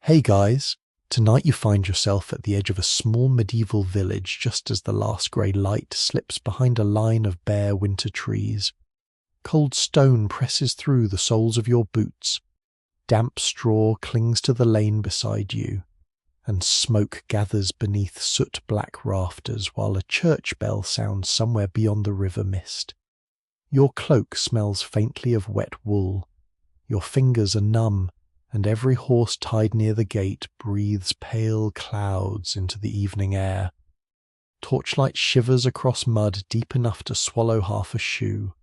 Hey guys, tonight you find yourself at the edge of a small medieval village just as the last grey light slips behind a line of bare winter trees. Cold stone presses through the soles of your boots, damp straw clings to the lane beside you, and smoke gathers beneath soot-black rafters while a church bell sounds somewhere beyond the river mist. Your cloak smells faintly of wet wool, your fingers are numb, and every horse tied near the gate breathes pale clouds into the evening air. Torchlight shivers across mud deep enough to swallow half a shoe,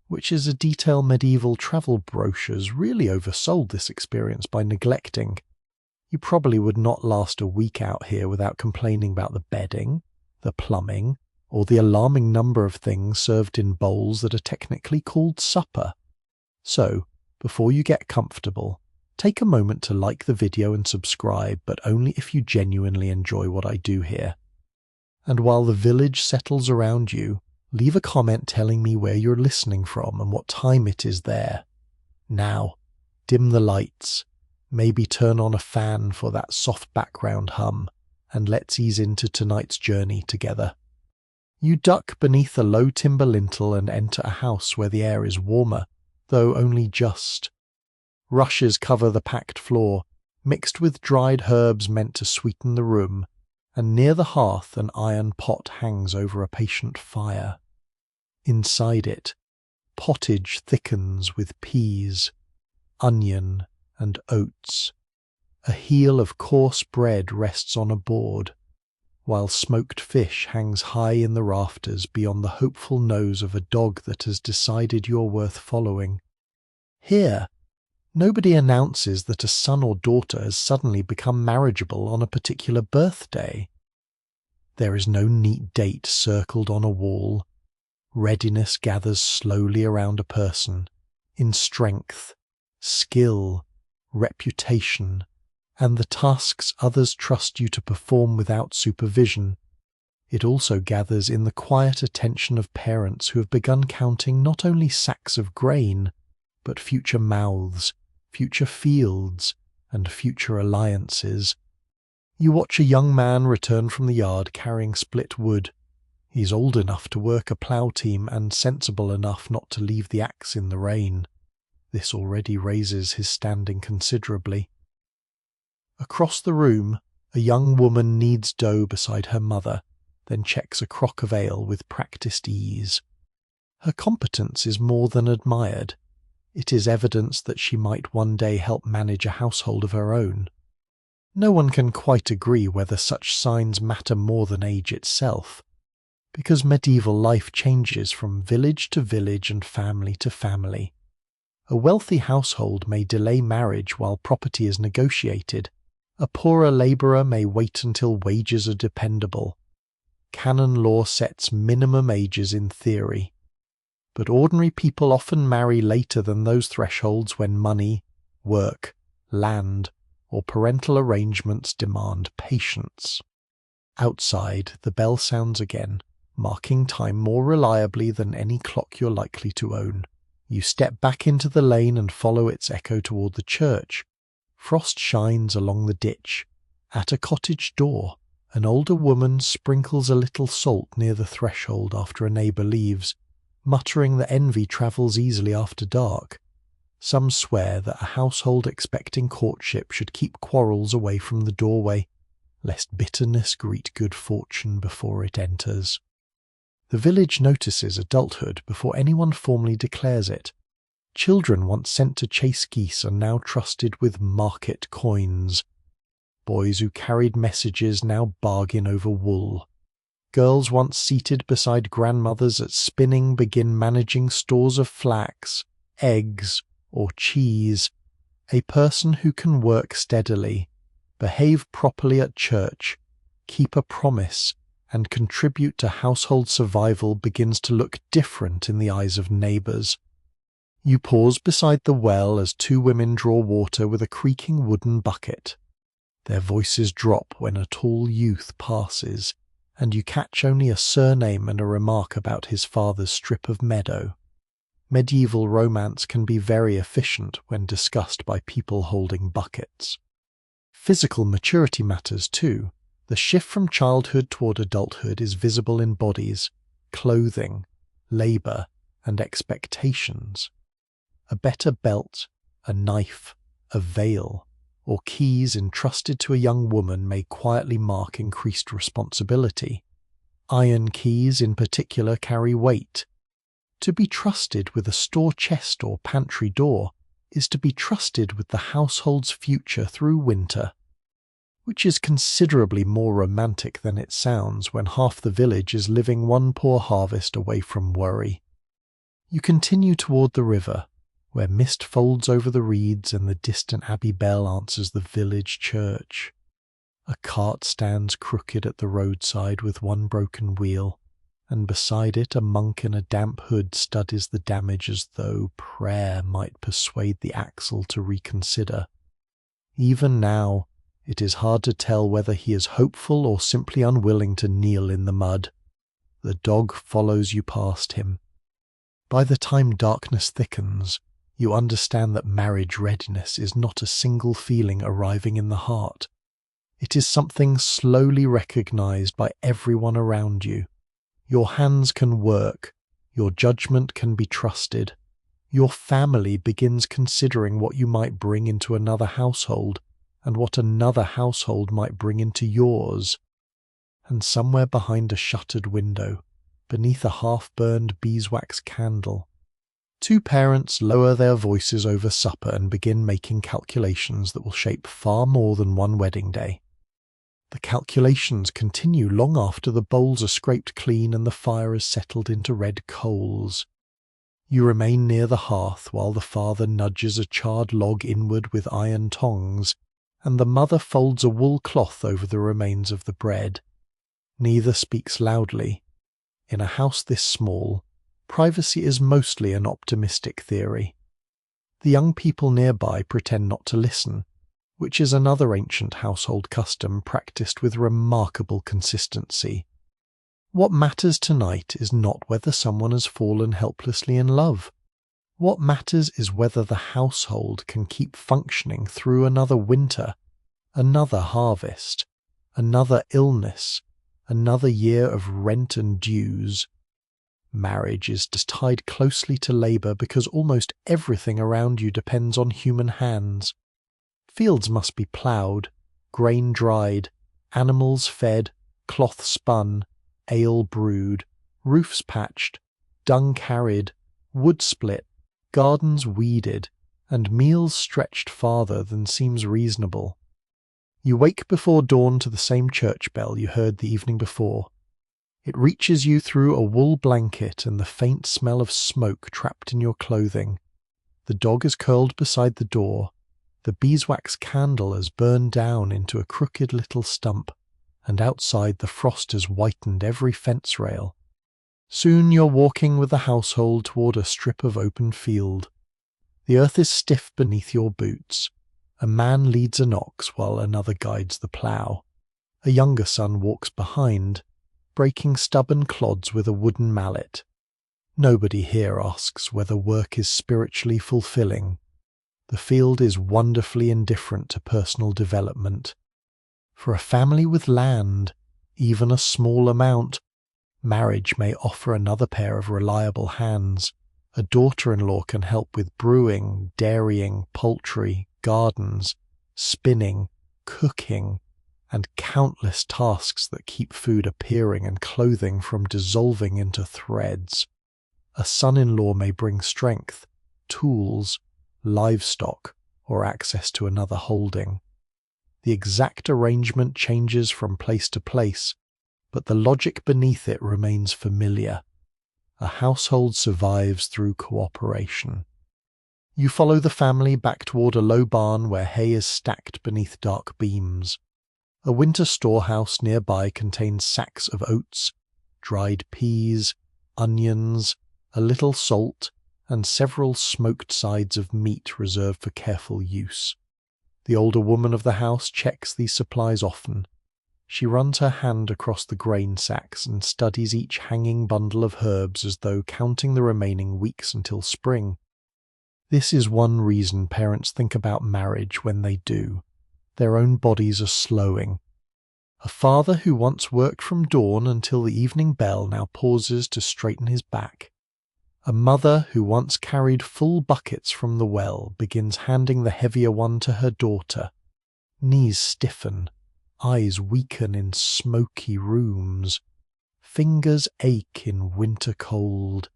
which is a detail medieval travel brochures really oversold this experience by neglecting. You probably would not last a week out here without complaining about the bedding, the plumbing, or the alarming number of things served in bowls that are technically called supper. So, before you get comfortable, take a moment to like the video and subscribe, but only if you genuinely enjoy what I do here. And while the village settles around you, leave a comment telling me where you're listening from and what time it is there. Now, dim the lights, maybe turn on a fan for that soft background hum, and let's ease into tonight's journey together. You duck beneath a low timber lintel and enter a house where the air is warmer, though only just. Rushes cover the packed floor, mixed with dried herbs meant to sweeten the room, and near the hearth an iron pot hangs over a patient fire. Inside it, pottage thickens with peas, onion, and oats. A heel of coarse bread rests on a board, while smoked fish hangs high in the rafters beyond the hopeful nose of a dog that has decided you're worth following. Here, nobody announces that a son or daughter has suddenly become marriageable on a particular birthday. There is no neat date circled on a wall. Readiness gathers slowly around a person, in strength, skill, reputation, and the tasks others trust you to perform without supervision. It also gathers in the quiet attention of parents who have begun counting not only sacks of grain, but future mouths, future fields, and future alliances. You watch a young man return from the yard carrying split wood. He's old enough to work a plough team and sensible enough not to leave the axe in the rain. This already raises his standing considerably. Across the room, a young woman kneads dough beside her mother, then checks a crock of ale with practiced ease. Her competence is more than admired. It is evidence that she might one day help manage a household of her own. No one can quite agree whether such signs matter more than age itself, because medieval life changes from village to village and family to family. A wealthy household may delay marriage while property is negotiated. A poorer labourer may wait until wages are dependable. Canon law sets minimum ages in theory, but ordinary people often marry later than those thresholds when money, work, land, or parental arrangements demand patience. Outside, the bell sounds again, marking time more reliably than any clock you're likely to own. You step back into the lane and follow its echo toward the church. Frost shines along the ditch. At a cottage door, an older woman sprinkles a little salt near the threshold after a neighbour leaves, muttering that envy travels easily after dark. Some swear that a household expecting courtship should keep quarrels away from the doorway, lest bitterness greet good fortune before it enters. The village notices adulthood before anyone formally declares it. Children once sent to chase geese are now trusted with market coins. Boys who carried messages now bargain over wool. Girls once seated beside grandmothers at spinning begin managing stores of flax, eggs, or cheese. A person who can work steadily, behave properly at church, keep a promise, and contribute to household survival begins to look different in the eyes of neighbours. You pause beside the well as two women draw water with a creaking wooden bucket. Their voices drop when a tall youth passes, and you catch only a surname and a remark about his father's strip of meadow. Medieval romance can be very efficient when discussed by people holding buckets. Physical maturity matters too. The shift from childhood toward adulthood is visible in bodies, clothing, labor, and expectations. A better belt, a knife, a veil, or keys entrusted to a young woman may quietly mark increased responsibility. Iron keys in particular carry weight. To be trusted with a store chest or pantry door is to be trusted with the household's future through winter, which is considerably more romantic than it sounds when half the village is living one poor harvest away from worry. You continue toward the river, where mist folds over the reeds and the distant abbey bell answers the village church. A cart stands crooked at the roadside with one broken wheel, and beside it a monk in a damp hood studies the damage as though prayer might persuade the axle to reconsider. Even now, it is hard to tell whether he is hopeful or simply unwilling to kneel in the mud. The dog follows you past him. By the time darkness thickens, you understand that marriage readiness is not a single feeling arriving in the heart. It is something slowly recognized by everyone around you. Your hands can work, your judgment can be trusted. Your family begins considering what you might bring into another household and what another household might bring into yours. And somewhere behind a shuttered window, beneath a half-burned beeswax candle, two parents lower their voices over supper and begin making calculations that will shape far more than one wedding day. The calculations continue long after the bowls are scraped clean and the fire has settled into red coals. You remain near the hearth while the father nudges a charred log inward with iron tongs, and the mother folds a wool cloth over the remains of the bread. Neither speaks loudly. In a house this small, privacy is mostly an optimistic theory. The young people nearby pretend not to listen, which is another ancient household custom practiced with remarkable consistency. What matters tonight is not whether someone has fallen helplessly in love. What matters is whether the household can keep functioning through another winter, another harvest, another illness, another year of rent and dues. Marriage is tied closely to labor because almost everything around you depends on human hands. Fields must be ploughed, grain dried, animals fed, cloth spun, ale brewed, roofs patched, dung carried, wood split, gardens weeded, and meals stretched farther than seems reasonable. You wake before dawn to the same church bell you heard the evening before. It reaches you through a wool blanket and the faint smell of smoke trapped in your clothing. The dog is curled beside the door. The beeswax candle has burned down into a crooked little stump, and outside the frost has whitened every fence rail. Soon you're walking with the household toward a strip of open field. The earth is stiff beneath your boots. A man leads an ox while another guides the plough. A younger son walks behind, breaking stubborn clods with a wooden mallet. Nobody here asks whether work is spiritually fulfilling. The field is wonderfully indifferent to personal development. For a family with land, even a small amount, marriage may offer another pair of reliable hands. A daughter-in-law can help with brewing, dairying, poultry, gardens, spinning, cooking, and countless tasks that keep food appearing and clothing from dissolving into threads. A son-in-law may bring strength, tools, livestock, or access to another holding. The exact arrangement changes from place to place, but the logic beneath it remains familiar. A household survives through cooperation. You follow the family back toward a low barn where hay is stacked beneath dark beams. A winter storehouse nearby contains sacks of oats, dried peas, onions, a little salt, and several smoked sides of meat reserved for careful use. The older woman of the house checks these supplies often. She runs her hand across the grain sacks and studies each hanging bundle of herbs as though counting the remaining weeks until spring. This is one reason parents think about marriage when they do. their own bodies are slowing. A father who once worked from dawn until the evening bell now pauses to straighten his back. A mother who once carried full buckets from the well begins handing the heavier one to her daughter. Knees stiffen, eyes weaken in smoky rooms, fingers ache in winter cold.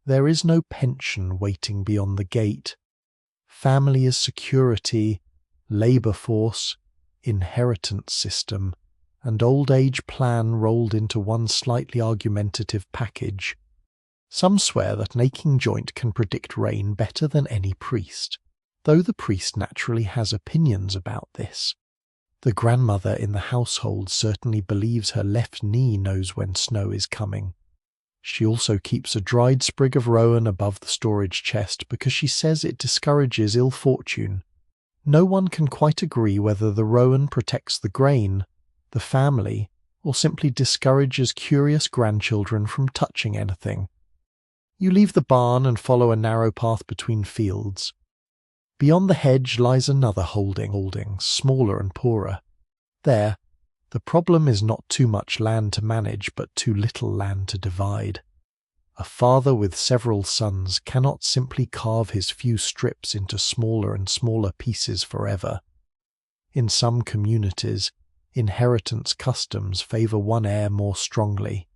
There is no pension waiting beyond the gate. Family is security, labour force, inheritance system, and old age plan rolled into one slightly argumentative package. Some swear that an aching joint can predict rain better than any priest, though the priest naturally has opinions about this. The grandmother in the household certainly believes her left knee knows when snow is coming. She also keeps a dried sprig of rowan above the storage chest because she says it discourages ill fortune. No one can quite agree whether the rowan protects the grain, the family, or simply discourages curious grandchildren from touching anything. You leave the barn and follow a narrow path between fields. Beyond the hedge lies another holding, smaller and poorer. There, the problem is not too much land to manage, but too little land to divide. A father with several sons cannot simply carve his few strips into smaller and smaller pieces forever. In some communities, inheritance customs favour one heir more strongly.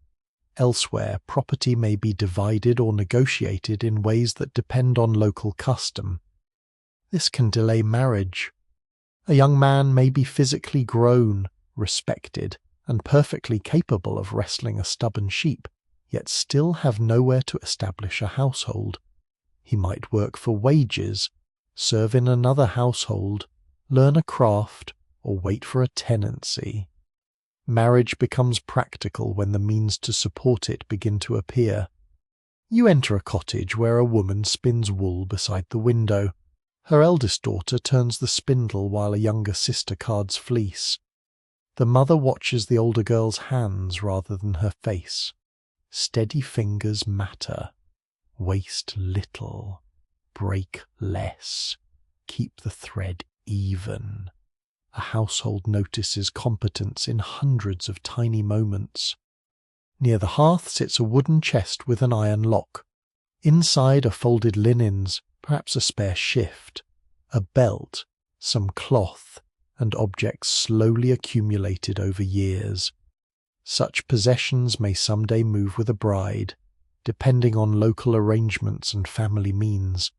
Elsewhere, property may be divided or negotiated in ways that depend on local custom. This can delay marriage. A young man may be physically grown, respected, and perfectly capable of wrestling a stubborn sheep, yet still have nowhere to establish a household. He might work for wages, serve in another household, learn a craft, or wait for a tenancy. Marriage becomes practical when the means to support it begin to appear. You enter a cottage where a woman spins wool beside the window. Her eldest daughter turns the spindle while a younger sister cards fleece. The mother watches the older girl's hands rather than her face. Steady fingers matter. Waste little. Break less. Keep the thread even. A household notices competence in hundreds of tiny moments. Near the hearth sits a wooden chest with an iron lock. Inside are folded linens, perhaps a spare shift, a belt, some cloth, and objects slowly accumulated over years. Such possessions may someday move with a bride, depending on local arrangements and family means,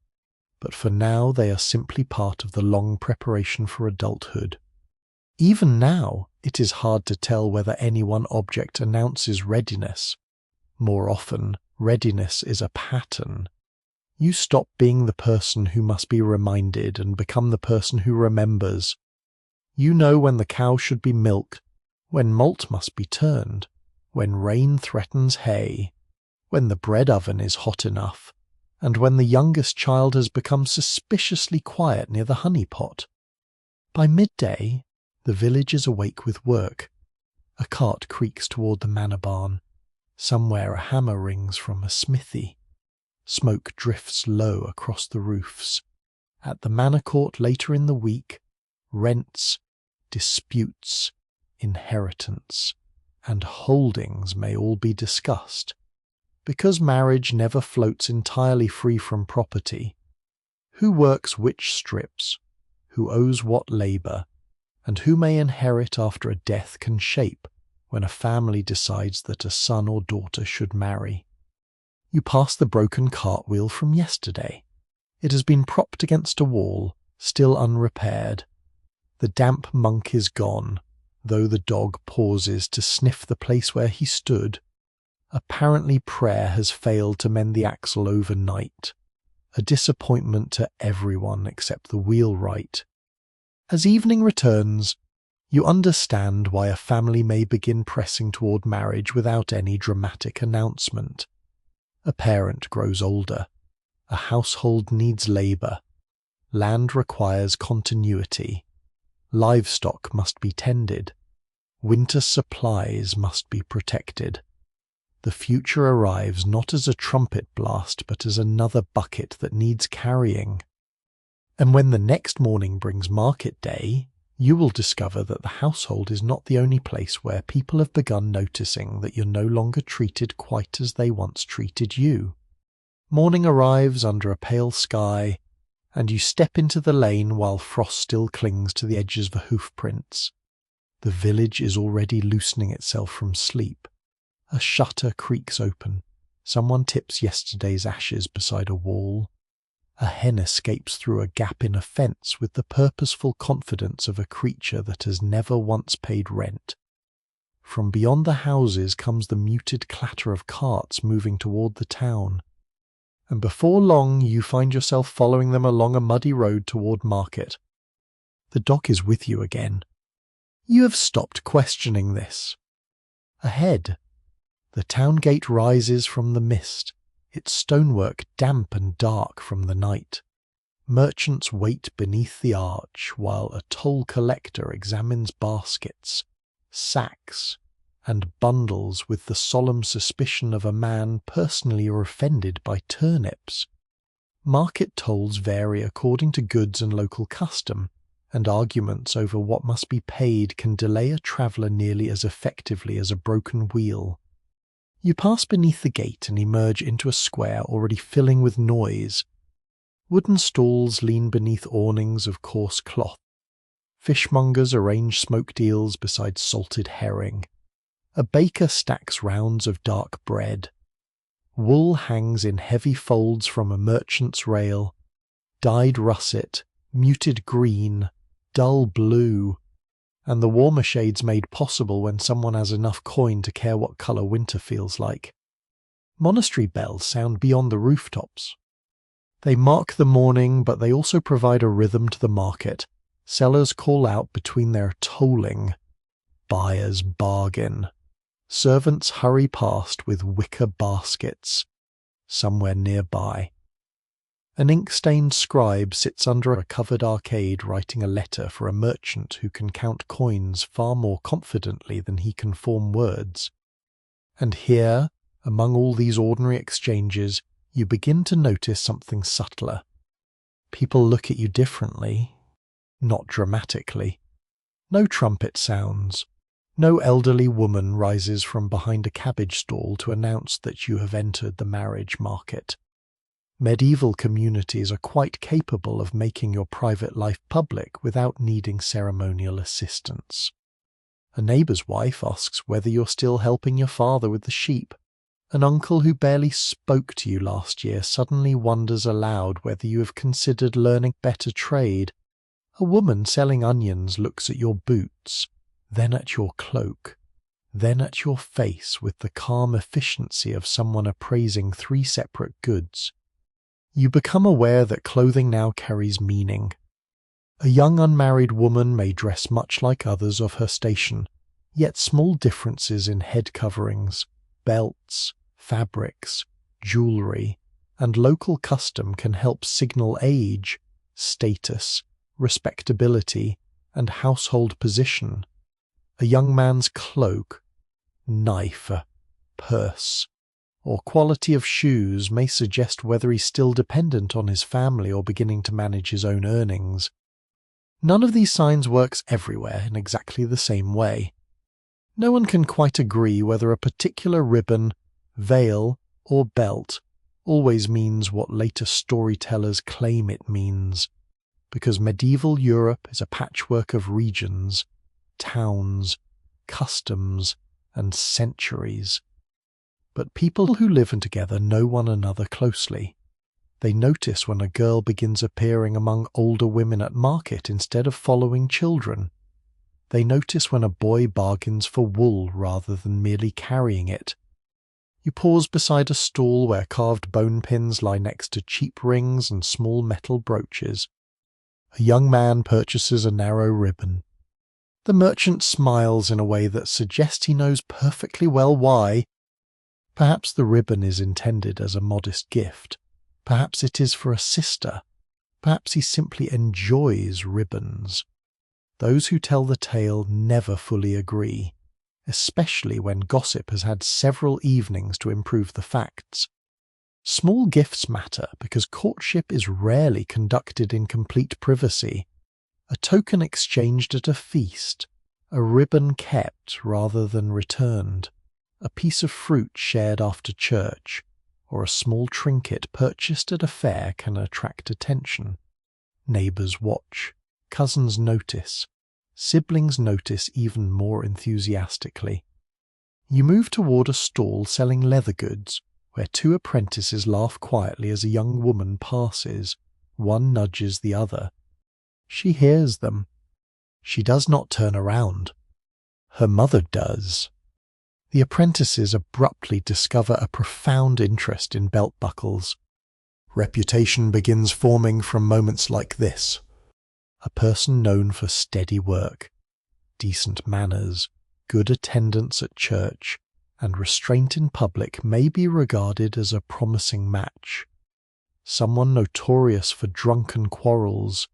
but for now they are simply part of the long preparation for adulthood. Even now, it is hard to tell whether any one object announces readiness. More often, readiness is a pattern. You stop being the person who must be reminded and become the person who remembers. You know when the cow should be milked, when malt must be turned, when rain threatens hay, when the bread oven is hot enough, and when the youngest child has become suspiciously quiet near the honey pot. By midday, the village is awake with work. A cart creaks toward the manor barn. Somewhere a hammer rings from a smithy. Smoke drifts low across the roofs. At the manor court later in the week, rents, disputes, inheritance, and holdings may all be discussed. Because marriage never floats entirely free from property, who works which strips, who owes what labour, and who may inherit after a death can shape when a family decides that a son or daughter should marry. You pass the broken cartwheel from yesterday. It has been propped against a wall, still unrepaired. The damp monk is gone, though the dog pauses to sniff the place where he stood. Apparently prayer has failed to mend the axle overnight, a disappointment to everyone except the wheelwright. As evening returns, you understand why a family may begin pressing toward marriage without any dramatic announcement. A parent grows older. A household needs labour. Land requires continuity. Livestock must be tended. Winter supplies must be protected. The future arrives not as a trumpet blast, but as another bucket that needs carrying. And when the next morning brings market day, You will discover that the household is not the only place where people have begun noticing that you're no longer treated quite as they once treated you. Morning arrives under a pale sky, and you step into the lane while frost still clings to the edges of the hoof prints. The village is already loosening itself from sleep. A shutter creaks open. Someone tips yesterday's ashes beside a wall. A hen escapes through a gap in a fence with the purposeful confidence of a creature that has never once paid rent. From beyond the houses comes the muted clatter of carts moving toward the town. And before long you find yourself following them along a muddy road toward market. The dog is with you again. You have stopped questioning this. Ahead, the town gate rises from the mist, its stonework damp and dark from the night. Merchants wait beneath the arch while a toll collector examines baskets, sacks, and bundles with the solemn suspicion of a man personally offended by turnips. Market tolls vary according to goods and local custom, and arguments over what must be paid can delay a traveller nearly as effectively as a broken wheel. You pass beneath the gate and emerge into a square already filling with noise. Wooden stalls lean beneath awnings of coarse cloth. Fishmongers arrange smoked eels beside salted herring. A baker stacks rounds of dark bread. Wool hangs in heavy folds from a merchant's rail. Dyed russet, muted green, dull blue, and the warmer shades made possible when someone has enough coin to care what colour winter feels like. Monastery bells sound beyond the rooftops. They mark the morning, but they also provide a rhythm to the market. Sellers call out between their tolling. Buyers bargain. Servants hurry past with wicker baskets. Somewhere nearby, an ink-stained scribe sits under a covered arcade writing a letter for a merchant who can count coins far more confidently than he can form words. And here, among all these ordinary exchanges, you begin to notice something subtler. People look at you differently, not dramatically. No trumpet sounds. No elderly woman rises from behind a cabbage stall to announce that you have entered the marriage market. Medieval communities are quite capable of making your private life public without needing ceremonial assistance. A neighbour's wife asks whether you're still helping your father with the sheep. An uncle who barely spoke to you last year suddenly wonders aloud whether you have considered learning better trade. A woman selling onions looks at your boots, then at your cloak, then at your face with the calm efficiency of someone appraising 3 separate goods. You become aware that clothing now carries meaning. A young unmarried woman may dress much like others of her station, yet small differences in head coverings, belts, fabrics, jewellery, and local custom can help signal age, status, respectability, and household position. A young man's cloak, knife, purse, or quality of shoes may suggest whether he's still dependent on his family or beginning to manage his own earnings. None of these signs works everywhere in exactly the same way. No one can quite agree whether a particular ribbon, veil, or belt always means what later storytellers claim it means, because medieval Europe is a patchwork of regions, towns, customs, and centuries. But people who live together know one another closely. They notice when a girl begins appearing among older women at market instead of following children. They notice when a boy bargains for wool rather than merely carrying it. You pause beside a stall where carved bone pins lie next to cheap rings and small metal brooches. A young man purchases a narrow ribbon. The merchant smiles in a way that suggests he knows perfectly well why. Perhaps the ribbon is intended as a modest gift. Perhaps it is for a sister. Perhaps he simply enjoys ribbons. Those who tell the tale never fully agree, especially when gossip has had several evenings to improve the facts. Small gifts matter because courtship is rarely conducted in complete privacy. a token exchanged at a feast, a ribbon kept rather than returned, a piece of fruit shared after church, or a small trinket purchased at a fair can attract attention. Neighbours watch, cousins notice, siblings notice even more enthusiastically. You move toward a stall selling leather goods, where two apprentices laugh quietly as a young woman passes. One nudges the other. She hears them. She does not turn around. Her mother does. The apprentices abruptly discover a profound interest in belt buckles. Reputation begins forming from moments like this. A person known for steady work, decent manners, good attendance at church, and restraint in public may be regarded as a promising match. Someone notorious for drunken quarrels,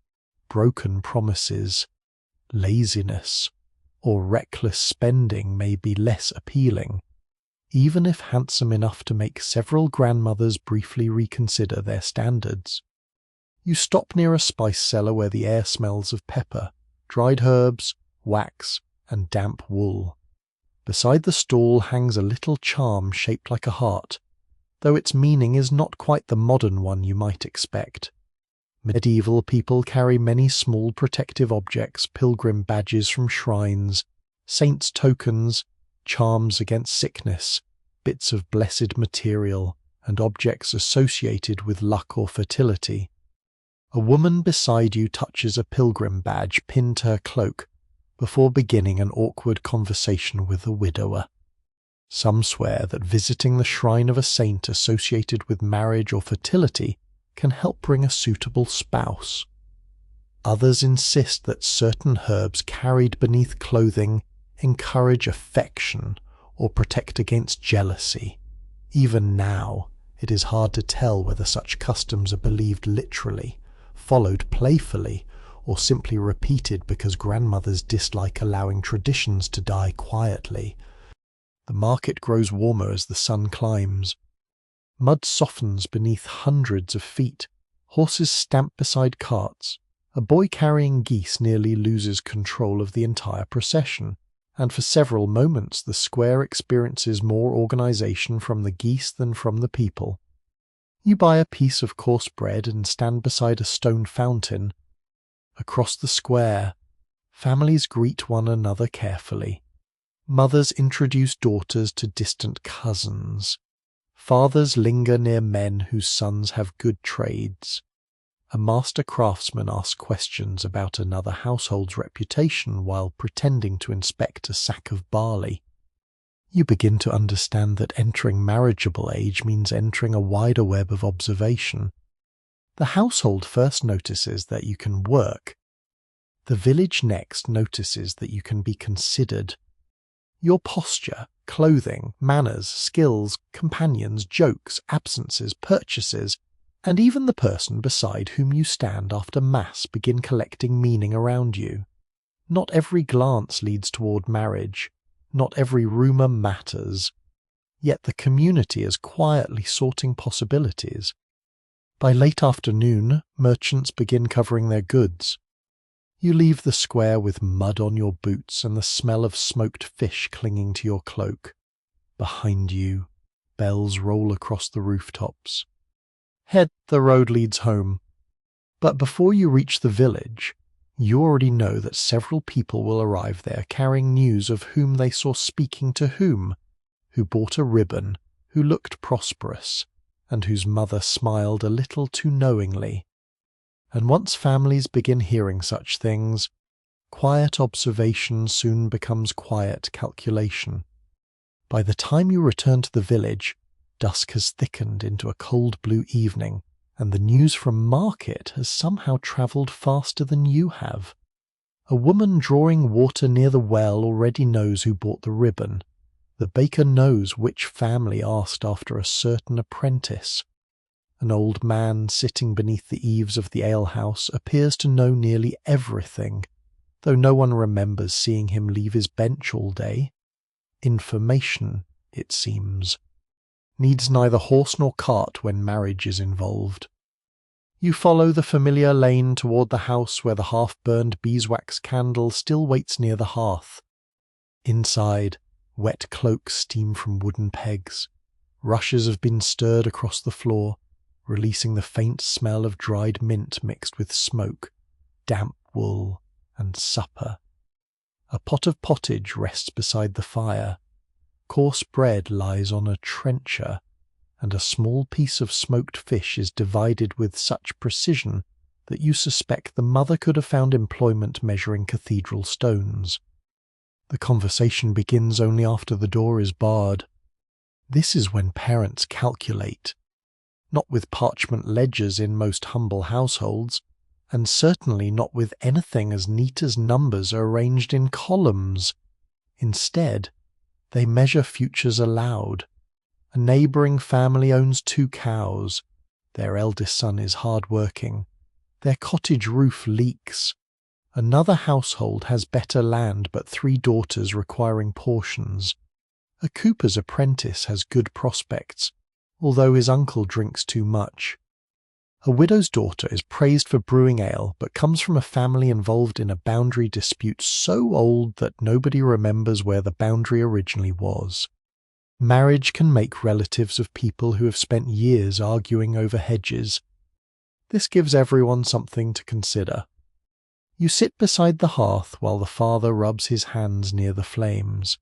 broken promises, laziness, or reckless spending may be less appealing, even if handsome enough to make several grandmothers briefly reconsider their standards. You stop near a spice cellar where the air smells of pepper, dried herbs, wax, and damp wool. Beside the stall hangs a little charm shaped like a heart, though its meaning is not quite the modern one you might expect. Medieval people carry many small protective objects, pilgrim badges from shrines, saints' tokens, charms against sickness, bits of blessed material, and objects associated with luck or fertility. A woman beside you touches a pilgrim badge pinned to her cloak before beginning an awkward conversation with a widower. Some swear that visiting the shrine of a saint associated with marriage or fertility can help bring a suitable spouse. Others insist that certain herbs carried beneath clothing encourage affection or protect against jealousy. Even now, it is hard to tell whether such customs are believed literally, followed playfully, or simply repeated because grandmothers dislike allowing traditions to die quietly. The market grows warmer as the sun climbs. Mud softens beneath hundreds of feet. Horses stamp beside carts. A boy carrying geese nearly loses control of the entire procession, and for several moments the square experiences more organization from the geese than from the people. You buy a piece of coarse bread and stand beside a stone fountain. Across the square, families greet one another carefully. Mothers introduce daughters to distant cousins. Fathers linger near men whose sons have good trades. A master craftsman asks questions about another household's reputation while pretending to inspect a sack of barley. You begin to understand that entering marriageable age means entering a wider web of observation. The household first notices that you can work. The village next notices that you can be considered. Your posture, clothing, manners, skills, companions, jokes, absences, purchases, and even the person beside whom you stand after Mass begin collecting meaning around you. Not every glance leads toward marriage. Not every rumour matters. Yet the community is quietly sorting possibilities. By late afternoon, merchants begin covering their goods. You leave the square with mud on your boots and the smell of smoked fish clinging to your cloak. Behind you, bells roll across the rooftops. The road leads home. But before you reach the village, you already know that several people will arrive there carrying news of whom they saw speaking to whom, who bought a ribbon, who looked prosperous, and whose mother smiled a little too knowingly. And once families begin hearing such things, quiet observation soon becomes quiet calculation. By the time you return to the village, dusk has thickened into a cold blue evening, and the news from market has somehow travelled faster than you have. A woman drawing water near the well already knows who bought the ribbon. The baker knows which family asked after a certain apprentice. An old man sitting beneath the eaves of the alehouse appears to know nearly everything, though no one remembers seeing him leave his bench all day. Information, it seems, needs neither horse nor cart when marriage is involved. You follow the familiar lane toward the house where the half-burned beeswax candle still waits near the hearth. Inside, wet cloaks steam from wooden pegs. Rushes have been stirred across the floor, releasing the faint smell of dried mint mixed with smoke, damp wool, and supper. A pot of pottage rests beside the fire. Coarse bread lies on a trencher, and a small piece of smoked fish is divided with such precision that you suspect the mother could have found employment measuring cathedral stones. The conversation begins only after the door is barred. This is when parents calculate, not with parchment ledgers in most humble households, and certainly not with anything as neat as numbers arranged in columns. Instead, they measure futures aloud. A neighbouring family owns 2 cows. Their eldest son is hard-working. Their cottage roof leaks. Another household has better land but 3 daughters requiring portions. A cooper's apprentice has good prospects, although his uncle drinks too much. A widow's daughter is praised for brewing ale but comes from a family involved in a boundary dispute so old that nobody remembers where the boundary originally was. Marriage can make relatives of people who have spent years arguing over hedges. This gives everyone something to consider. You sit beside the hearth while the father rubs his hands near the flames.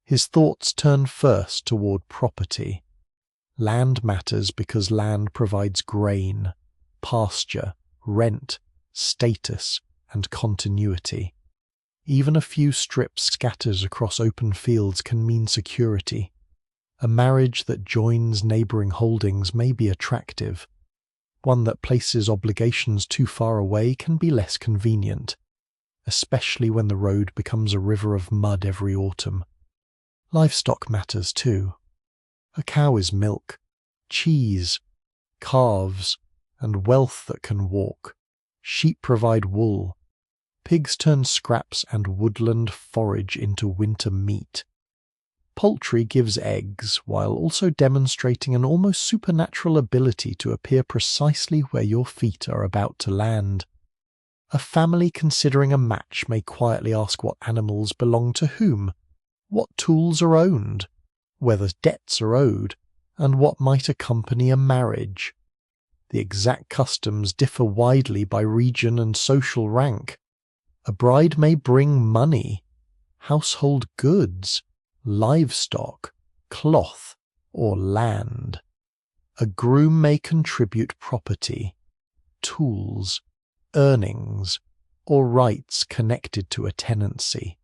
His thoughts turn first toward property. Land matters because land provides grain, pasture, rent, status, and continuity. Even a few strips scattered across open fields can mean security. A marriage that joins neighbouring holdings may be attractive. One that places obligations too far away can be less convenient, especially when the road becomes a river of mud every autumn. Livestock matters too. A cow is milk, cheese, calves, and wealth that can walk. Sheep provide wool. Pigs turn scraps and woodland forage into winter meat. Poultry gives eggs, while also demonstrating an almost supernatural ability to appear precisely where your feet are about to land. A family considering a match may quietly ask what animals belong to whom, what tools are owned, whether debts are owed, and what might accompany a marriage. The exact customs differ widely by region and social rank. A bride may bring money, household goods, livestock, cloth, or land. A groom may contribute property, tools, earnings, or rights connected to a tenancy.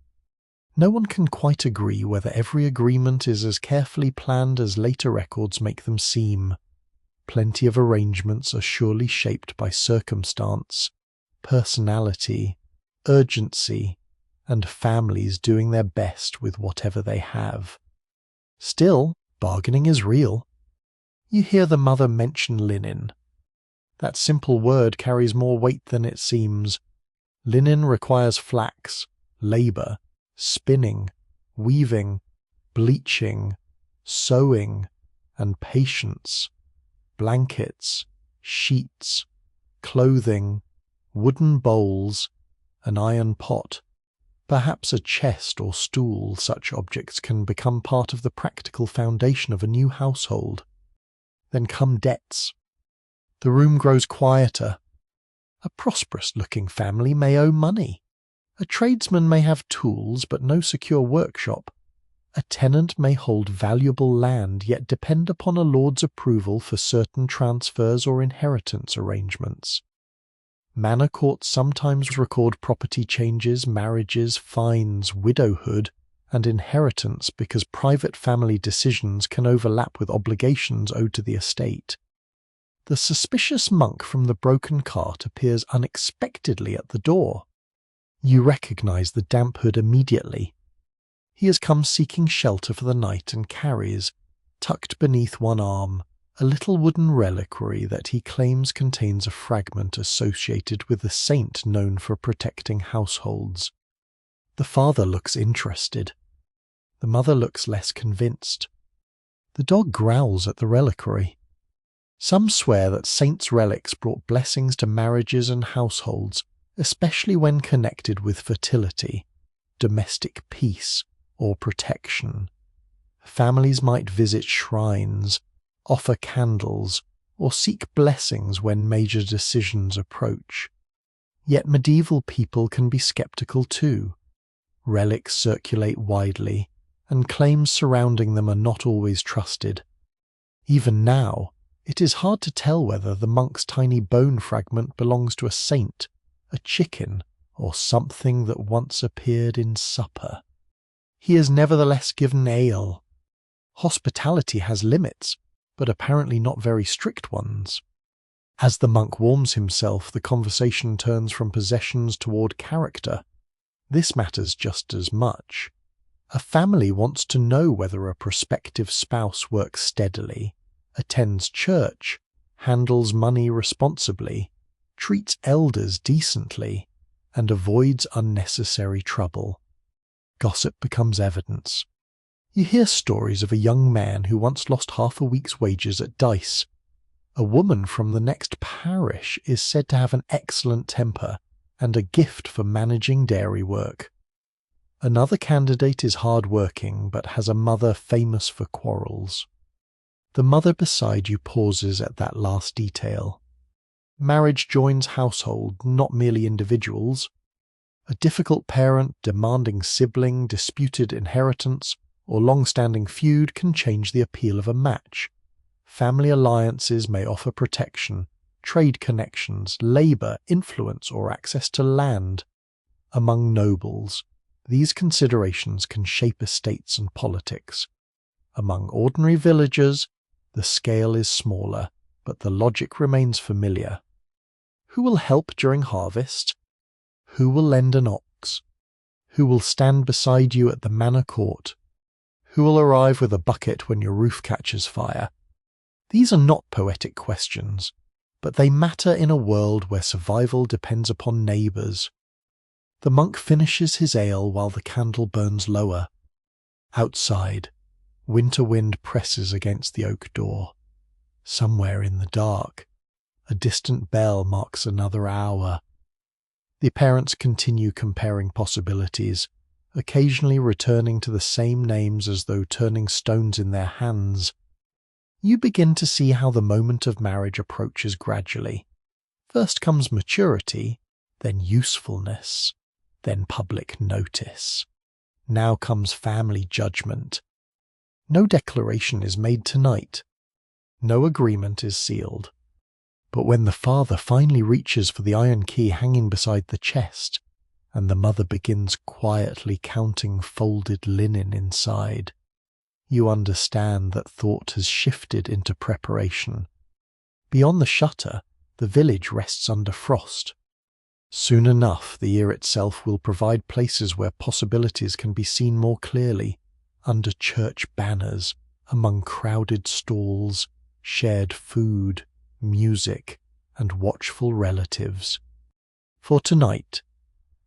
No one can quite agree whether every agreement is as carefully planned as later records make them seem. Plenty of arrangements are surely shaped by circumstance, personality, urgency, and families doing their best with whatever they have. Still, bargaining is real. You hear the mother mention linen. That simple word carries more weight than it seems. Linen requires flax, labour, spinning, weaving, bleaching, sewing, and patience. Blankets, sheets, clothing, wooden bowls, an iron pot, perhaps a chest or stool. Such objects can become part of the practical foundation of a new household. Then come debts. The room grows quieter. A prosperous-looking family may owe money. A tradesman may have tools but no secure workshop. A tenant may hold valuable land yet depend upon a lord's approval for certain transfers or inheritance arrangements. Manor courts sometimes record property changes, marriages, fines, widowhood, and inheritance because private family decisions can overlap with obligations owed to the estate. The suspicious monk from the broken cart appears unexpectedly at the door. You recognize the damp hood immediately. He has come seeking shelter for the night and carries, tucked beneath one arm, a little wooden reliquary that he claims contains a fragment associated with a saint known for protecting households. The father looks interested. The mother looks less convinced. The dog growls at the reliquary. Some swear that saints' relics brought blessings to marriages and households, especially when connected with fertility, domestic peace, or protection. Families might visit shrines, offer candles, or seek blessings when major decisions approach. Yet medieval people can be skeptical too. Relics circulate widely, and claims surrounding them are not always trusted. Even now, it is hard to tell whether the monk's tiny bone fragment belongs to a saint, a chicken, or something that once appeared in supper. He is nevertheless given ale. Hospitality has limits, but apparently not very strict ones. As the monk warms himself, the conversation turns from possessions toward character. This matters just as much. A family wants to know whether a prospective spouse works steadily, attends church, handles money responsibly, treats elders decently, and avoids unnecessary trouble. Gossip becomes evidence. You hear stories of a young man who once lost half a week's wages at dice. A woman from the next parish is said to have an excellent temper and a gift for managing dairy work. Another candidate is hard-working but has a mother famous for quarrels. The mother beside you pauses at that last detail. Marriage joins household, not merely individuals. A difficult parent, demanding sibling, disputed inheritance, or long-standing feud can change the appeal of a match. Family alliances may offer protection, trade connections, labour, influence, or access to land. Among nobles, these considerations can shape estates and politics. Among ordinary villagers, the scale is smaller, but the logic remains familiar. Who will help during harvest? Who will lend an ox? Who will stand beside you at the manor court? Who will arrive with a bucket when your roof catches fire? These are not poetic questions, but they matter in a world where survival depends upon neighbours. The monk finishes his ale while the candle burns lower. Outside, winter wind presses against the oak door. Somewhere in the dark, a distant bell marks another hour. The parents continue comparing possibilities, occasionally returning to the same names as though turning stones in their hands. You begin to see how the moment of marriage approaches gradually. First comes maturity, then usefulness, then public notice. Now comes family judgment. No declaration is made tonight. No agreement is sealed. But when the father finally reaches for the iron key hanging beside the chest, and the mother begins quietly counting folded linen inside, you understand that thought has shifted into preparation. Beyond the shutter, the village rests under frost. Soon enough, the year itself will provide places where possibilities can be seen more clearly, under church banners, among crowded stalls, shared food, music, and watchful relatives. For tonight,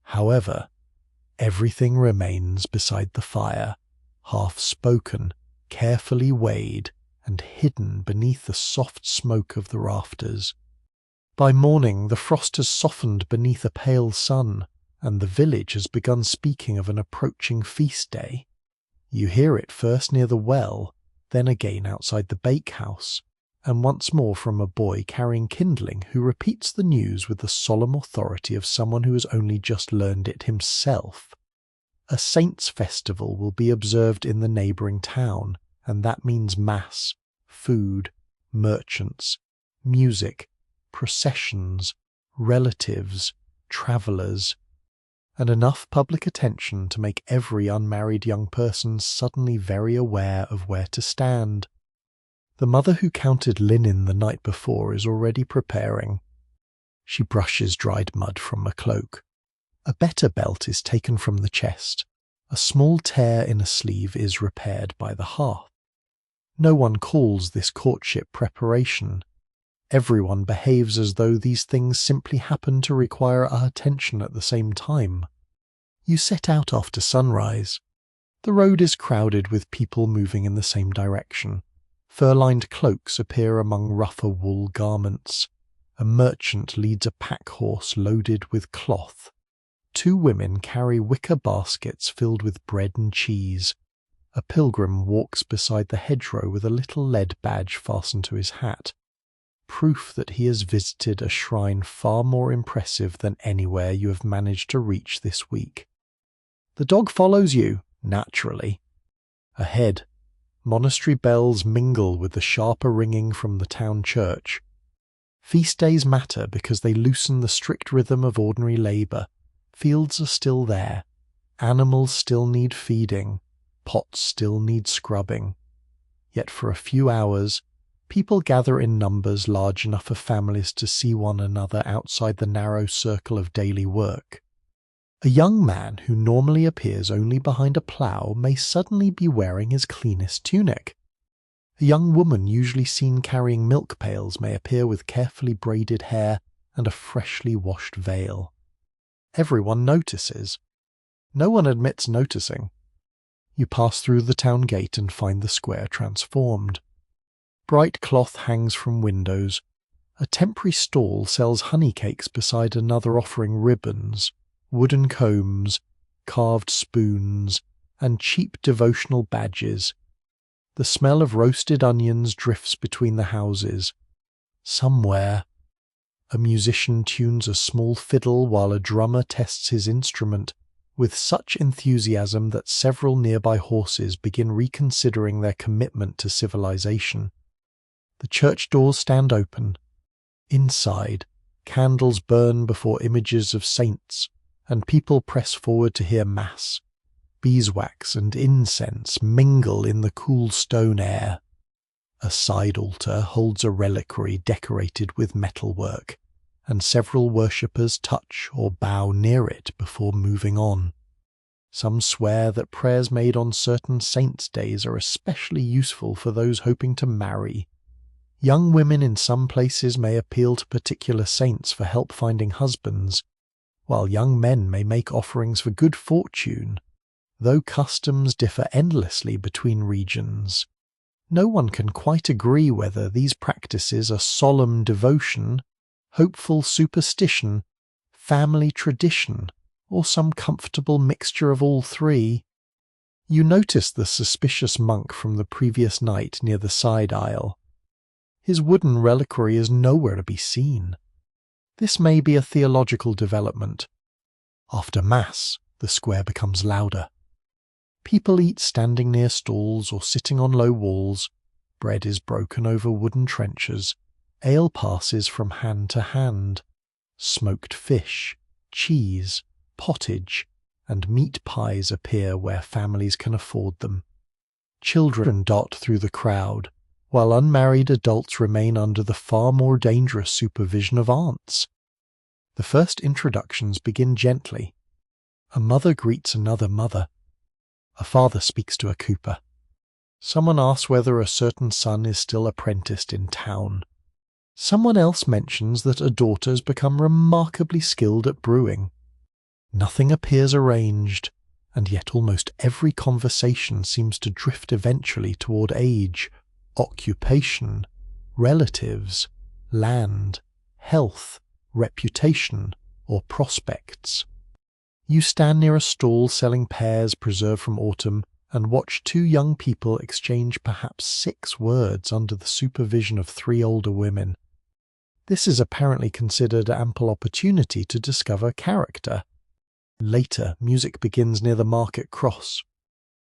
however, everything remains beside the fire, half-spoken, carefully weighed, and hidden beneath the soft smoke of the rafters. By morning the frost has softened beneath a pale sun, and the village has begun speaking of an approaching feast day. You hear it first near the well, then again outside the bakehouse, and once more from a boy carrying kindling who repeats the news with the solemn authority of someone who has only just learned it himself. A saint's festival will be observed in the neighbouring town, and that means mass, food, merchants, music, processions, relatives, travellers, and enough public attention to make every unmarried young person suddenly very aware of where to stand. The mother who counted linen the night before is already preparing. She brushes dried mud from a cloak. A better belt is taken from the chest. A small tear in a sleeve is repaired by the hearth. No one calls this courtship preparation. Everyone behaves as though these things simply happen to require our attention at the same time. You set out after sunrise. The road is crowded with people moving in the same direction. Fur-lined cloaks appear among rougher wool garments. A merchant leads a pack-horse loaded with cloth. 2 women carry wicker baskets filled with bread and cheese. A pilgrim walks beside the hedgerow with a little lead badge fastened to his hat, proof that he has visited a shrine far more impressive than anywhere you have managed to reach this week. The dog follows you, naturally. Ahead, monastery bells mingle with the sharper ringing from the town church. Feast days matter because they loosen the strict rhythm of ordinary labour. Fields are still there. Animals still need feeding. Pots still need scrubbing. Yet for a few hours, people gather in numbers large enough for families to see one another outside the narrow circle of daily work. A young man who normally appears only behind a plough may suddenly be wearing his cleanest tunic. A young woman usually seen carrying milk pails may appear with carefully braided hair and a freshly washed veil. Everyone notices. No one admits noticing. You pass through the town gate and find the square transformed. Bright cloth hangs from windows. A temporary stall sells honey cakes beside another offering ribbons, wooden combs, carved spoons, and cheap devotional badges. The smell of roasted onions drifts between the houses. Somewhere, a musician tunes a small fiddle while a drummer tests his instrument with such enthusiasm that several nearby horses begin reconsidering their commitment to civilization. The church doors stand open. Inside, candles burn before images of saints, and people press forward to hear Mass. Beeswax and incense mingle in the cool stone air. A side altar holds a reliquary decorated with metalwork, and several worshippers touch or bow near it before moving on. Some swear that prayers made on certain saints' days are especially useful for those hoping to marry. Young women in some places may appeal to particular saints for help finding husbands, while young men may make offerings for good fortune, though customs differ endlessly between regions. No one can quite agree whether these practices are solemn devotion, hopeful superstition, family tradition, or some comfortable mixture of all 3. You notice the suspicious monk from the previous night near the side aisle. His wooden reliquary is nowhere to be seen. This may be a theological development. After Mass, the square becomes louder. People eat standing near stalls or sitting on low walls. Bread is broken over wooden trenchers. Ale passes from hand to hand. Smoked fish, cheese, pottage, and meat pies appear where families can afford them. Children dart through the crowd, while unmarried adults remain under the far more dangerous supervision of aunts. The first introductions begin gently. A mother greets another mother. A father speaks to a cooper. Someone asks whether a certain son is still apprenticed in town. Someone else mentions that a daughter has become remarkably skilled at brewing. Nothing appears arranged, and yet almost every conversation seems to drift eventually toward age, occupation, relatives, land, health, reputation, or prospects. You stand near a stall selling pears preserved from autumn and watch 2 young people exchange perhaps 6 words under the supervision of 3 older women. This is apparently considered ample opportunity to discover character. Later, music begins near the market cross.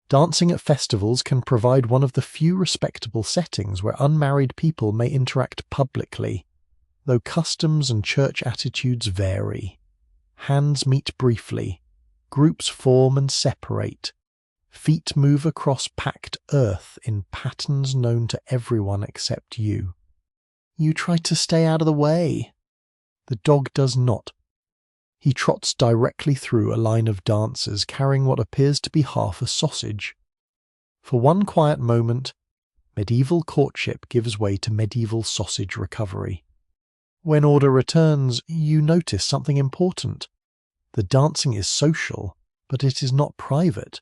Dancing at festivals can provide one of the few respectable settings where unmarried people may interact publicly, though customs and church attitudes vary. Hands meet briefly, groups form and separate, feet move across packed earth in patterns known to everyone except you. You try to stay out of the way. The dog does not. He trots directly through a line of dancers carrying what appears to be half a sausage. For one quiet moment, medieval courtship gives way to medieval sausage recovery. When order returns, you notice something important. The dancing is social, but it is not private.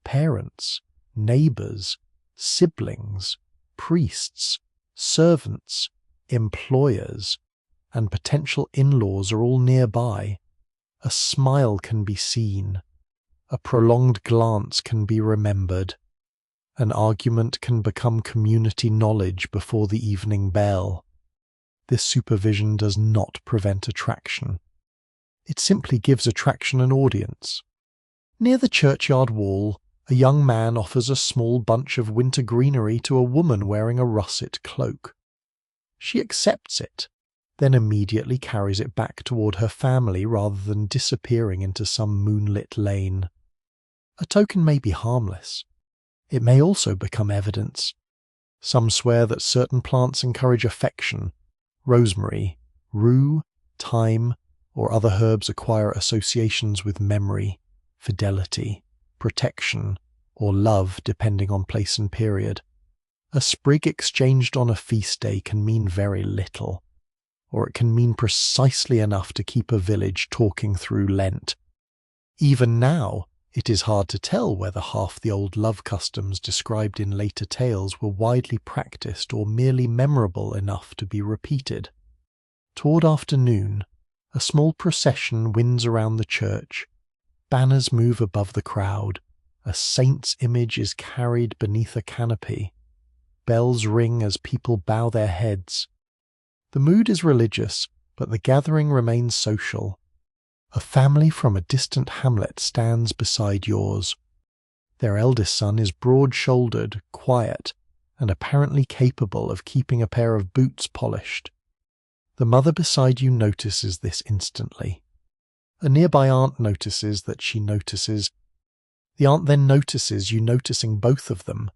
Parents, neighbours, siblings, priests, servants, employers, and potential in-laws are all nearby. A smile can be seen. A prolonged glance can be remembered. An argument can become community knowledge before the evening bell. This supervision does not prevent attraction. It simply gives attraction an audience. Near the churchyard wall, a young man offers a small bunch of winter greenery to a woman wearing a russet cloak. She accepts it, then immediately carries it back toward her family rather than disappearing into some moonlit lane. A token may be harmless. It may also become evidence. Some swear that certain plants encourage affection. Rosemary, rue, thyme, or other herbs acquire associations with memory, fidelity, protection, or love depending on place and period. A sprig exchanged on a feast day can mean very little, or it can mean precisely enough to keep a village talking through Lent. Even now, it is hard to tell whether half the old love customs described in later tales were widely practiced or merely memorable enough to be repeated. Toward afternoon, a small procession winds around the church. Banners move above the crowd. A saint's image is carried beneath a canopy. Bells ring as people bow their heads. The mood is religious, but the gathering remains social. A family from a distant hamlet stands beside yours. Their eldest son is broad-shouldered, quiet, and apparently capable of keeping a pair of boots polished. The mother beside you notices this instantly. A nearby aunt notices that she notices. The aunt then notices you noticing both of them.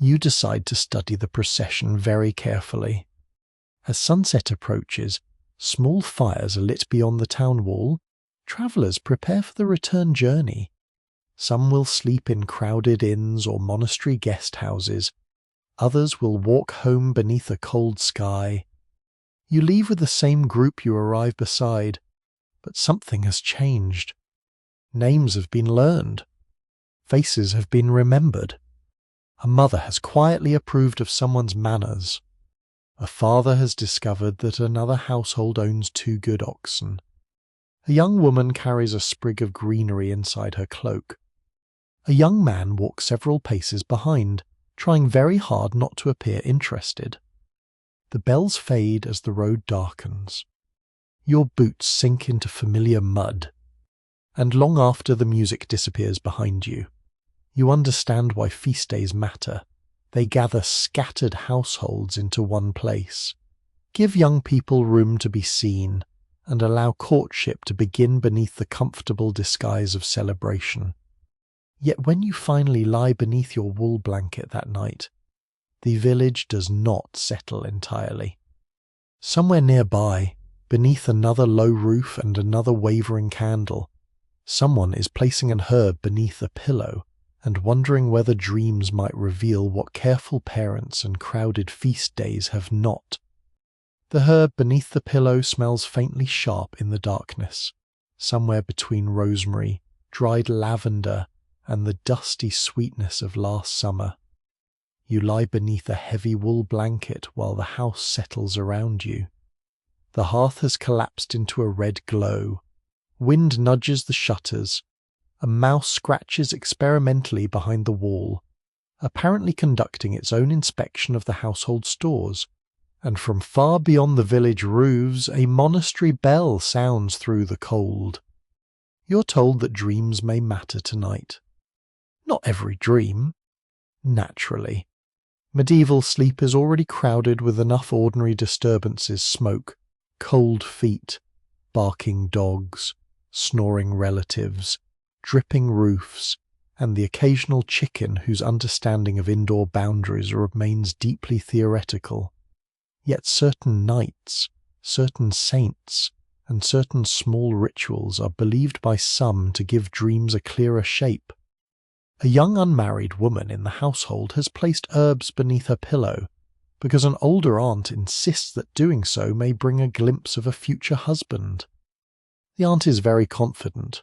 You decide to study the procession very carefully. As sunset approaches, small fires are lit beyond the town wall. Travellers prepare for the return journey. Some will sleep in crowded inns or monastery guest houses. Others will walk home beneath a cold sky. You leave with the same group you arrive beside, but something has changed. Names have been learned. Faces have been remembered. A mother has quietly approved of someone's manners. A father has discovered that another household owns 2 good oxen. A young woman carries a sprig of greenery inside her cloak. A young man walks several paces behind, trying very hard not to appear interested. The bells fade as the road darkens. Your boots sink into familiar mud, and long after the music disappears behind you, you understand why feast days matter. They gather scattered households into one place. Give young people room to be seen, and allow courtship to begin beneath the comfortable disguise of celebration. Yet when you finally lie beneath your wool blanket that night, the village does not settle entirely. Somewhere nearby, beneath another low roof and another wavering candle, someone is placing an herb beneath a pillow and wondering whether dreams might reveal what careful parents and crowded feast days have not. The herb beneath the pillow smells faintly sharp in the darkness, somewhere between rosemary, dried lavender, and the dusty sweetness of last summer. You lie beneath a heavy wool blanket while the house settles around you. The hearth has collapsed into a red glow. Wind nudges the shutters. A mouse scratches experimentally behind the wall, apparently conducting its own inspection of the household stores. And from far beyond the village roofs, a monastery bell sounds through the cold. You're told that dreams may matter tonight. Not every dream. Naturally. Medieval sleep is already crowded with enough ordinary disturbances: smoke, cold feet, barking dogs, snoring relatives, dripping roofs, and the occasional chicken whose understanding of indoor boundaries remains deeply theoretical. Yet certain nights, certain saints, and certain small rituals are believed by some to give dreams a clearer shape. A young unmarried woman in the household has placed herbs beneath her pillow because an older aunt insists that doing so may bring a glimpse of a future husband. The aunt is very confident.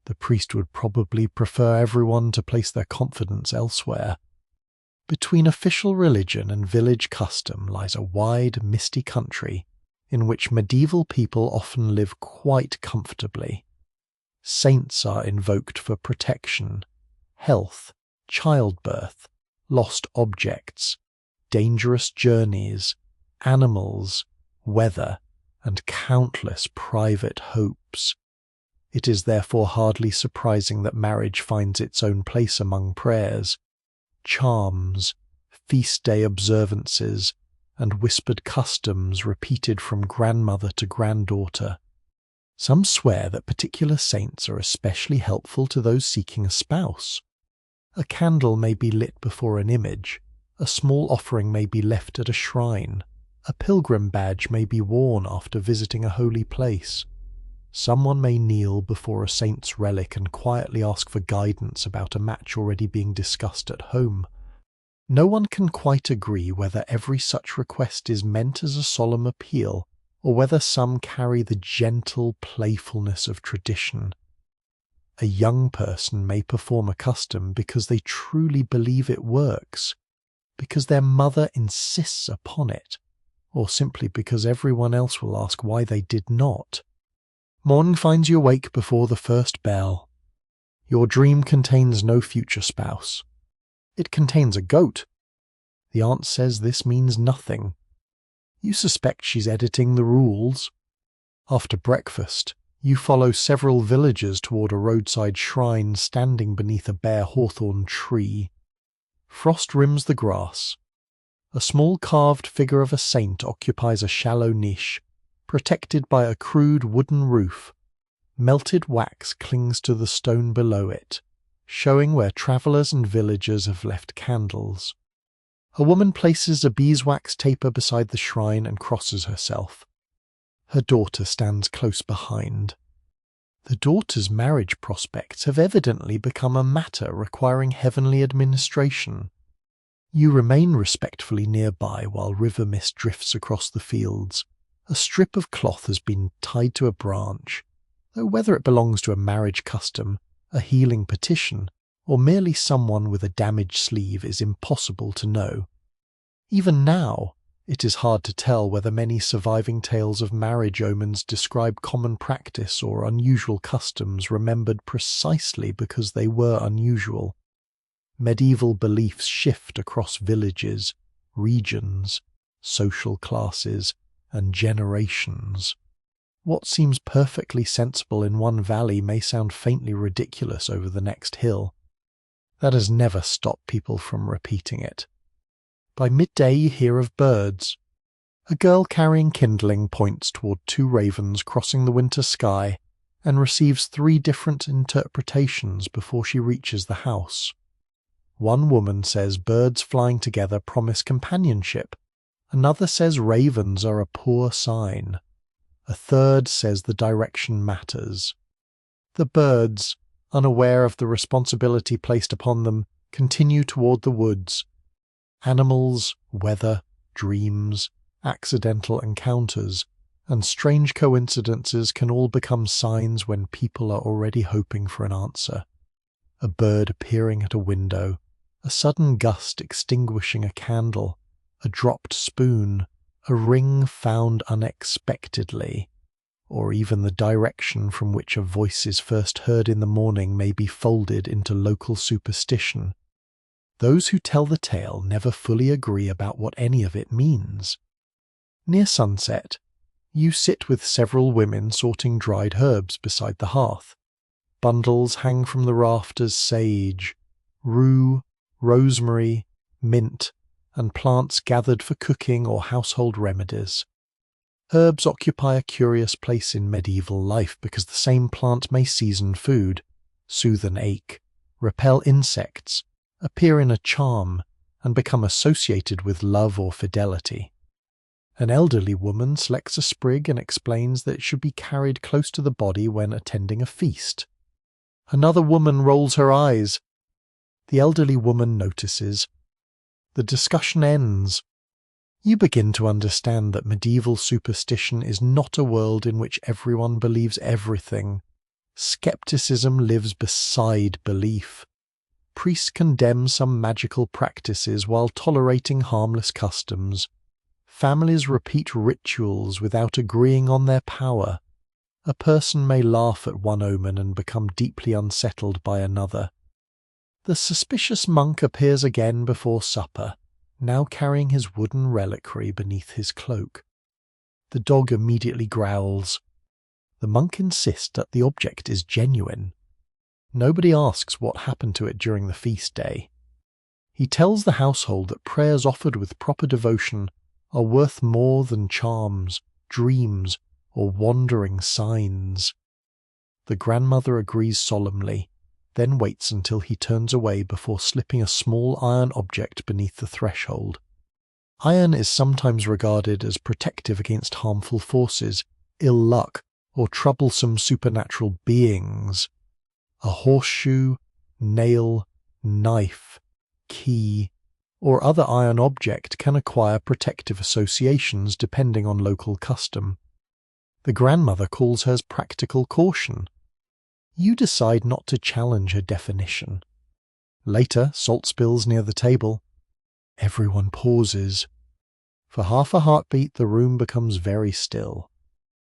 The priest would probably prefer everyone to place their confidence elsewhere. Between official religion and village custom lies a wide, misty country in which medieval people often live quite comfortably. Saints are invoked for protection, health, childbirth, lost objects, dangerous journeys, animals, weather, and countless private hopes. It is therefore hardly surprising that marriage finds its own place among prayers, charms, feast day observances, and whispered customs repeated from grandmother to granddaughter. Some swear that particular saints are especially helpful to those seeking a spouse. A candle may be lit before an image, a small offering may be left at a shrine, a pilgrim badge may be worn after visiting a holy place. Someone may kneel before a saint's relic and quietly ask for guidance about a match already being discussed at home. No one can quite agree whether every such request is meant as a solemn appeal, or whether some carry the gentle playfulness of tradition. A young person may perform a custom because they truly believe it works, because their mother insists upon it, or simply because everyone else will ask why they did not. Morning finds you awake before the first bell. Your dream contains no future spouse. It contains a goat. The aunt says this means nothing. You suspect she's editing the rules. After breakfast, you follow several villagers toward a roadside shrine standing beneath a bare hawthorn tree. Frost rims the grass. A small carved figure of a saint occupies a shallow niche, protected by a crude wooden roof. Melted wax clings to the stone below it, showing where travellers and villagers have left candles. A woman places a beeswax taper beside the shrine and crosses herself. Her daughter stands close behind. The daughter's marriage prospects have evidently become a matter requiring heavenly administration. You remain respectfully nearby while river mist drifts across the fields. A strip of cloth has been tied to a branch, though whether it belongs to a marriage custom, a healing petition, or merely someone with a damaged sleeve is impossible to know. Even now, it is hard to tell whether many surviving tales of marriage omens describe common practice or unusual customs remembered precisely because they were unusual. Medieval beliefs shift across villages, regions, social classes, and generations. What seems perfectly sensible in one valley may sound faintly ridiculous over the next hill. That has never stopped people from repeating it. By midday you hear of birds. A girl carrying kindling points toward two ravens crossing the winter sky and receives 3 different interpretations before she reaches the house. One woman says birds flying together promise companionship. Another says ravens are a poor sign. A third says the direction matters. The birds, unaware of the responsibility placed upon them, continue toward the woods. Animals, weather, dreams, accidental encounters, and strange coincidences can all become signs when people are already hoping for an answer. A bird appearing at a window, a sudden gust extinguishing a candle, a dropped spoon, a ring found unexpectedly, or even the direction from which a voice is first heard in the morning may be folded into local superstition. Those who tell the tale never fully agree about what any of it means. Near sunset, you sit with several women sorting dried herbs beside the hearth. Bundles hang from the rafters: sage, rue, rosemary, mint, and plants gathered for cooking or household remedies. Herbs occupy a curious place in medieval life because the same plant may season food, soothe an ache, repel insects, appear in a charm, and become associated with love or fidelity. An elderly woman selects a sprig and explains that it should be carried close to the body when attending a feast. Another woman rolls her eyes. The elderly woman notices. The discussion ends. You begin to understand that medieval superstition is not a world in which everyone believes everything. Skepticism lives beside belief. Priests condemn some magical practices while tolerating harmless customs. Families repeat rituals without agreeing on their power. A person may laugh at one omen and become deeply unsettled by another. The suspicious monk appears again before supper, now carrying his wooden reliquary beneath his cloak. The dog immediately growls. The monk insists that the object is genuine. Nobody asks what happened to it during the feast day. He tells the household that prayers offered with proper devotion are worth more than charms, dreams, or wandering signs. The grandmother agrees solemnly, then waits until he turns away before slipping a small iron object beneath the threshold. Iron is sometimes regarded as protective against harmful forces, ill luck, or troublesome supernatural beings. A horseshoe, nail, knife, key, or other iron object can acquire protective associations depending on local custom. The grandmother calls hers practical caution. You decide not to challenge her definition. Later, salt spills near the table. Everyone pauses. For half a heartbeat, the room becomes very still.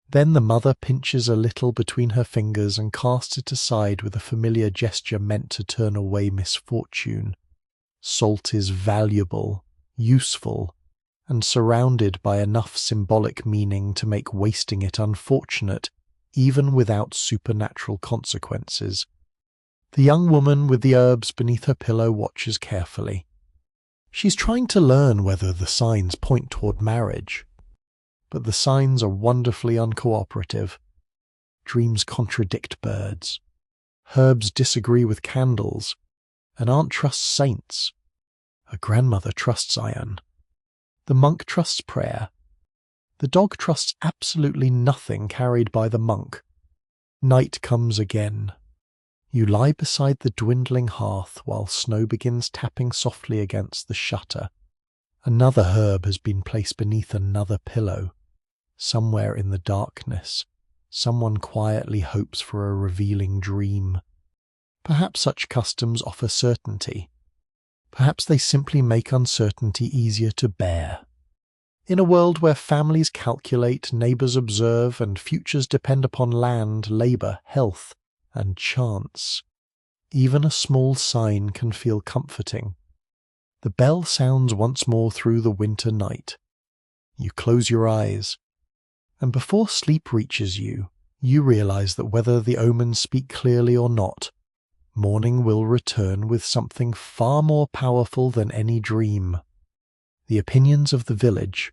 Then the mother pinches a little between her fingers and casts it aside with a familiar gesture meant to turn away misfortune. Salt is valuable, useful, and surrounded by enough symbolic meaning to make wasting it unfortunate, even without supernatural consequences. The young woman with the herbs beneath her pillow watches carefully. She's trying to learn whether the signs point toward marriage. But the signs are wonderfully uncooperative. Dreams contradict birds. Herbs disagree with candles. An aunt trusts saints. A grandmother trusts iron. The monk trusts prayer. The dog trusts absolutely nothing carried by the monk. Night comes again. You lie beside the dwindling hearth while snow begins tapping softly against the shutter. Another herb has been placed beneath another pillow. Somewhere in the darkness, someone quietly hopes for a revealing dream. Perhaps such customs offer certainty. Perhaps they simply make uncertainty easier to bear. In a world where families calculate, neighbours observe, and futures depend upon land, labour, health, and chance, even a small sign can feel comforting. The bell sounds once more through the winter night. You close your eyes, and before sleep reaches you, you realize that whether the omens speak clearly or not, morning will return with something far more powerful than any dream. The opinions of the village.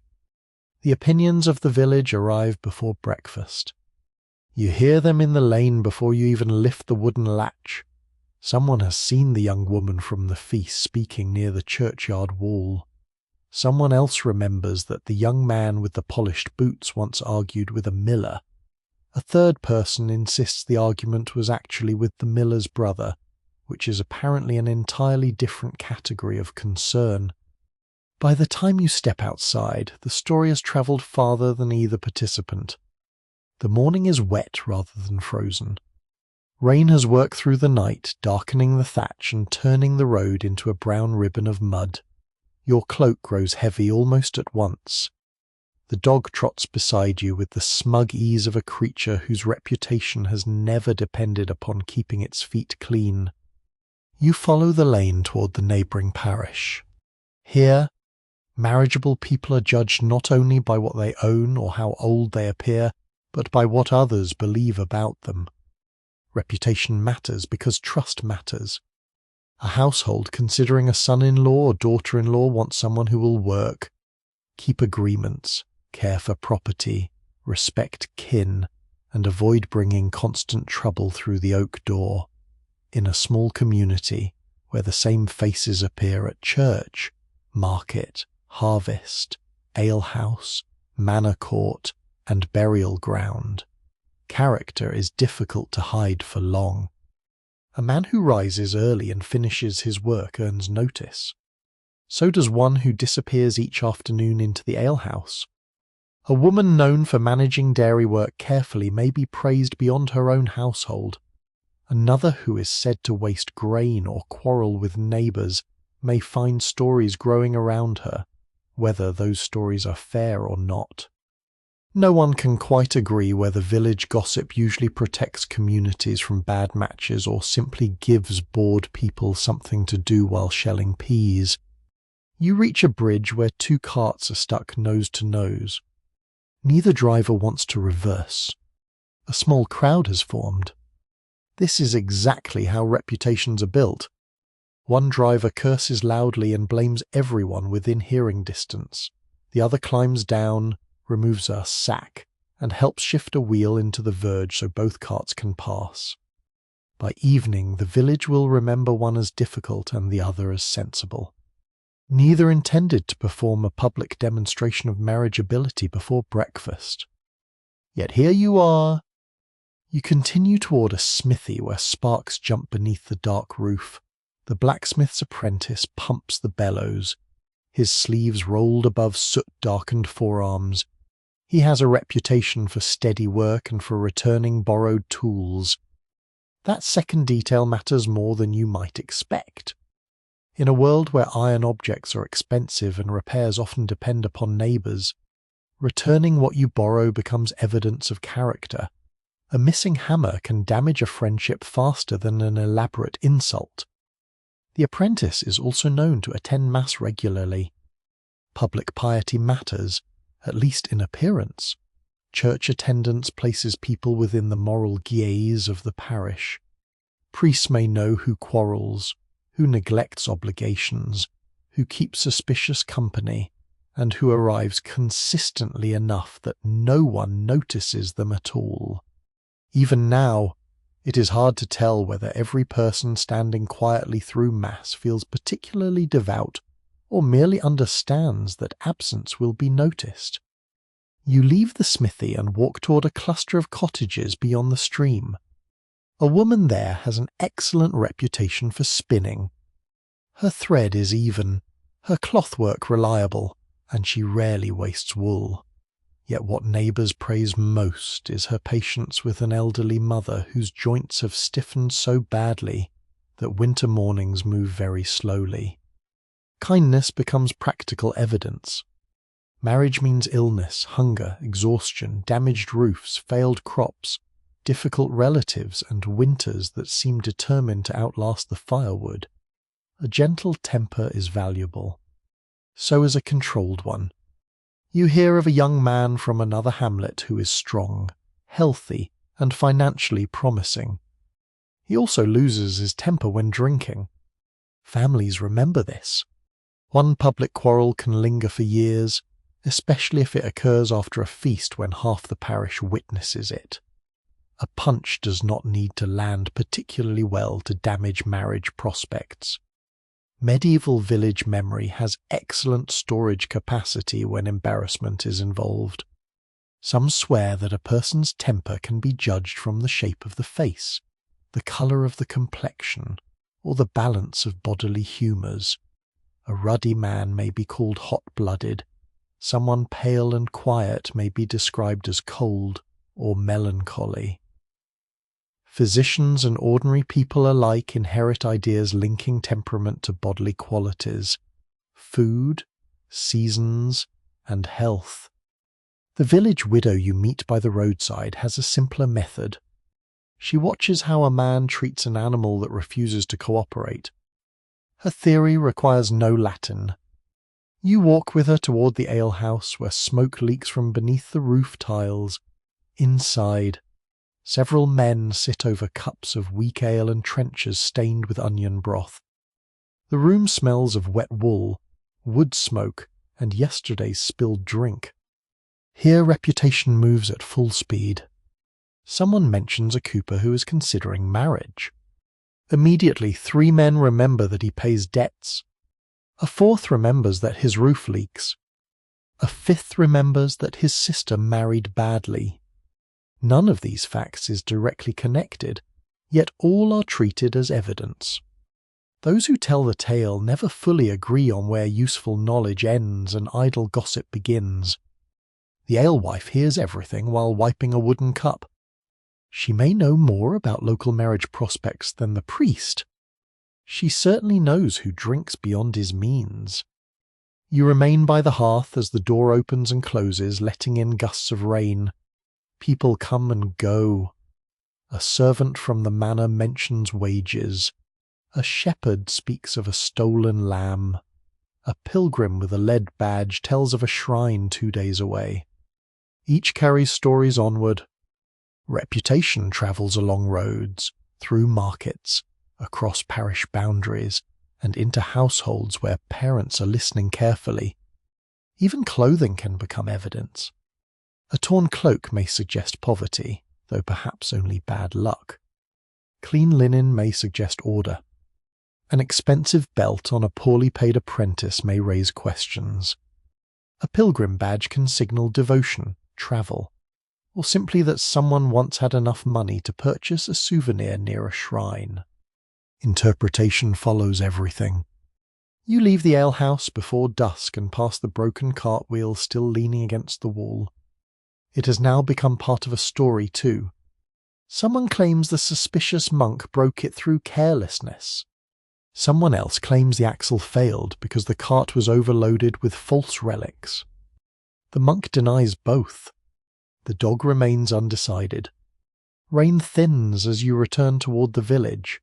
The opinions of the village arrive before breakfast. You hear them in the lane before you even lift the wooden latch. Someone has seen the young woman from the feast speaking near the churchyard wall. Someone else remembers that the young man with the polished boots once argued with a miller. A third person insists the argument was actually with the miller's brother, which is apparently an entirely different category of concern. By the time you step outside, the story has travelled farther than either participant. The morning is wet rather than frozen. Rain has worked through the night, darkening the thatch and turning the road into a brown ribbon of mud. Your cloak grows heavy almost at once. The dog trots beside you with the smug ease of a creature whose reputation has never depended upon keeping its feet clean. You follow the lane toward the neighbouring parish. Here, marriageable people are judged not only by what they own or how old they appear, but by what others believe about them. Reputation matters because trust matters. A household considering a son-in-law or daughter-in-law wants someone who will work, keep agreements, care for property, respect kin, and avoid bringing constant trouble through the oak door. In a small community where the same faces appear at church, market, harvest, alehouse, manor court, and burial ground, character is difficult to hide for long. A man who rises early and finishes his work earns notice. So does one who disappears each afternoon into the alehouse. A woman known for managing dairy work carefully may be praised beyond her own household. Another who is said to waste grain or quarrel with neighbours may find stories growing around her, whether those stories are fair or not. No one can quite agree whether village gossip usually protects communities from bad matches or simply gives bored people something to do while shelling peas. You reach a bridge where two carts are stuck nose to nose. Neither driver wants to reverse. A small crowd has formed. This is exactly how reputations are built. One driver curses loudly and blames everyone within hearing distance. The other climbs down, removes a sack, and helps shift a wheel into the verge so both carts can pass. By evening, the village will remember one as difficult and the other as sensible. Neither intended to perform a public demonstration of marriageability before breakfast. Yet here you are. You continue toward a smithy where sparks jump beneath the dark roof. The blacksmith's apprentice pumps the bellows, his sleeves rolled above soot-darkened forearms. He has a reputation for steady work and for returning borrowed tools. That second detail matters more than you might expect. In a world where iron objects are expensive and repairs often depend upon neighbours, returning what you borrow becomes evidence of character. A missing hammer can damage a friendship faster than an elaborate insult. The apprentice is also known to attend Mass regularly. Public piety matters, at least in appearance. Church attendance places people within the moral gaze of the parish. Priests may know who quarrels, who neglects obligations, who keeps suspicious company, and who arrives consistently enough that no one notices them at all. Even now, it is hard to tell whether every person standing quietly through Mass feels particularly devout or merely understands that absence will be noticed. You leave the smithy and walk toward a cluster of cottages beyond the stream. A woman there has an excellent reputation for spinning. Her thread is even, her clothwork reliable, and she rarely wastes wool. Yet what neighbours praise most is her patience with an elderly mother whose joints have stiffened so badly that winter mornings move very slowly. Kindness becomes practical evidence. Marriage means illness, hunger, exhaustion, damaged roofs, failed crops, difficult relatives, and winters that seem determined to outlast the firewood. A gentle temper is valuable. So is a controlled one. You hear of a young man from another hamlet who is strong, healthy, and financially promising. He also loses his temper when drinking. Families remember this. One public quarrel can linger for years, especially if it occurs after a feast when half the parish witnesses it. A punch does not need to land particularly well to damage marriage prospects. Medieval village memory has excellent storage capacity when embarrassment is involved. Some swear that a person's temper can be judged from the shape of the face, the colour of the complexion, or the balance of bodily humours. A ruddy man may be called hot-blooded. Someone pale and quiet may be described as cold or melancholy. Physicians and ordinary people alike inherit ideas linking temperament to bodily qualities, food, seasons, and health. The village widow you meet by the roadside has a simpler method. She watches how a man treats an animal that refuses to cooperate. Her theory requires no Latin. You walk with her toward the alehouse where smoke leaks from beneath the roof tiles. Inside, several men sit over cups of weak ale and trenchers stained with onion broth. The room smells of wet wool, wood smoke, and yesterday's spilled drink. Here reputation moves at full speed. Someone mentions a cooper who is considering marriage. Immediately 3 men remember that he pays debts. A 4th remembers that his roof leaks. A 5th remembers that his sister married badly. None of these facts is directly connected, yet all are treated as evidence. Those who tell the tale never fully agree on where useful knowledge ends and idle gossip begins. The alewife hears everything while wiping a wooden cup. She may know more about local marriage prospects than the priest. She certainly knows who drinks beyond his means. You remain by the hearth as the door opens and closes, letting in gusts of rain. People come and go. A servant from the manor mentions wages. A shepherd speaks of a stolen lamb. A pilgrim with a lead badge tells of a shrine 2 days away. Each carries stories onward. Reputation travels along roads, through markets, across parish boundaries, and into households where parents are listening carefully. Even clothing can become evidence. A torn cloak may suggest poverty, though perhaps only bad luck. Clean linen may suggest order. An expensive belt on a poorly paid apprentice may raise questions. A pilgrim badge can signal devotion, travel, or simply that someone once had enough money to purchase a souvenir near a shrine. Interpretation follows everything. You leave the alehouse before dusk and pass the broken cartwheel still leaning against the wall. It has now become part of a story too. Someone claims the suspicious monk broke it through carelessness. Someone else claims the axle failed because the cart was overloaded with false relics. The monk denies both. The dog remains undecided. Rain thins as you return toward the village.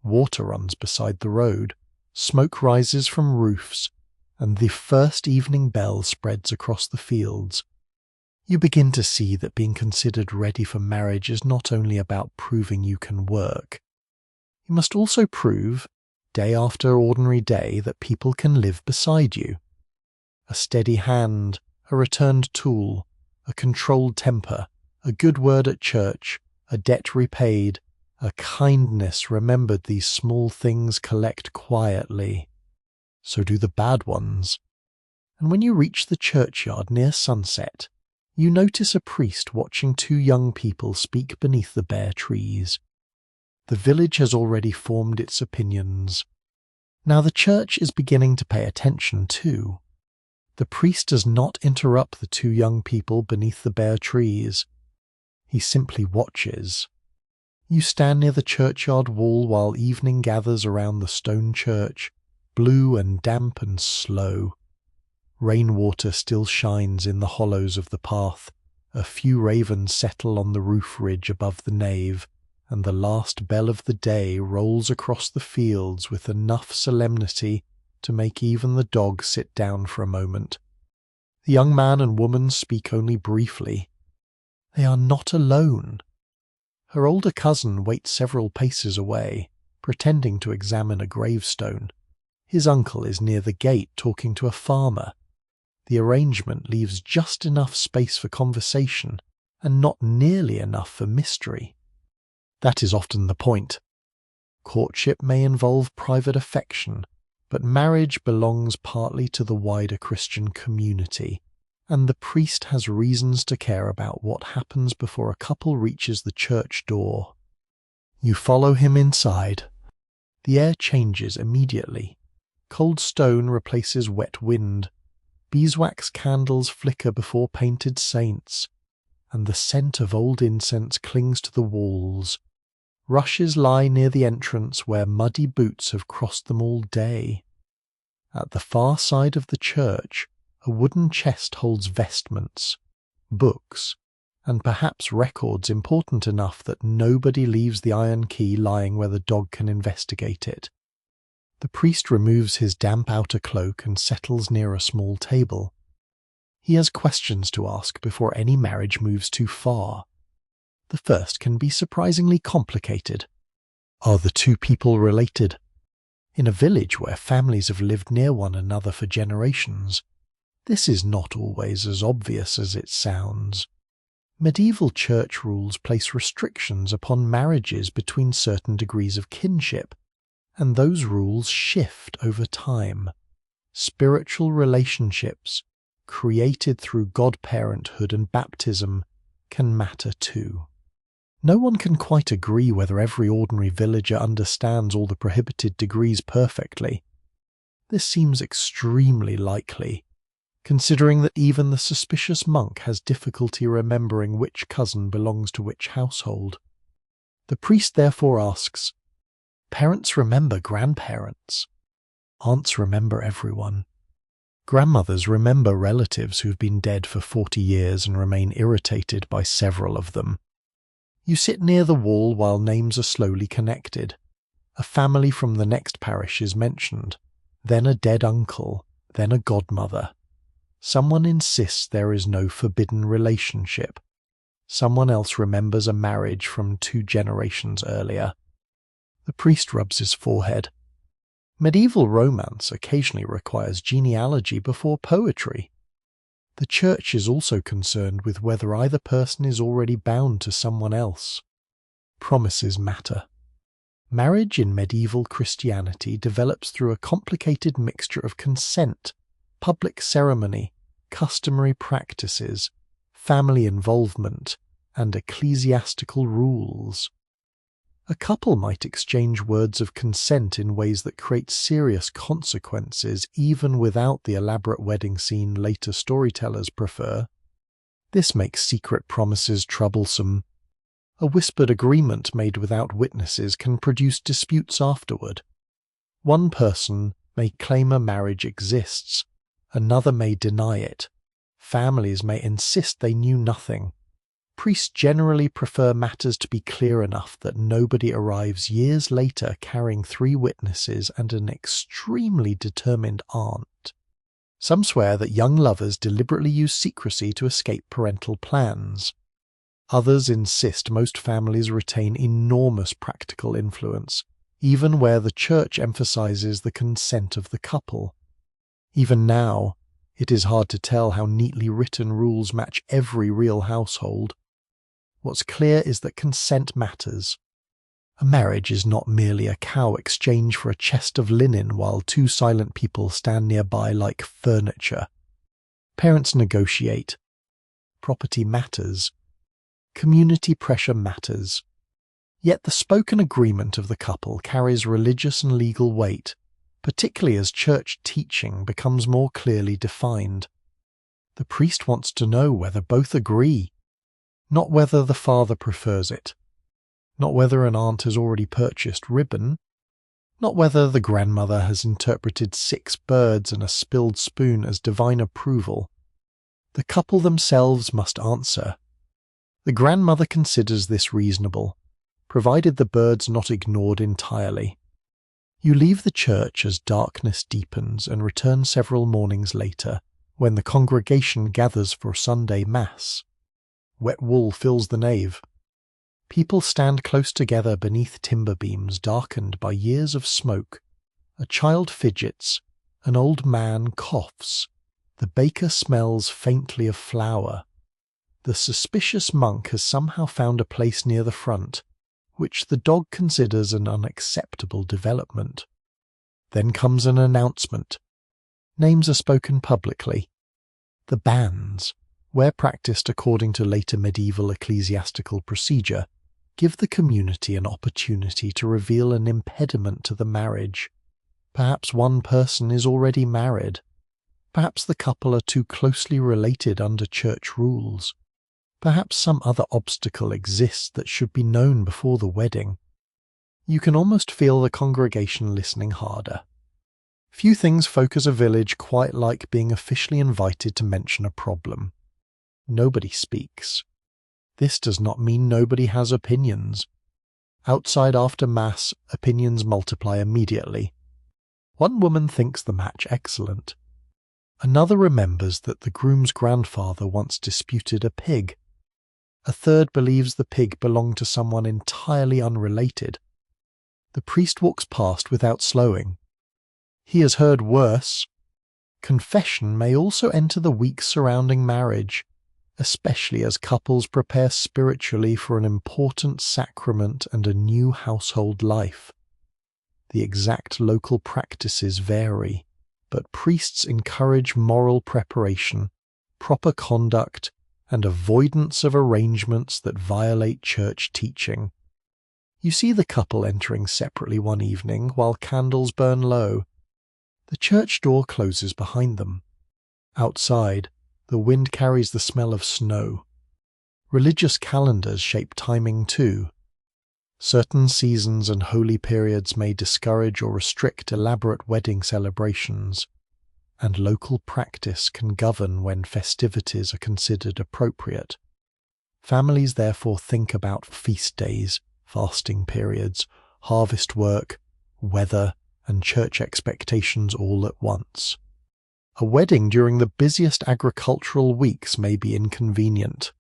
Water runs beside the road. Smoke rises from roofs, and the first evening bell spreads across the fields. You begin to see that being considered ready for marriage is not only about proving you can work. You must also prove, day after ordinary day, that people can live beside you. A steady hand, a returned tool, a controlled temper, a good word at church, a debt repaid, a kindness remembered. These small things collect quietly. So do the bad ones. And when you reach the churchyard near sunset, you notice a priest watching 2 young people speak beneath the bare trees. The village has already formed its opinions. Now the church is beginning to pay attention too. The priest does not interrupt the 2 young people beneath the bare trees. He simply watches. You stand near the churchyard wall while evening gathers around the stone church, blue and damp and slow. Rainwater still shines in the hollows of the path. A few ravens settle on the roof ridge above the nave, and the last bell of the day rolls across the fields with enough solemnity to make even the dog sit down for a moment. The young man and woman speak only briefly. They are not alone. Her older cousin waits several paces away, pretending to examine a gravestone. His uncle is near the gate talking to a farmer. The arrangement leaves just enough space for conversation and not nearly enough for mystery. That is often the point. Courtship may involve private affection, but marriage belongs partly to the wider Christian community, and the priest has reasons to care about what happens before a couple reaches the church door. You follow him inside. The air changes immediately. Cold stone replaces wet wind. Beeswax candles flicker before painted saints, and the scent of old incense clings to the walls. Rushes lie near the entrance where muddy boots have crossed them all day. At the far side of the church, a wooden chest holds vestments, books, and perhaps records important enough that nobody leaves the iron key lying where the dog can investigate it. The priest removes his damp outer cloak and settles near a small table. He has questions to ask before any marriage moves too far. The first can be surprisingly complicated. Are the 2 people related? In a village where families have lived near one another for generations, this is not always as obvious as it sounds. Medieval church rules place restrictions upon marriages between certain degrees of kinship, and those rules shift over time. Spiritual relationships, created through godparenthood and baptism, can matter too. No one can quite agree whether every ordinary villager understands all the prohibited degrees perfectly. This seems extremely likely, considering that even the suspicious monk has difficulty remembering which cousin belongs to which household. The priest therefore asks, "Parents remember grandparents. Aunts remember everyone. Grandmothers remember relatives who've been dead for 40 years and remain irritated by several of them. You sit near the wall while names are slowly connected. A family from the next parish is mentioned, then a dead uncle, then a godmother. Someone insists there is no forbidden relationship. Someone else remembers a marriage from 2 generations earlier." The priest rubs his forehead. Medieval romance occasionally requires genealogy before poetry. The Church is also concerned with whether either person is already bound to someone else. Promises matter. Marriage in medieval Christianity develops through a complicated mixture of consent, public ceremony, customary practices, family involvement, and ecclesiastical rules. A couple might exchange words of consent in ways that create serious consequences even without the elaborate wedding scene later storytellers prefer. This makes secret promises troublesome. A whispered agreement made without witnesses can produce disputes afterward. One person may claim a marriage exists, another may deny it. Families may insist they knew nothing. Priests generally prefer matters to be clear enough that nobody arrives years later carrying 3 witnesses and an extremely determined aunt. Some swear that young lovers deliberately use secrecy to escape parental plans. Others insist most families retain enormous practical influence, even where the Church emphasizes the consent of the couple. Even now, it is hard to tell how neatly written rules match every real household. What's clear is that consent matters. A marriage is not merely a cow exchange for a chest of linen while 2 silent people stand nearby like furniture. Parents negotiate. Property matters. Community pressure matters. Yet the spoken agreement of the couple carries religious and legal weight, particularly as church teaching becomes more clearly defined. The priest wants to know whether both agree, not whether the father prefers it, not whether an aunt has already purchased ribbon, not whether the grandmother has interpreted 6 birds and a spilled spoon as divine approval. The couple themselves must answer. The grandmother considers this reasonable, provided the birds not ignored entirely. You leave the church as darkness deepens and return several mornings later, when the congregation gathers for Sunday Mass. Wet wool fills the nave. People stand close together beneath timber beams darkened by years of smoke. A child fidgets. An old man coughs. The baker smells faintly of flour. The suspicious monk has somehow found a place near the front, which the dog considers an unacceptable development. Then comes an announcement. Names are spoken publicly. The banns, where practiced according to later medieval ecclesiastical procedure, give the community an opportunity to reveal an impediment to the marriage. Perhaps one person is already married. Perhaps the couple are too closely related under church rules. Perhaps some other obstacle exists that should be known before the wedding. You can almost feel the congregation listening harder. Few things focus a village quite like being officially invited to mention a problem. Nobody speaks. This does not mean nobody has opinions. Outside after Mass, opinions multiply immediately. One woman thinks the match excellent. Another remembers that the groom's grandfather once disputed a pig. A third believes the pig belonged to someone entirely unrelated. The priest walks past without slowing. He has heard worse. Confession may also enter the weeks surrounding marriage, especially as couples prepare spiritually for an important sacrament and a new household life. The exact local practices vary, but priests encourage moral preparation, proper conduct, and avoidance of arrangements that violate church teaching. You see the couple entering separately one evening while candles burn low. The church door closes behind them. Outside, the wind carries the smell of snow. Religious calendars shape timing too. Certain seasons and holy periods may discourage or restrict elaborate wedding celebrations, and local practice can govern when festivities are considered appropriate. Families therefore think about feast days, fasting periods, harvest work, weather, and church expectations all at once. A wedding during the busiest agricultural weeks may be inconvenient.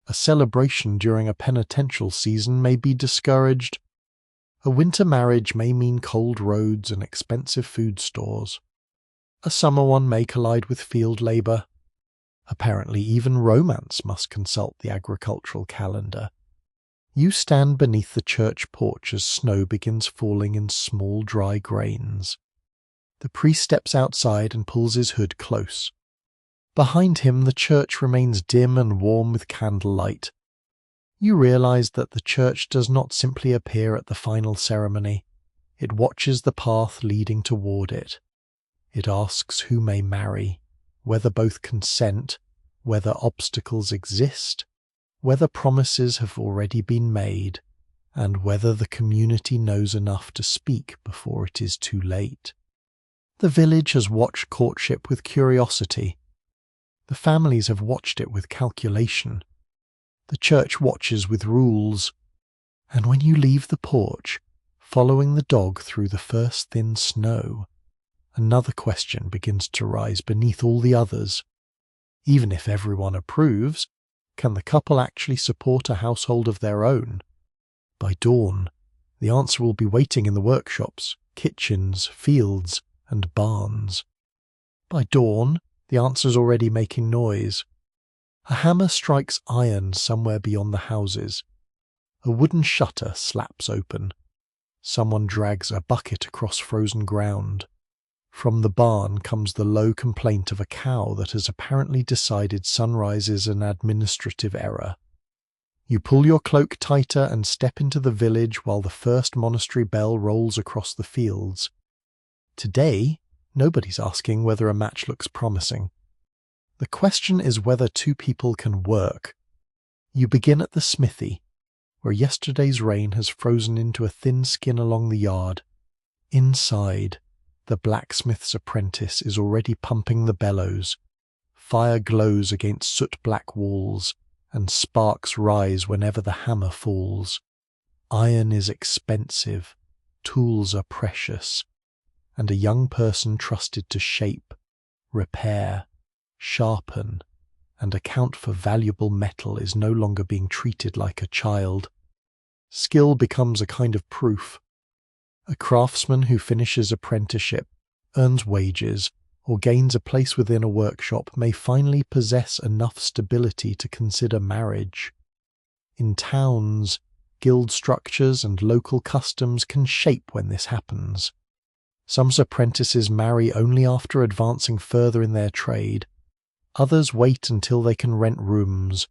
A celebration during a penitential season may be discouraged. A winter marriage may mean cold roads and expensive food stores. A summer one may collide with field labour. Apparently even romance must consult the agricultural calendar. You stand beneath the church porch as snow begins falling in small dry grains. The priest steps outside and pulls his hood close. Behind him the church remains dim and warm with candlelight. You realize that the church does not simply appear at the final ceremony. It watches the path leading toward it. It asks who may marry, whether both consent, whether obstacles exist, whether promises have already been made, and whether the community knows enough to speak before it is too late. The village has watched courtship with curiosity. The families have watched it with calculation. The church watches with rules. And when you leave the porch, following the dog through the first thin snow, another question begins to rise beneath all the others. Even if everyone approves, can the couple actually support a household of their own? By dawn, the answer will be waiting in the workshops, kitchens, fields, and barns. By dawn, the answer is already making noise. A hammer strikes iron somewhere beyond the houses. A wooden shutter slaps open. Someone drags a bucket across frozen ground. From the barn comes the low complaint of a cow that has apparently decided sunrise is an administrative error. You pull your cloak tighter and step into the village while the first monastery bell rolls across the fields. Today, nobody's asking whether a match looks promising. The question is whether two people can work. You begin at the smithy, where yesterday's rain has frozen into a thin skin along the yard. Inside, the blacksmith's apprentice is already pumping the bellows. Fire glows against soot-black walls, and sparks rise whenever the hammer falls. Iron is expensive, tools are precious, and a young person trusted to shape, repair, sharpen, and account for valuable metal is no longer being treated like a child. Skill becomes a kind of proof. A craftsman who finishes apprenticeship, earns wages, or gains a place within a workshop may finally possess enough stability to consider marriage. In towns, guild structures and local customs can shape when this happens. Some apprentices marry only after advancing further in their trade. Others wait until they can rent rooms,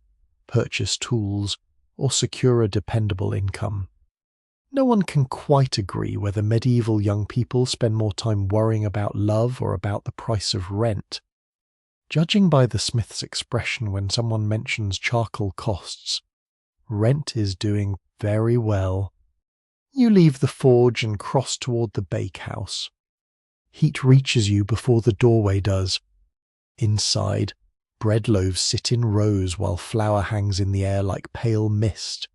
purchase tools, or secure a dependable income. No one can quite agree whether medieval young people spend more time worrying about love or about the price of rent. Judging by the smith's expression when someone mentions charcoal costs, rent is doing very well. You leave the forge and cross toward the bakehouse. Heat reaches you before the doorway does. Inside, bread loaves sit in rows while flour hangs in the air like pale mist.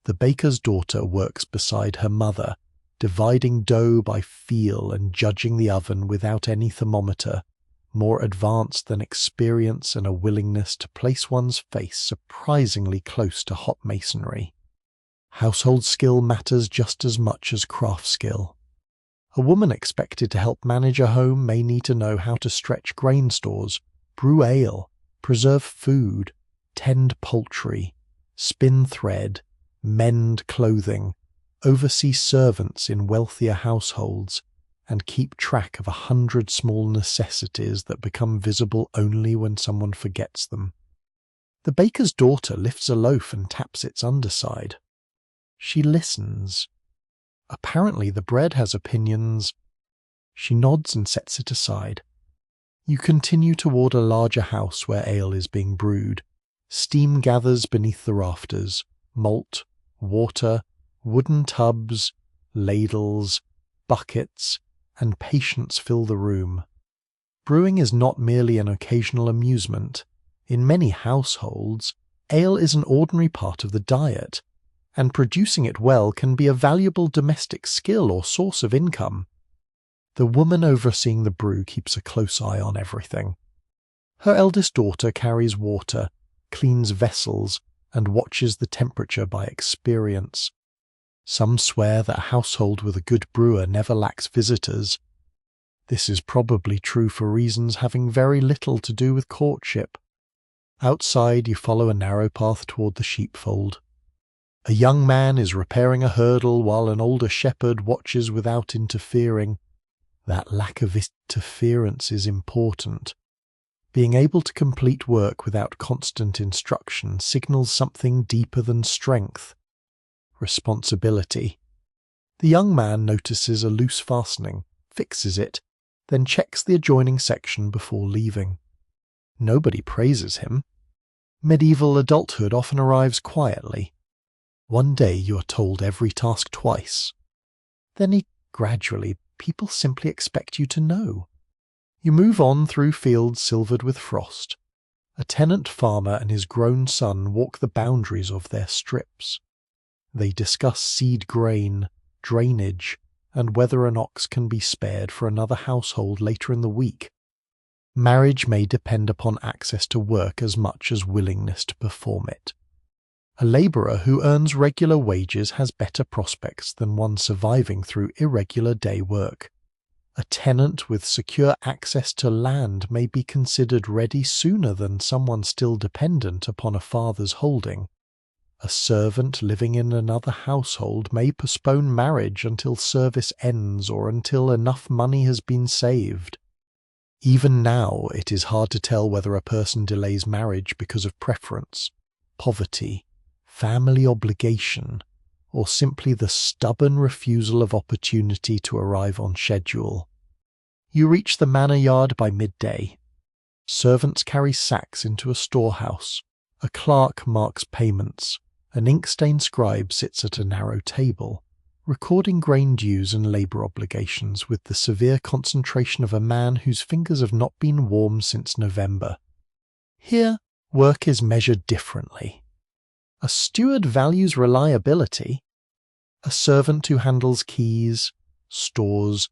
The baker's daughter works beside her mother, dividing dough by feel and judging the oven without any thermometer, more advanced than experience and a willingness to place one's face surprisingly close to hot masonry. Household skill matters just as much as craft skill. A woman expected to help manage a home may need to know how to stretch grain stores, brew ale, preserve food, tend poultry, spin thread, mend clothing, oversee servants in wealthier households, and keep track of 100 small necessities that become visible only when someone forgets them. The baker's daughter lifts a loaf and taps its underside. She listens. Apparently the bread has opinions. She nods and sets it aside. You continue toward a larger house where ale is being brewed. Steam gathers beneath the rafters. Malt, water, wooden tubs, ladles, buckets, and patience fill the room. Brewing is not merely an occasional amusement. In many households, ale is an ordinary part of the diet, and producing it well can be a valuable domestic skill or source of income. The woman overseeing the brew keeps a close eye on everything. Her eldest daughter carries water, cleans vessels, and watches the temperature by experience. Some swear that a household with a good brewer never lacks visitors. This is probably true for reasons having very little to do with courtship. Outside, you follow a narrow path toward the sheepfold. A young man is repairing a hurdle while an older shepherd watches without interfering. That lack of interference is important. Being able to complete work without constant instruction signals something deeper than strength. Responsibility. The young man notices a loose fastening, fixes it, then checks the adjoining section before leaving. Nobody praises him. Medieval adulthood often arrives quietly. One day you are told every task twice. Then gradually, people simply expect you to know. You move on through fields silvered with frost. A tenant farmer and his grown son walk the boundaries of their strips. They discuss seed grain, drainage, and whether an ox can be spared for another household later in the week. Marriage may depend upon access to work as much as willingness to perform it. A labourer who earns regular wages has better prospects than one surviving through irregular day work. A tenant with secure access to land may be considered ready sooner than someone still dependent upon a father's holding. A servant living in another household may postpone marriage until service ends or until enough money has been saved. Even now, it is hard to tell whether a person delays marriage because of preference, poverty, family obligation, or simply the stubborn refusal of opportunity to arrive on schedule. You reach the manor yard by midday. Servants carry sacks into a storehouse. A clerk marks payments. An ink-stained scribe sits at a narrow table, recording grain dues and labour obligations with the severe concentration of a man whose fingers have not been warm since November. Here, work is measured differently. A steward values reliability. A servant who handles keys, stores,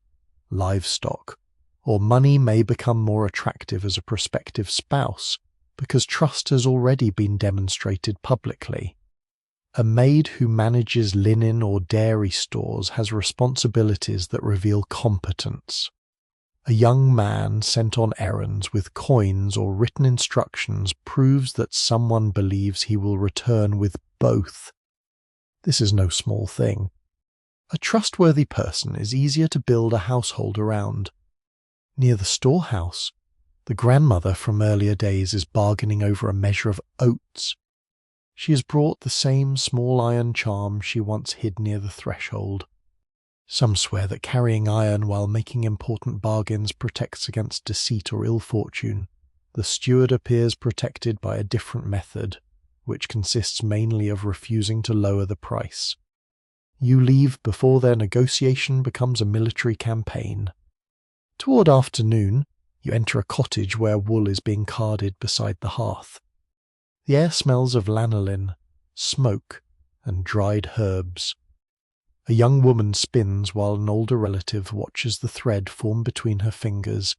livestock, or money may become more attractive as a prospective spouse because trust has already been demonstrated publicly. A maid who manages linen or dairy stores has responsibilities that reveal competence. A young man sent on errands with coins or written instructions proves that someone believes he will return with both. This is no small thing. A trustworthy person is easier to build a household around. Near the storehouse, the grandmother from earlier days is bargaining over a measure of oats. She has brought the same small iron charm she once hid near the threshold. Some swear that carrying iron while making important bargains protects against deceit or ill fortune. The steward appears protected by a different method, which consists mainly of refusing to lower the price. You leave before their negotiation becomes a military campaign. Toward afternoon, you enter a cottage where wool is being carded beside the hearth. The air smells of lanolin, smoke, and dried herbs. A young woman spins while an older relative watches the thread form between her fingers.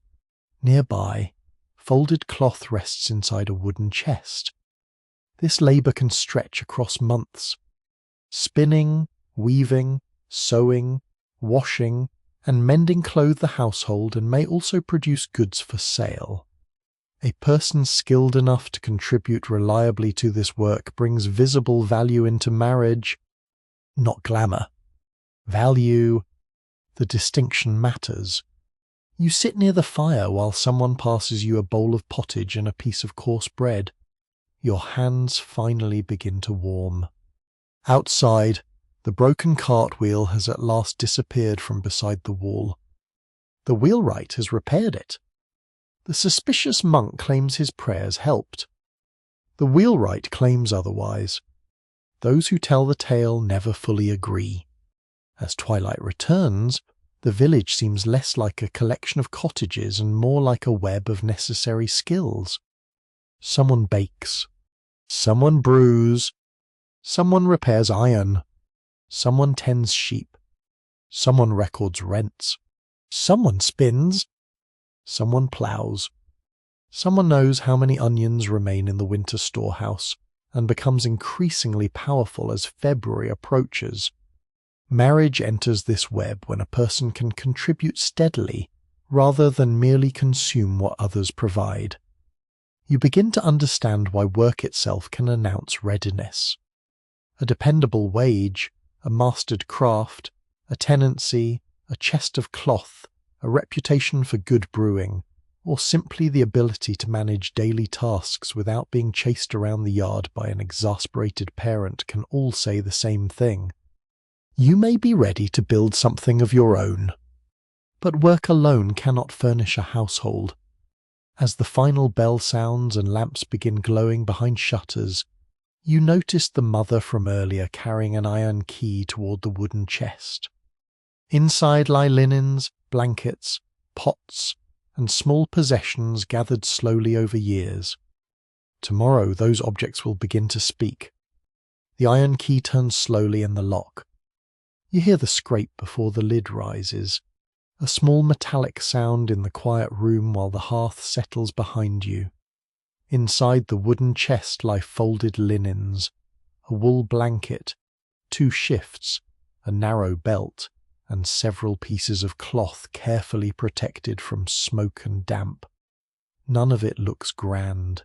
Nearby, folded cloth rests inside a wooden chest. This labour can stretch across months. Spinning, weaving, sewing, washing, and mending clothe the household and may also produce goods for sale. A person skilled enough to contribute reliably to this work brings visible value into marriage, not glamour. Value. The distinction matters. You sit near the fire while someone passes you a bowl of pottage and a piece of coarse bread. Your hands finally begin to warm. Outside, the broken cartwheel has at last disappeared from beside the wall. The wheelwright has repaired it. The suspicious monk claims his prayers helped. The wheelwright claims otherwise. Those who tell the tale never fully agree. As twilight returns, the village seems less like a collection of cottages and more like a web of necessary skills. Someone bakes. Someone brews. Someone repairs iron. Someone tends sheep. Someone records rents. Someone spins. Someone ploughs. Someone knows how many onions remain in the winter storehouse and becomes increasingly powerful as February approaches. Marriage enters this web when a person can contribute steadily rather than merely consume what others provide. You begin to understand why work itself can announce readiness. A dependable wage, a mastered craft, a tenancy, a chest of cloth, a reputation for good brewing, or simply the ability to manage daily tasks without being chased around the yard by an exasperated parent can all say the same thing. You may be ready to build something of your own, but work alone cannot furnish a household. As the final bell sounds and lamps begin glowing behind shutters, you notice the mother from earlier carrying an iron key toward the wooden chest. Inside lie linens, blankets, pots, and small possessions gathered slowly over years. Tomorrow those objects will begin to speak. The iron key turns slowly in the lock. You hear the scrape before the lid rises, a small metallic sound in the quiet room while the hearth settles behind you. Inside the wooden chest lie folded linens, a wool blanket, 2 shifts, a narrow belt, and several pieces of cloth carefully protected from smoke and damp. None of it looks grand.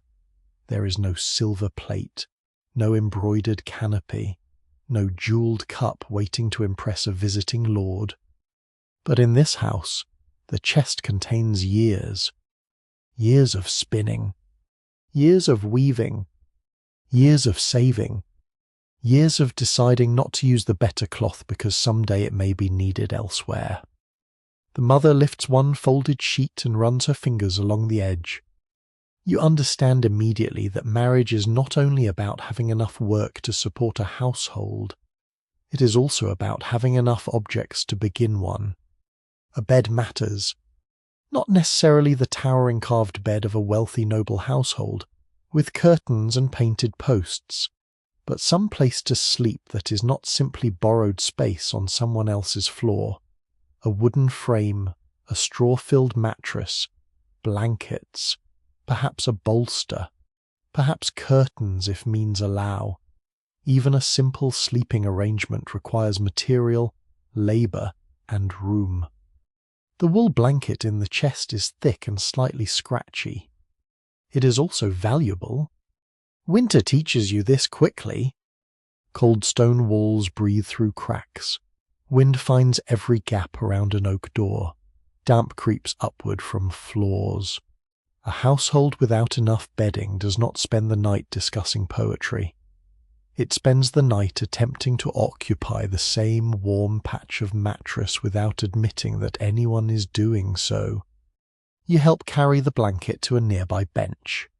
There is no silver plate, no embroidered canopy, no jewelled cup waiting to impress a visiting lord. But in this house, the chest contains years. Years of spinning. Years of weaving. Years of saving. Years of deciding not to use the better cloth because someday it may be needed elsewhere. The mother lifts one folded sheet and runs her fingers along the edge. You understand immediately that marriage is not only about having enough work to support a household, it is also about having enough objects to begin one. A bed matters. Not necessarily the towering carved bed of a wealthy noble household, with curtains and painted posts, but some place to sleep that is not simply borrowed space on someone else's floor. A wooden frame, a straw-filled mattress, blankets, perhaps a bolster, perhaps curtains if means allow. Even a simple sleeping arrangement requires material, labour, and room. The wool blanket in the chest is thick and slightly scratchy. It is also valuable. Winter teaches you this quickly. Cold stone walls breathe through cracks. Wind finds every gap around an oak door. Damp creeps upward from floors. A household without enough bedding does not spend the night discussing poetry. It spends the night attempting to occupy the same warm patch of mattress without admitting that anyone is doing so. You help carry the blanket to a nearby bench.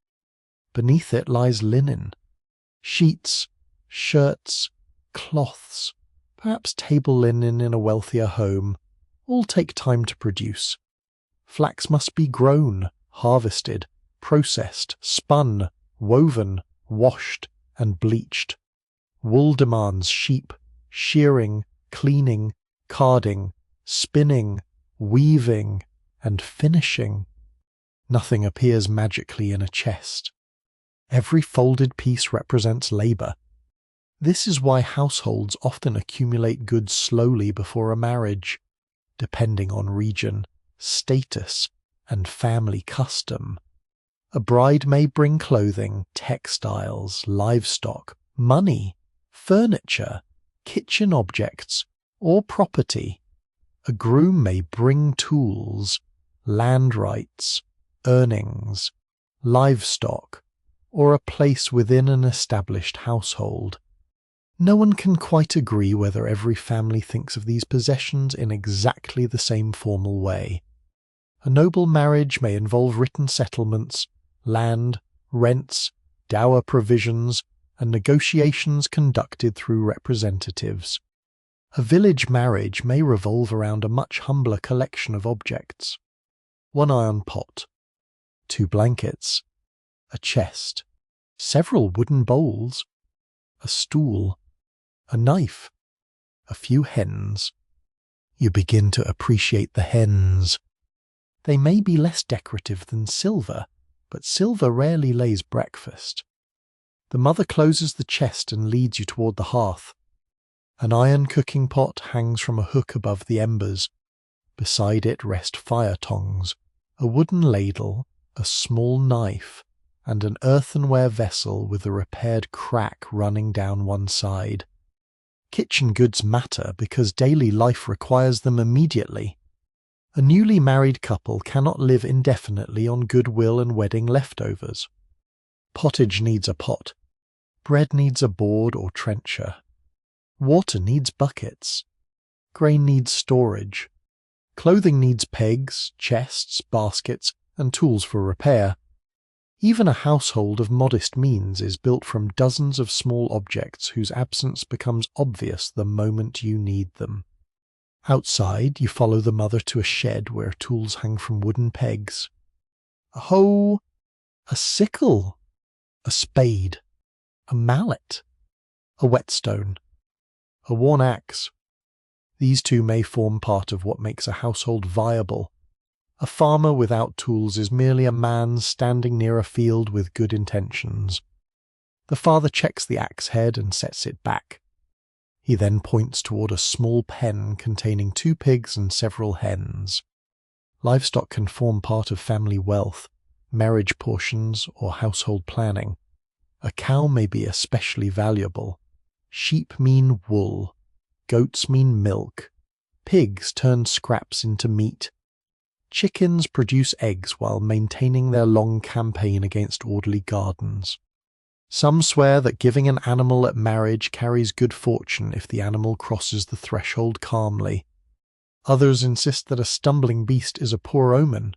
Beneath it lies linen, sheets, shirts, cloths, perhaps table linen in a wealthier home, all take time to produce. Flax must be grown, harvested, processed, spun, woven, washed, and bleached. Wool demands sheep, shearing, cleaning, carding, spinning, weaving, and finishing. Nothing appears magically in a chest. Every folded piece represents labour. This is why households often accumulate goods slowly before a marriage, depending on region, status, and family custom. A bride may bring clothing, textiles, livestock, money, furniture, kitchen objects, or property. A groom may bring tools, land rights, earnings, livestock, or a place within an established household. No one can quite agree whether every family thinks of these possessions in exactly the same formal way. A noble marriage may involve written settlements, land, rents, dower provisions, and negotiations conducted through representatives. A village marriage may revolve around a much humbler collection of objects. 1 iron pot, 2 blankets, a chest, several wooden bowls, a stool, a knife, a few hens. You begin to appreciate the hens. They may be less decorative than silver, but silver rarely lays breakfast. The mother closes the chest and leads you toward the hearth. An iron cooking pot hangs from a hook above the embers. Beside it rest fire tongs, a wooden ladle, a small knife, and an earthenware vessel with a repaired crack running down one side. Kitchen goods matter because daily life requires them immediately. A newly married couple cannot live indefinitely on goodwill and wedding leftovers. Pottage needs a pot. Bread needs a board or trencher. Water needs buckets. Grain needs storage. Clothing needs pegs, chests, baskets, and tools for repair. Even a household of modest means is built from dozens of small objects whose absence becomes obvious the moment you need them. Outside, you follow the mother to a shed where tools hang from wooden pegs. A hoe, a sickle, a spade, a mallet, a whetstone, a worn axe. These two may form part of what makes a household viable. A farmer without tools is merely a man standing near a field with good intentions. The father checks the axe head and sets it back. He then points toward a small pen containing 2 pigs and several hens. Livestock can form part of family wealth, marriage portions, or household planning. A cow may be especially valuable. Sheep mean wool. Goats mean milk. Pigs turn scraps into meat. Chickens produce eggs while maintaining their long campaign against orderly gardens. Some swear that giving an animal at marriage carries good fortune if the animal crosses the threshold calmly. Others insist that a stumbling beast is a poor omen.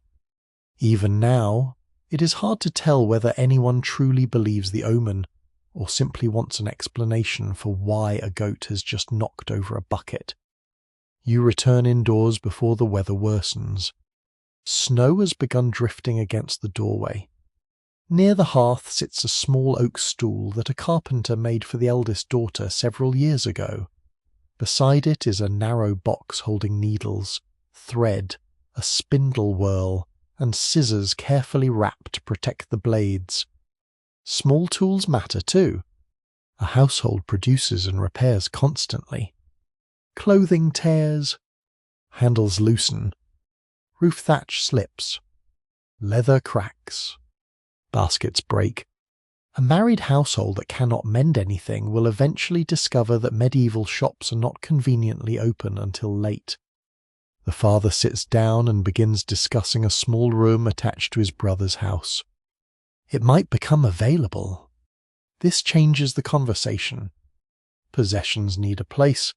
Even now, it is hard to tell whether anyone truly believes the omen, or simply wants an explanation for why a goat has just knocked over a bucket. You return indoors before the weather worsens. Snow has begun drifting against the doorway. Near the hearth sits a small oak stool that a carpenter made for the eldest daughter several years ago. Beside it is a narrow box holding needles, thread, a spindle whorl, and scissors carefully wrapped to protect the blades. Small tools matter too. A household produces and repairs constantly. Clothing tears, handles loosen, roof thatch slips, leather cracks, baskets break. A married household that cannot mend anything will eventually discover that medieval shops are not conveniently open until late. The father sits down and begins discussing a small room attached to his brother's house. It might become available. This changes the conversation. Possessions need a place.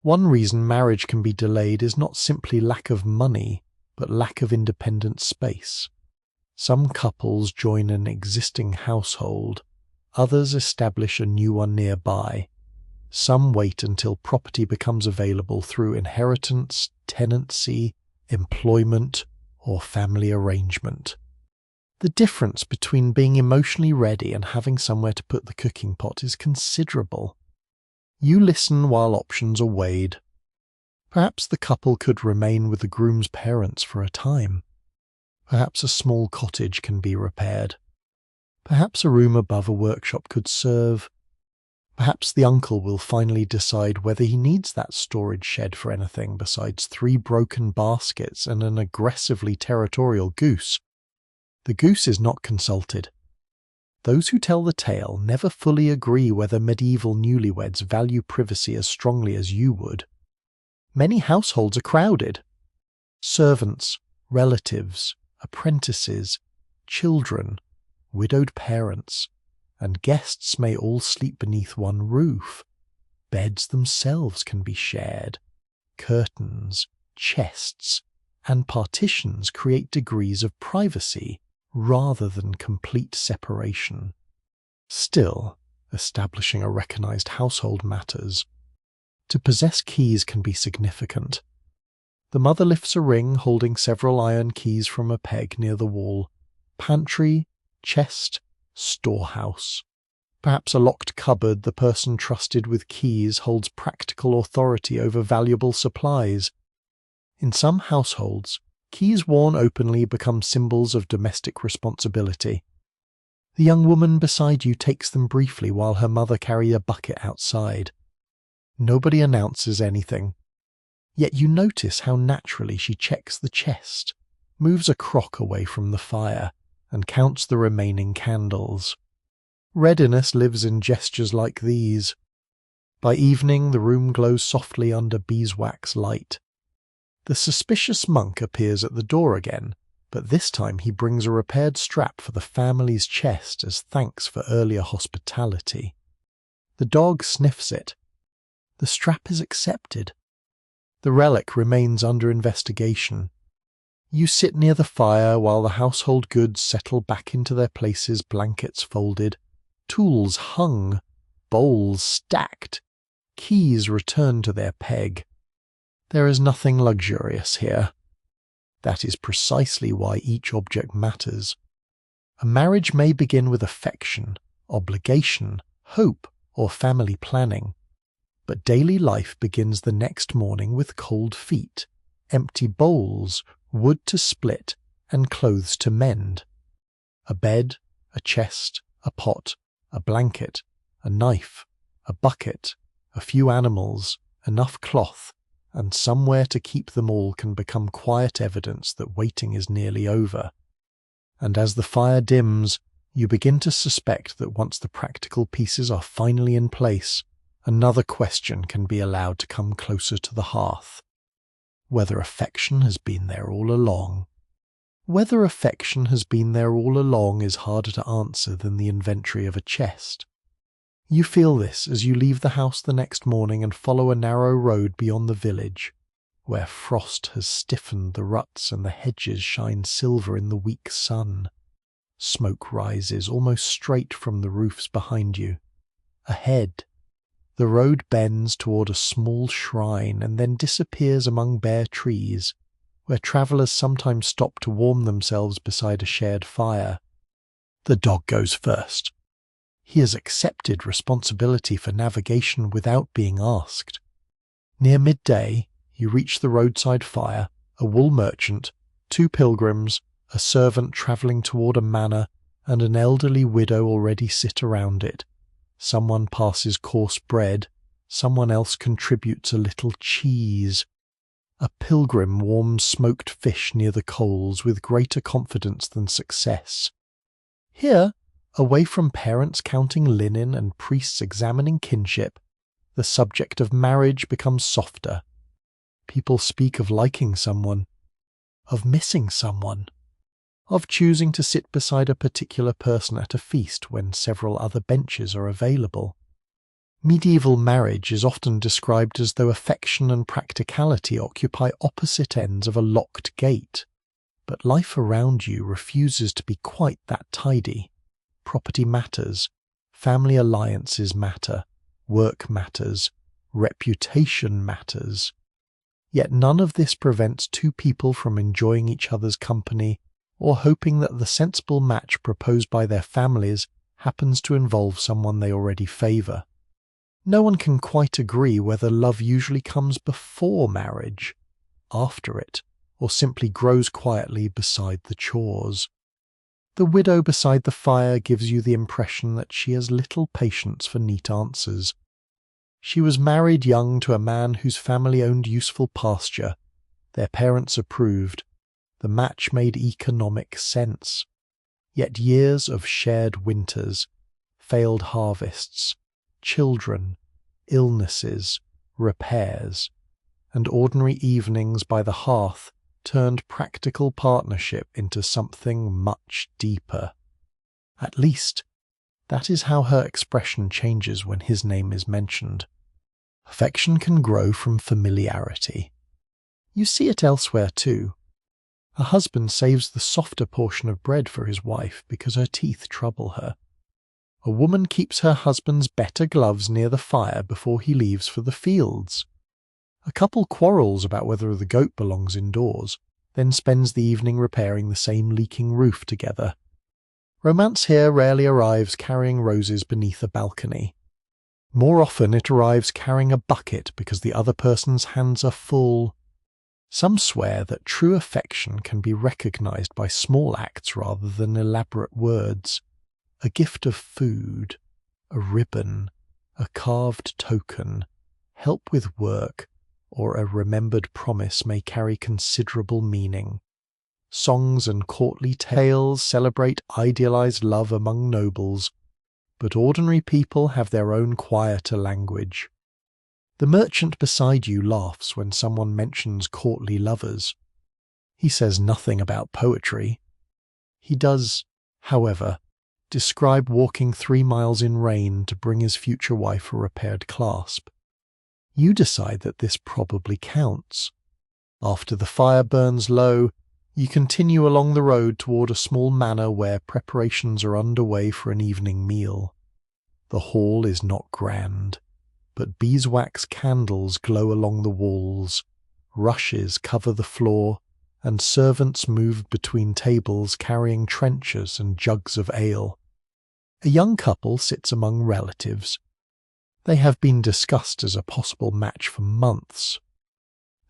One reason marriage can be delayed is not simply lack of money, but lack of independent space. Some couples join an existing household, others establish a new one nearby. Some wait until property becomes available through inheritance, tenancy, employment, or family arrangement. The difference between being emotionally ready and having somewhere to put the cooking pot is considerable. You listen while options are weighed. Perhaps the couple could remain with the groom's parents for a time. Perhaps a small cottage can be repaired. Perhaps a room above a workshop could serve. Perhaps the uncle will finally decide whether he needs that storage shed for anything besides 3 broken baskets and an aggressively territorial goose. The goose is not consulted. Those who tell the tale never fully agree whether medieval newlyweds value privacy as strongly as you would. Many households are crowded. Servants, relatives, apprentices, children, widowed parents, and guests may all sleep beneath one roof. Beds themselves can be shared. Curtains, chests, and partitions create degrees of privacy rather than complete separation. Still, establishing a recognized household matters. To possess keys can be significant. The mother lifts a ring holding several iron keys from a peg near the wall. Pantry, chest, storehouse. Perhaps a locked cupboard. The person trusted with keys holds practical authority over valuable supplies. In some households, keys worn openly become symbols of domestic responsibility. The young woman beside you takes them briefly while her mother carries a bucket outside. Nobody announces anything. Yet you notice how naturally she checks the chest, moves a crock away from the fire, and counts the remaining candles. Readiness lives in gestures like these. By evening, the room glows softly under beeswax light. The suspicious monk appears at the door again, but this time he brings a repaired strap for the family's chest as thanks for earlier hospitality. The dog sniffs it. The strap is accepted. The relic remains under investigation. You sit near the fire while the household goods settle back into their places, blankets folded, tools hung, bowls stacked, keys returned to their peg. There is nothing luxurious here. That is precisely why each object matters. A marriage may begin with affection, obligation, hope, or family planning. But daily life begins the next morning with cold feet, empty bowls, wood to split, and clothes to mend. A bed, a chest, a pot, a blanket, a knife, a bucket, a few animals, enough cloth, and somewhere to keep them all can become quiet evidence that waiting is nearly over. And as the fire dims, you begin to suspect that once the practical pieces are finally in place, another question can be allowed to come closer to the hearth. Whether affection has been there all along. Whether affection has been there all along is harder to answer than the inventory of a chest. You feel this as you leave the house the next morning and follow a narrow road beyond the village, where frost has stiffened the ruts and the hedges shine silver in the weak sun. Smoke rises almost straight from the roofs behind you. Ahead, the road bends toward a small shrine and then disappears among bare trees, where travellers sometimes stop to warm themselves beside a shared fire. The dog goes first. He has accepted responsibility for navigation without being asked. Near midday, you reach the roadside fire, a wool merchant, 2 pilgrims, a servant travelling toward a manor, and an elderly widow already sit around it. Someone passes coarse bread, someone else contributes a little cheese. A pilgrim warms smoked fish near the coals with greater confidence than success. Here, away from parents counting linen and priests examining kinship, the subject of marriage becomes softer. People speak of liking someone, of missing someone, of choosing to sit beside a particular person at a feast when several other benches are available. Medieval marriage is often described as though affection and practicality occupy opposite ends of a locked gate, but life around you refuses to be quite that tidy. Property matters, family alliances matter, work matters, reputation matters. Yet none of this prevents 2 people from enjoying each other's company or hoping that the sensible match proposed by their families happens to involve someone they already favour. No one can quite agree whether love usually comes before marriage, after it, or simply grows quietly beside the chores. The widow beside the fire gives you the impression that she has little patience for neat answers. She was married young to a man whose family owned useful pasture. Their parents approved. The match made economic sense. Yet years of shared winters, failed harvests, children, illnesses, repairs, and ordinary evenings by the hearth turned practical partnership into something much deeper. At least, that is how her expression changes when his name is mentioned. Affection can grow from familiarity. You see it elsewhere too. A husband saves the softer portion of bread for his wife because her teeth trouble her. A woman keeps her husband's better gloves near the fire before he leaves for the fields. A couple quarrels about whether the goat belongs indoors, then spends the evening repairing the same leaking roof together. Romance here rarely arrives carrying roses beneath a balcony. More often it arrives carrying a bucket because the other person's hands are full. Some swear that true affection can be recognized by small acts rather than elaborate words. A gift of food, a ribbon, a carved token, help with work, or a remembered promise may carry considerable meaning. Songs and courtly tales celebrate idealized love among nobles, but ordinary people have their own quieter language. The merchant beside you laughs when someone mentions courtly lovers. He says nothing about poetry. He does, however, describe walking 3 miles in rain to bring his future wife a repaired clasp. You decide that this probably counts. After the fire burns low, you continue along the road toward a small manor where preparations are underway for an evening meal. The hall is not grand, but beeswax candles glow along the walls, rushes cover the floor, and servants move between tables carrying trenchers and jugs of ale. A young couple sits among relatives. They have been discussed as a possible match for months.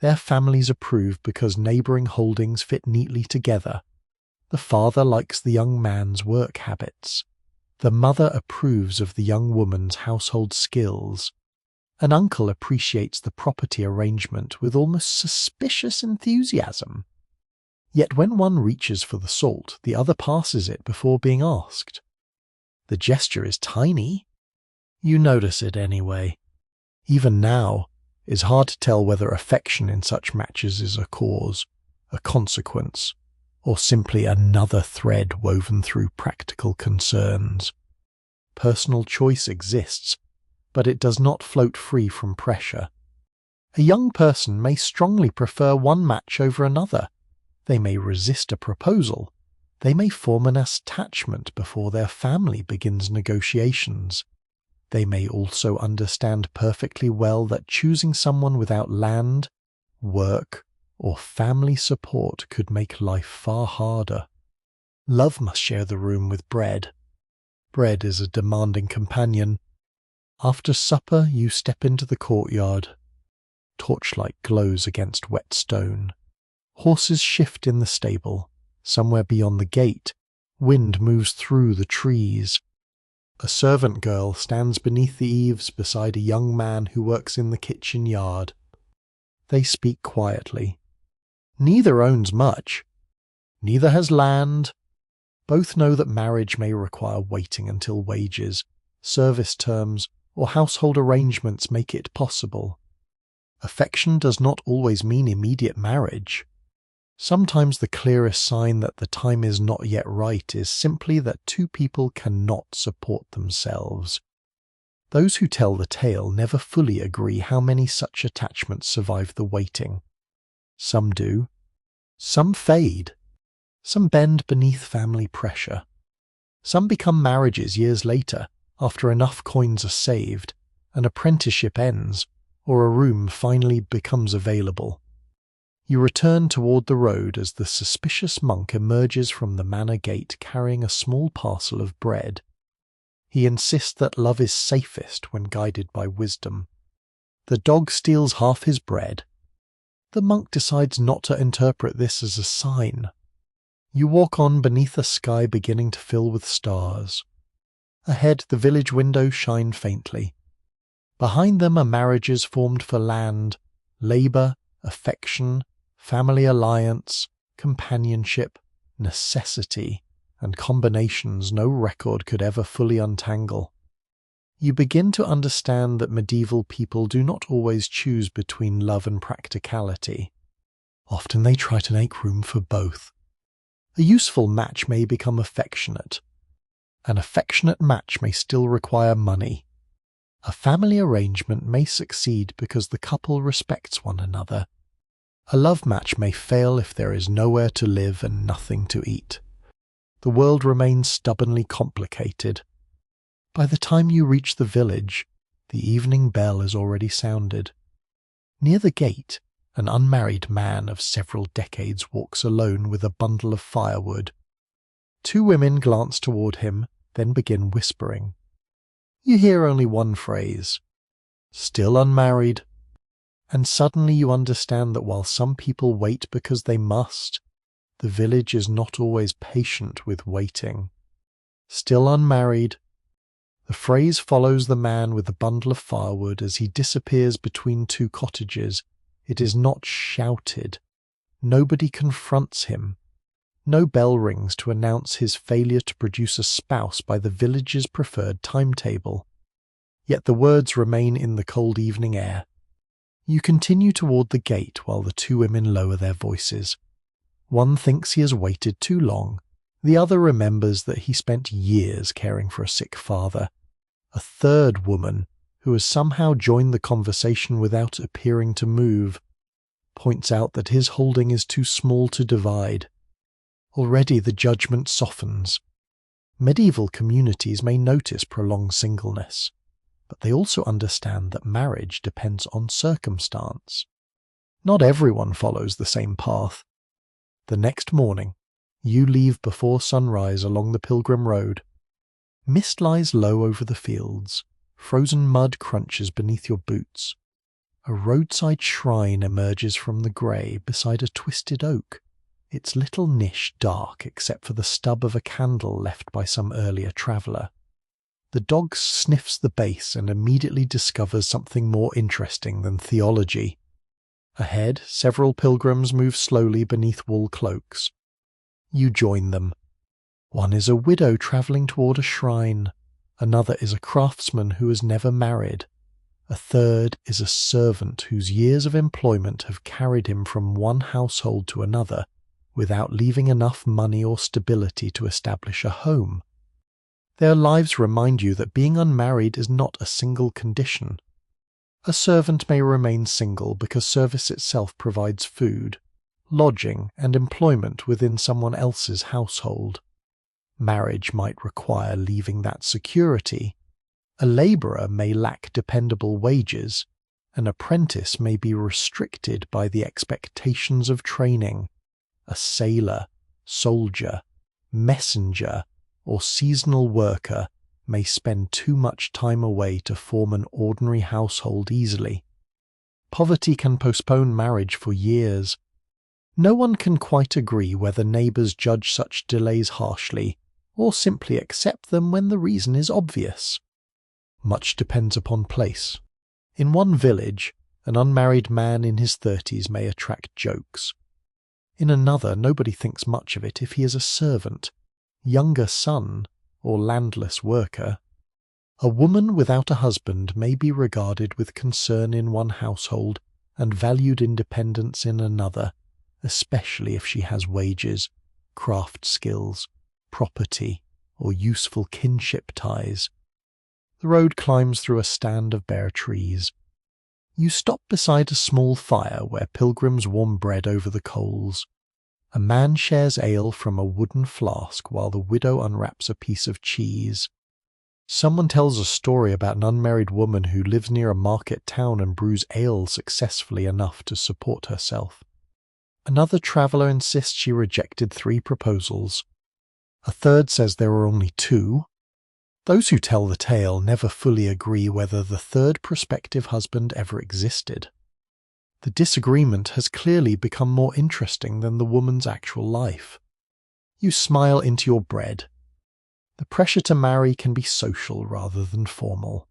Their families approve because neighbouring holdings fit neatly together. The father likes the young man's work habits. The mother approves of the young woman's household skills. An uncle appreciates the property arrangement with almost suspicious enthusiasm. Yet when one reaches for the salt, the other passes it before being asked. The gesture is tiny. You notice it anyway. Even now, it's hard to tell whether affection in such matches is a cause, a consequence, or simply another thread woven through practical concerns. Personal choice exists, but it does not float free from pressure. A young person may strongly prefer one match over another. They may resist a proposal. They may form an attachment before their family begins negotiations. They may also understand perfectly well that choosing someone without land, work, or family support could make life far harder. Love must share the room with bread. Bread is a demanding companion. After supper, you step into the courtyard. Torchlight glows against wet stone. Horses shift in the stable. Somewhere beyond the gate, wind moves through the trees. A servant girl stands beneath the eaves beside a young man who works in the kitchen yard. They speak quietly. Neither owns much. Neither has land. Both know that marriage may require waiting until wages, service terms, or household arrangements make it possible. Affection does not always mean immediate marriage. Sometimes the clearest sign that the time is not yet right is simply that two people cannot support themselves. Those who tell the tale never fully agree how many such attachments survive the waiting. Some do. Some fade. Some bend beneath family pressure. Some become marriages years later, after enough coins are saved, an apprenticeship ends, or a room finally becomes available. You return toward the road as the suspicious monk emerges from the manor gate carrying a small parcel of bread. He insists that love is safest when guided by wisdom. The dog steals half his bread. The monk decides not to interpret this as a sign. You walk on beneath a sky beginning to fill with stars. Ahead, the village windows shine faintly. Behind them are marriages formed for land, labour, affection, family alliance, companionship, necessity, and combinations no record could ever fully untangle. You begin to understand that medieval people do not always choose between love and practicality. Often they try to make room for both. A useful match may become affectionate. An affectionate match may still require money. A family arrangement may succeed because the couple respects one another. A love match may fail if there is nowhere to live and nothing to eat. The world remains stubbornly complicated. By the time you reach the village, the evening bell has already sounded. Near the gate, an unmarried man of several decades walks alone with a bundle of firewood. Two women glance toward him, then begin whispering. You hear only one phrase, "Still unmarried," and suddenly you understand that while some people wait because they must, the village is not always patient with waiting. Still unmarried. The phrase follows the man with the bundle of firewood as he disappears between two cottages. It is not shouted. Nobody confronts him. No bell rings to announce his failure to produce a spouse by the village's preferred timetable. Yet the words remain in the cold evening air. You continue toward the gate while the two women lower their voices. One thinks he has waited too long. The other remembers that he spent years caring for a sick father. A third woman, who has somehow joined the conversation without appearing to move, points out that his holding is too small to divide. Already the judgment softens. Medieval communities may notice prolonged singleness, but they also understand that marriage depends on circumstance. Not everyone follows the same path. The next morning, you leave before sunrise along the pilgrim road. Mist lies low over the fields. Frozen mud crunches beneath your boots. A roadside shrine emerges from the grey beside a twisted oak, its little niche dark except for the stub of a candle left by some earlier traveller. The dog sniffs the base and immediately discovers something more interesting than theology. Ahead, several pilgrims move slowly beneath wool cloaks. You join them. One is a widow travelling toward a shrine. Another is a craftsman who has never married. A third is a servant whose years of employment have carried him from one household to another without leaving enough money or stability to establish a home. Their lives remind you that being unmarried is not a single condition. A servant may remain single because service itself provides food, lodging, and employment within someone else's household. Marriage might require leaving that security. A labourer may lack dependable wages. An apprentice may be restricted by the expectations of training. A sailor, soldier, messenger, or seasonal worker may spend too much time away to form an ordinary household easily. Poverty can postpone marriage for years. No one can quite agree whether neighbours judge such delays harshly or simply accept them when the reason is obvious. Much depends upon place. In one village, an unmarried man in his 30s may attract jokes. In another, nobody thinks much of it if he is a servant, younger son, or landless worker. A woman without a husband may be regarded with concern in one household and valued independence in another, especially if she has wages, craft skills, property, or useful kinship ties. The road climbs through a stand of bare trees. You stop beside a small fire where pilgrims warm bread over the coals. A man shares ale from a wooden flask while the widow unwraps a piece of cheese. Someone tells a story about an unmarried woman who lives near a market town and brews ale successfully enough to support herself. Another traveller insists she rejected 3 proposals. A third says there were only 2. Those who tell the tale never fully agree whether the third prospective husband ever existed. The disagreement has clearly become more interesting than the woman's actual life. You smile into your bread. The pressure to marry can be social rather than formal.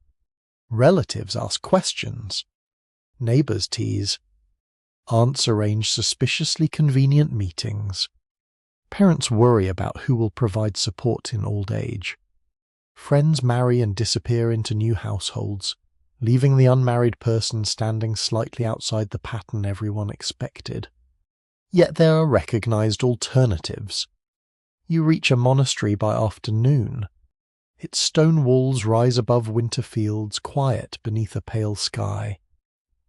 Relatives ask questions. Neighbours tease. Aunts arrange suspiciously convenient meetings. Parents worry about who will provide support in old age. Friends marry and disappear into new households, leaving the unmarried person standing slightly outside the pattern everyone expected. Yet there are recognized alternatives. You reach a monastery by afternoon. Its stone walls rise above winter fields, quiet beneath a pale sky.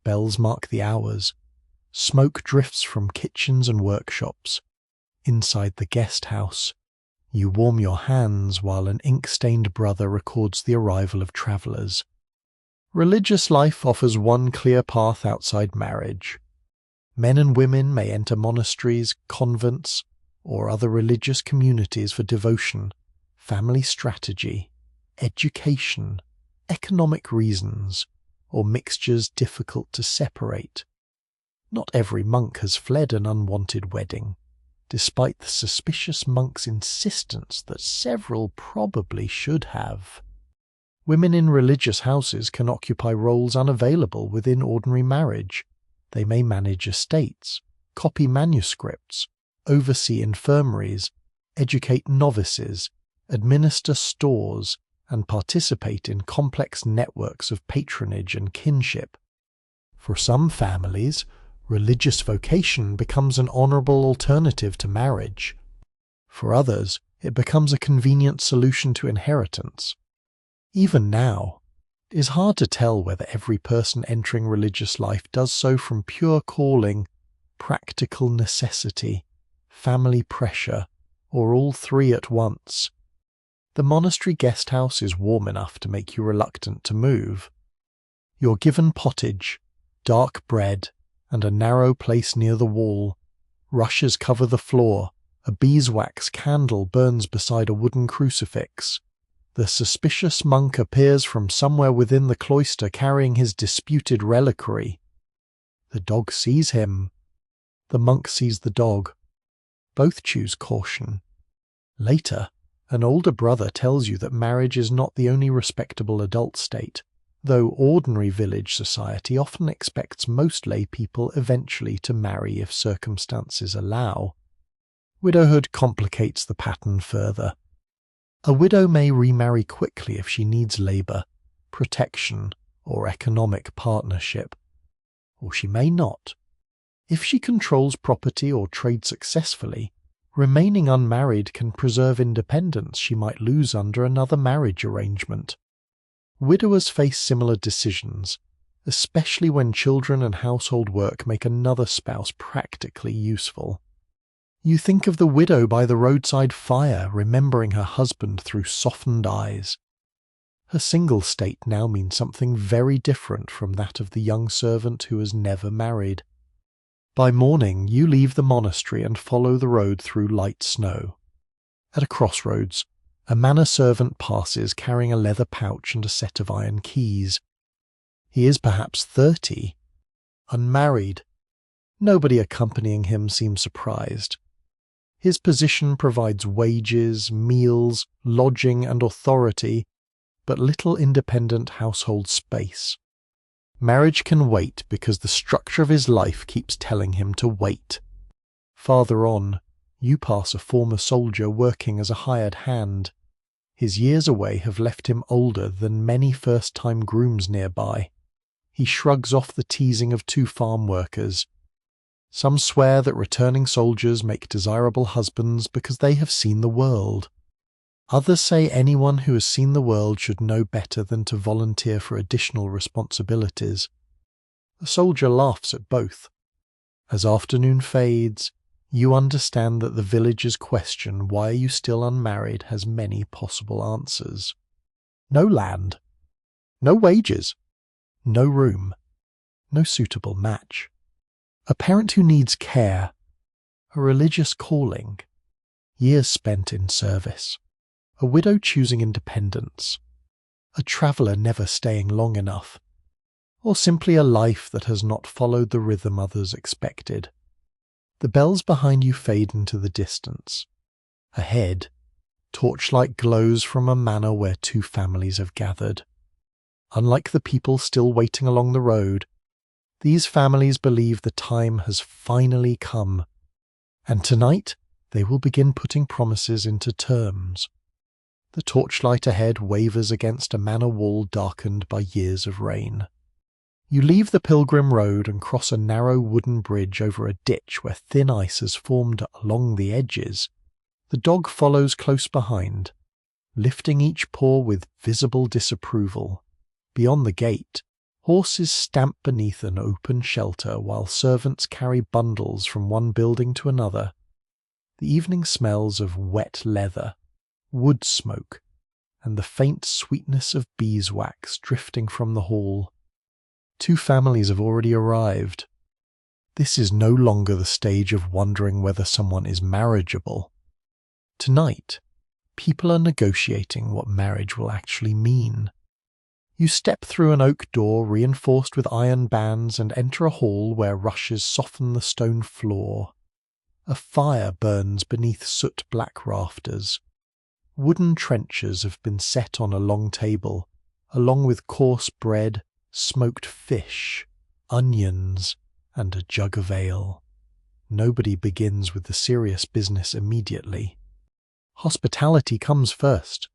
Bells mark the hours. Smoke drifts from kitchens and workshops. Inside the guest house, you warm your hands while an ink-stained brother records the arrival of travellers. Religious life offers one clear path outside marriage. Men and women may enter monasteries, convents, or other religious communities for devotion, family strategy, education, economic reasons, or mixtures difficult to separate. Not every monk has fled an unwanted wedding, despite the suspicious monk's insistence that several probably should have. Women in religious houses can occupy roles unavailable within ordinary marriage. They may manage estates, copy manuscripts, oversee infirmaries, educate novices, administer stores, and participate in complex networks of patronage and kinship. For some families, religious vocation becomes an honourable alternative to marriage. For others, it becomes a convenient solution to inheritance. Even now, it is hard to tell whether every person entering religious life does so from pure calling, practical necessity, family pressure, or all three at once. The monastery guest house is warm enough to make you reluctant to move. You're given pottage, dark bread, and a narrow place near the wall. Rushes cover the floor. A beeswax candle burns beside a wooden crucifix. The suspicious monk appears from somewhere within the cloister carrying his disputed reliquary. The dog sees him. The monk sees the dog. Both choose caution. Later, an older brother tells you that marriage is not the only respectable adult state, though ordinary village society often expects most lay people eventually to marry if circumstances allow. Widowhood complicates the pattern further. A widow may remarry quickly if she needs labour, protection, or economic partnership. Or she may not. If she controls property or trade successfully, remaining unmarried can preserve independence she might lose under another marriage arrangement. Widowers face similar decisions, especially when children and household work make another spouse practically useful. You think of the widow by the roadside fire, remembering her husband through softened eyes. Her single state now means something very different from that of the young servant who has never married. By morning, you leave the monastery and follow the road through light snow. At a crossroads, a manor servant passes carrying a leather pouch and a set of iron keys. He is perhaps 30, unmarried. Nobody accompanying him seems surprised. His position provides wages, meals, lodging, and authority, but little independent household space. Marriage can wait because the structure of his life keeps telling him to wait. Farther on, you pass a former soldier working as a hired hand. His years away have left him older than many first-time grooms nearby. He shrugs off the teasing of two farm workers. Some swear that returning soldiers make desirable husbands because they have seen the world. Others say anyone who has seen the world should know better than to volunteer for additional responsibilities. The soldier laughs at both. As afternoon fades, you understand that the villager's question, "Why are you still unmarried?" has many possible answers. No land. No wages. No room. No suitable match. A parent who needs care. A religious calling. Years spent in service. A widow choosing independence. A traveller never staying long enough. Or simply a life that has not followed the rhythm others expected. The bells behind you fade into the distance. Ahead, torchlight glows from a manor where two families have gathered. Unlike the people still waiting along the road, these families believe the time has finally come, and tonight they will begin putting promises into terms. The torchlight ahead wavers against a manor wall darkened by years of rain. You leave the pilgrim road and cross a narrow wooden bridge over a ditch where thin ice has formed along the edges. The dog follows close behind, lifting each paw with visible disapproval. Beyond the gate, Horses stamp beneath an open shelter while servants carry bundles from one building to another. The evening smells of wet leather, wood smoke, and the faint sweetness of beeswax drifting from the hall. 2 families have already arrived. This is no longer the stage of wondering whether someone is marriageable. Tonight, people are negotiating what marriage will actually mean. You step through an oak door reinforced with iron bands and enter a hall where rushes soften the stone floor. A fire burns beneath soot-black rafters. Wooden trenchers have been set on a long table, along with coarse bread, smoked fish, onions, and a jug of ale. Nobody begins with the serious business immediately. Hospitality comes first.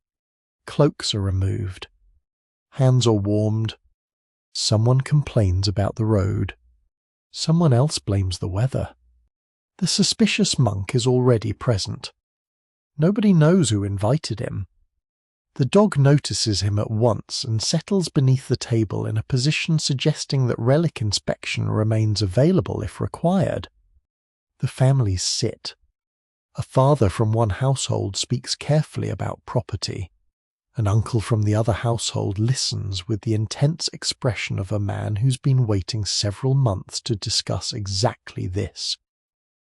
Cloaks are removed. Hands are warmed. Someone complains about the road. Someone else blames the weather. The suspicious monk is already present. Nobody knows who invited him. The dog notices him at once and settles beneath the table in a position suggesting that relic inspection remains available if required. The families sit. A father from one household speaks carefully about property. An uncle from the other household listens with the intense expression of a man who's been waiting several months to discuss exactly this.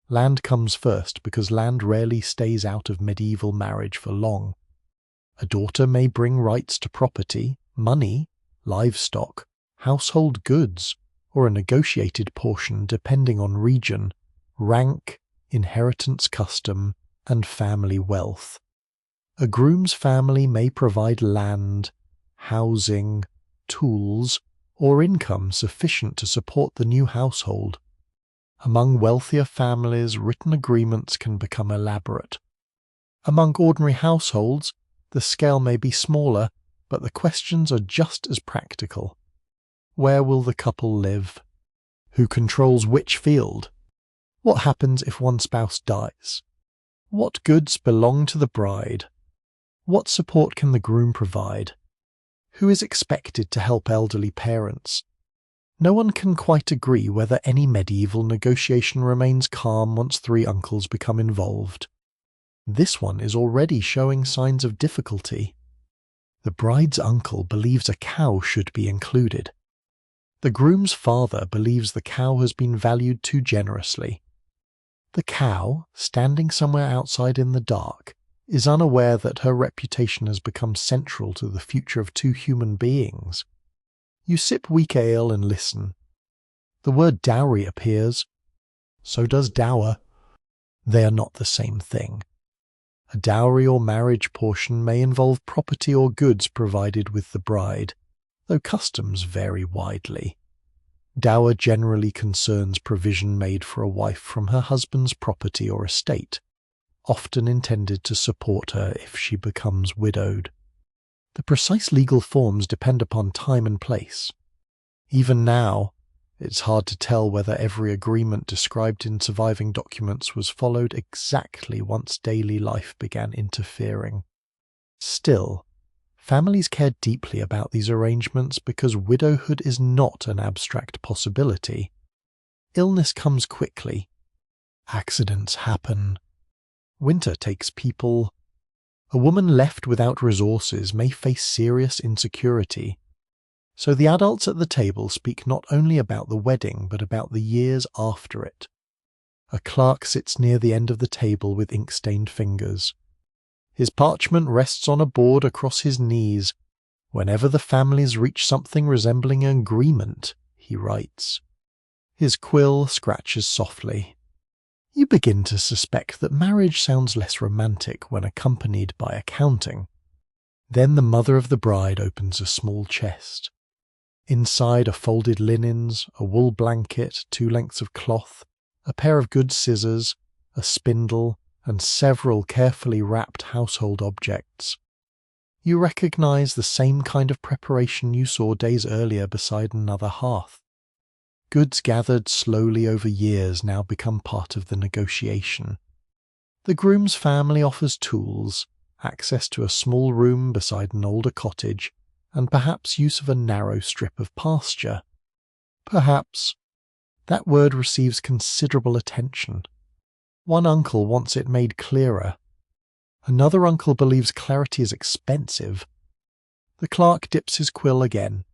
Land comes first because land rarely stays out of medieval marriage for long. A daughter may bring rights to property, money, livestock, household goods, or a negotiated portion depending on region, rank, inheritance custom, and family wealth. A groom's family may provide land, housing, tools, or income sufficient to support the new household. Among wealthier families, written agreements can become elaborate. Among ordinary households, the scale may be smaller, but the questions are just as practical. Where will the couple live? Who controls which field? What happens if one spouse dies? What goods belong to the bride? What support can the groom provide? Who is expected to help elderly parents? No one can quite agree whether any medieval negotiation remains calm once 3 uncles become involved. This one is already showing signs of difficulty. The bride's uncle believes a cow should be included. The groom's father believes the cow has been valued too generously. The cow, standing somewhere outside in the dark, is unaware that her reputation has become central to the future of 2 human beings. You sip weak ale and listen. The word dowry appears. So does dower. They are not the same thing. A dowry or marriage portion may involve property or goods provided with the bride, though customs vary widely. Dower generally concerns provision made for a wife from her husband's property or estate, often intended to support her if she becomes widowed. The precise legal forms depend upon time and place. Even now, it's hard to tell whether every agreement described in surviving documents was followed exactly once daily life began interfering. Still, families care deeply about these arrangements because widowhood is not an abstract possibility. Illness comes quickly. Accidents happen. Winter takes people. A woman left without resources may face serious insecurity. So the adults at the table speak not only about the wedding but about the years after it. A clerk sits near the end of the table with ink-stained fingers. His parchment rests on a board across his knees. Whenever the families reach something resembling an agreement, he writes. His quill scratches softly. You begin to suspect that marriage sounds less romantic when accompanied by accounting. Then the mother of the bride opens a small chest. Inside are folded linens, a wool blanket, 2 lengths of cloth, a pair of good scissors, a spindle, and several carefully wrapped household objects. You recognize the same kind of preparation you saw days earlier beside another hearth. Goods gathered slowly over years now become part of the negotiation. The groom's family offers tools, access to a small room beside an older cottage, and perhaps use of a narrow strip of pasture. Perhaps that word receives considerable attention. One uncle wants it made clearer. Another uncle believes clarity is expensive. The clerk dips his quill again.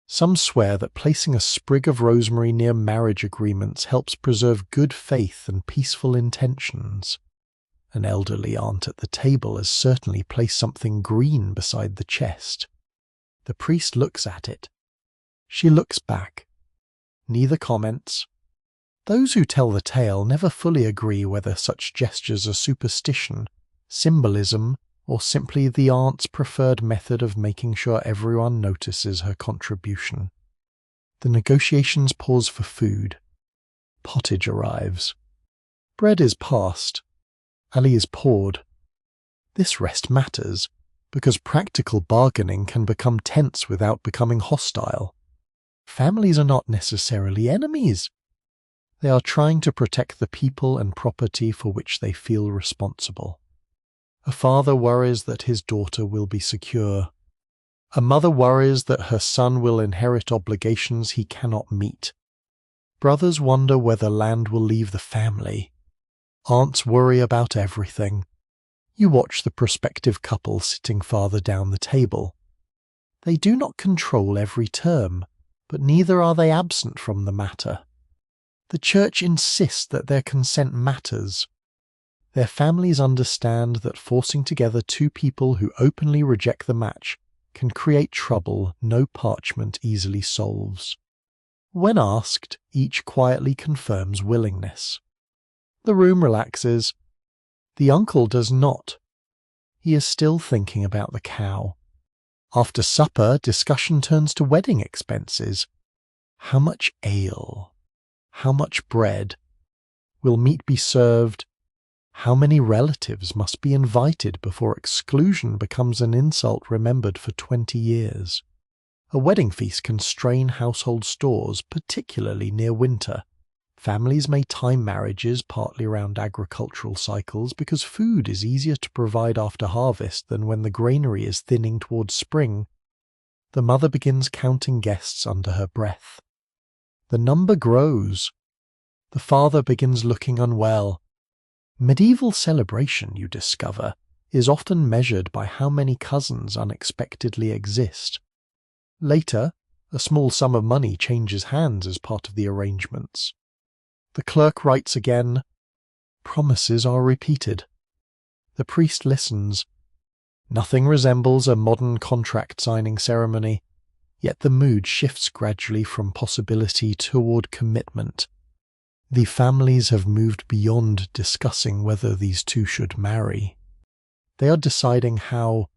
Some swear that placing a sprig of rosemary near marriage agreements helps preserve good faith and peaceful intentions. An elderly aunt at the table has certainly placed something green beside the chest. The priest looks at it. She looks back. Neither comments. Those who tell the tale never fully agree whether such gestures are superstition, symbolism, or simply the aunt's preferred method of making sure everyone notices her contribution. The negotiations pause for food. Pottage arrives. Bread is passed. Ali is poured. This rest matters, because practical bargaining can become tense without becoming hostile. Families are not necessarily enemies. They are trying to protect the people and property for which they feel responsible. A father worries that his daughter will be secure. A mother worries that her son will inherit obligations he cannot meet. Brothers wonder whether land will leave the family. Aunts worry about everything. You watch the prospective couple sitting farther down the table. They do not control every term, but neither are they absent from the matter. The church insists that their consent matters. Their families understand that forcing together two people who openly reject the match can create trouble no parchment easily solves. When asked, each quietly confirms willingness. The room relaxes. The uncle does not. He is still thinking about the cow. After supper, discussion turns to wedding expenses. How much ale? How much bread? Will meat be served? How many relatives must be invited before exclusion becomes an insult remembered for 20 years? A wedding feast can strain household stores, particularly near winter. Families may time marriages partly around agricultural cycles because food is easier to provide after harvest than when the granary is thinning towards spring. The mother begins counting guests under her breath. The number grows. The father begins looking unwell. Medieval celebration, you discover, is often measured by how many cousins unexpectedly exist. Later, a small sum of money changes hands as part of the arrangements. The clerk writes again. Promises are repeated. The priest listens. Nothing resembles a modern contract signing ceremony, yet the mood shifts gradually from possibility toward commitment. The families have moved beyond discussing whether these two should marry. They are deciding how.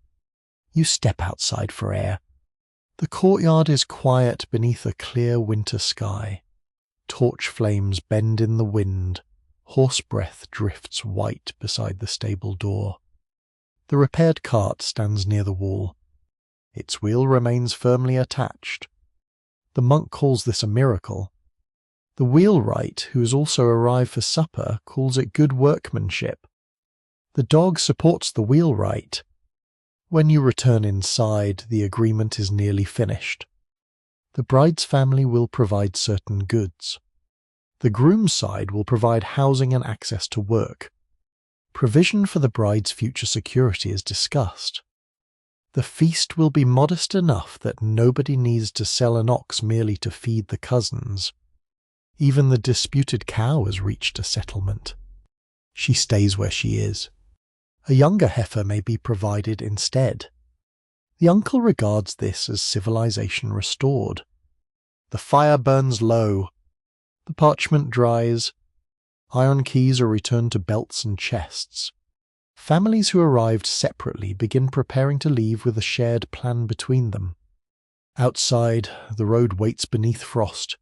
You step outside for air. The courtyard is quiet beneath a clear winter sky. Torch flames bend in the wind. Horse breath drifts white beside the stable door. The repaired cart stands near the wall. Its wheel remains firmly attached. The monk calls this a miracle. The wheelwright, who has also arrived for supper, calls it good workmanship. The dog supports the wheelwright. When you return inside, the agreement is nearly finished. The bride's family will provide certain goods. The groom's side will provide housing and access to work. Provision for the bride's future security is discussed. The feast will be modest enough that nobody needs to sell an ox merely to feed the cousins. Even the disputed cow has reached a settlement. She stays where she is. A younger heifer may be provided instead. The uncle regards this as civilization restored. The fire burns low. The parchment dries. Iron keys are returned to belts and chests. Families who arrived separately begin preparing to leave with a shared plan between them. Outside, the road waits beneath frost.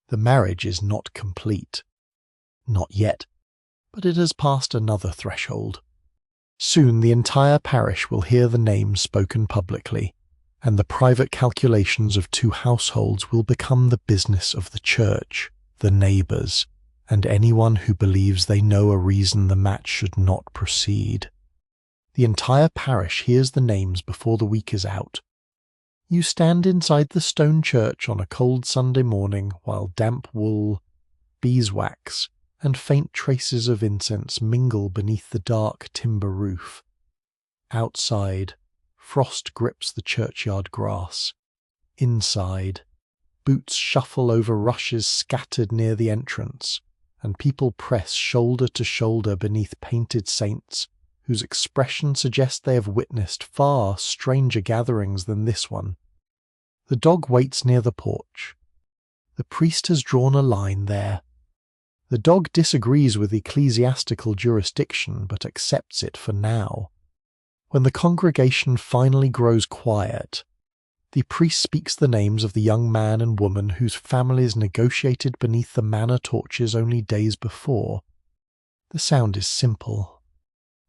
The marriage is not complete. Not yet, but it has passed another threshold. Soon the entire parish will hear the names spoken publicly, and the private calculations of two households will become the business of the church, the neighbours, and anyone who believes they know a reason the match should not proceed. The entire parish hears the names before the week is out. You stand inside the stone church on a cold Sunday morning while damp wool, beeswax, and faint traces of incense mingle beneath the dark timber roof. Outside, frost grips the churchyard grass. Inside, boots shuffle over rushes scattered near the entrance, and people press shoulder to shoulder beneath painted saints whose expression suggests they have witnessed far stranger gatherings than this one. The dog waits near the porch. The priest has drawn a line there. The dog disagrees with ecclesiastical jurisdiction, but accepts it for now. When the congregation finally grows quiet, the priest speaks the names of the young man and woman whose families negotiated beneath the manor torches only days before. The sound is simple,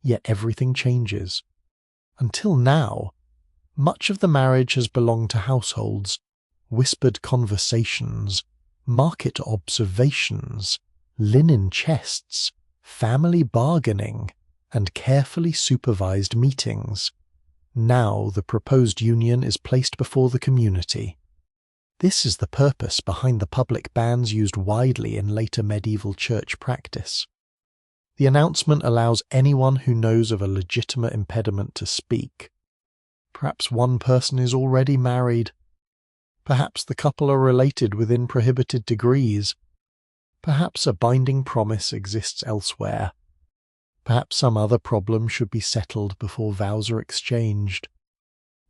yet everything changes. Until now, much of the marriage has belonged to households, whispered conversations, market observations, linen chests, family bargaining, and carefully supervised meetings. Now the proposed union is placed before the community. This is the purpose behind the public bans used widely in later medieval church practice. The announcement allows anyone who knows of a legitimate impediment to speak. Perhaps one person is already married. Perhaps the couple are related within prohibited degrees. Perhaps a binding promise exists elsewhere. Perhaps some other problem should be settled before vows are exchanged.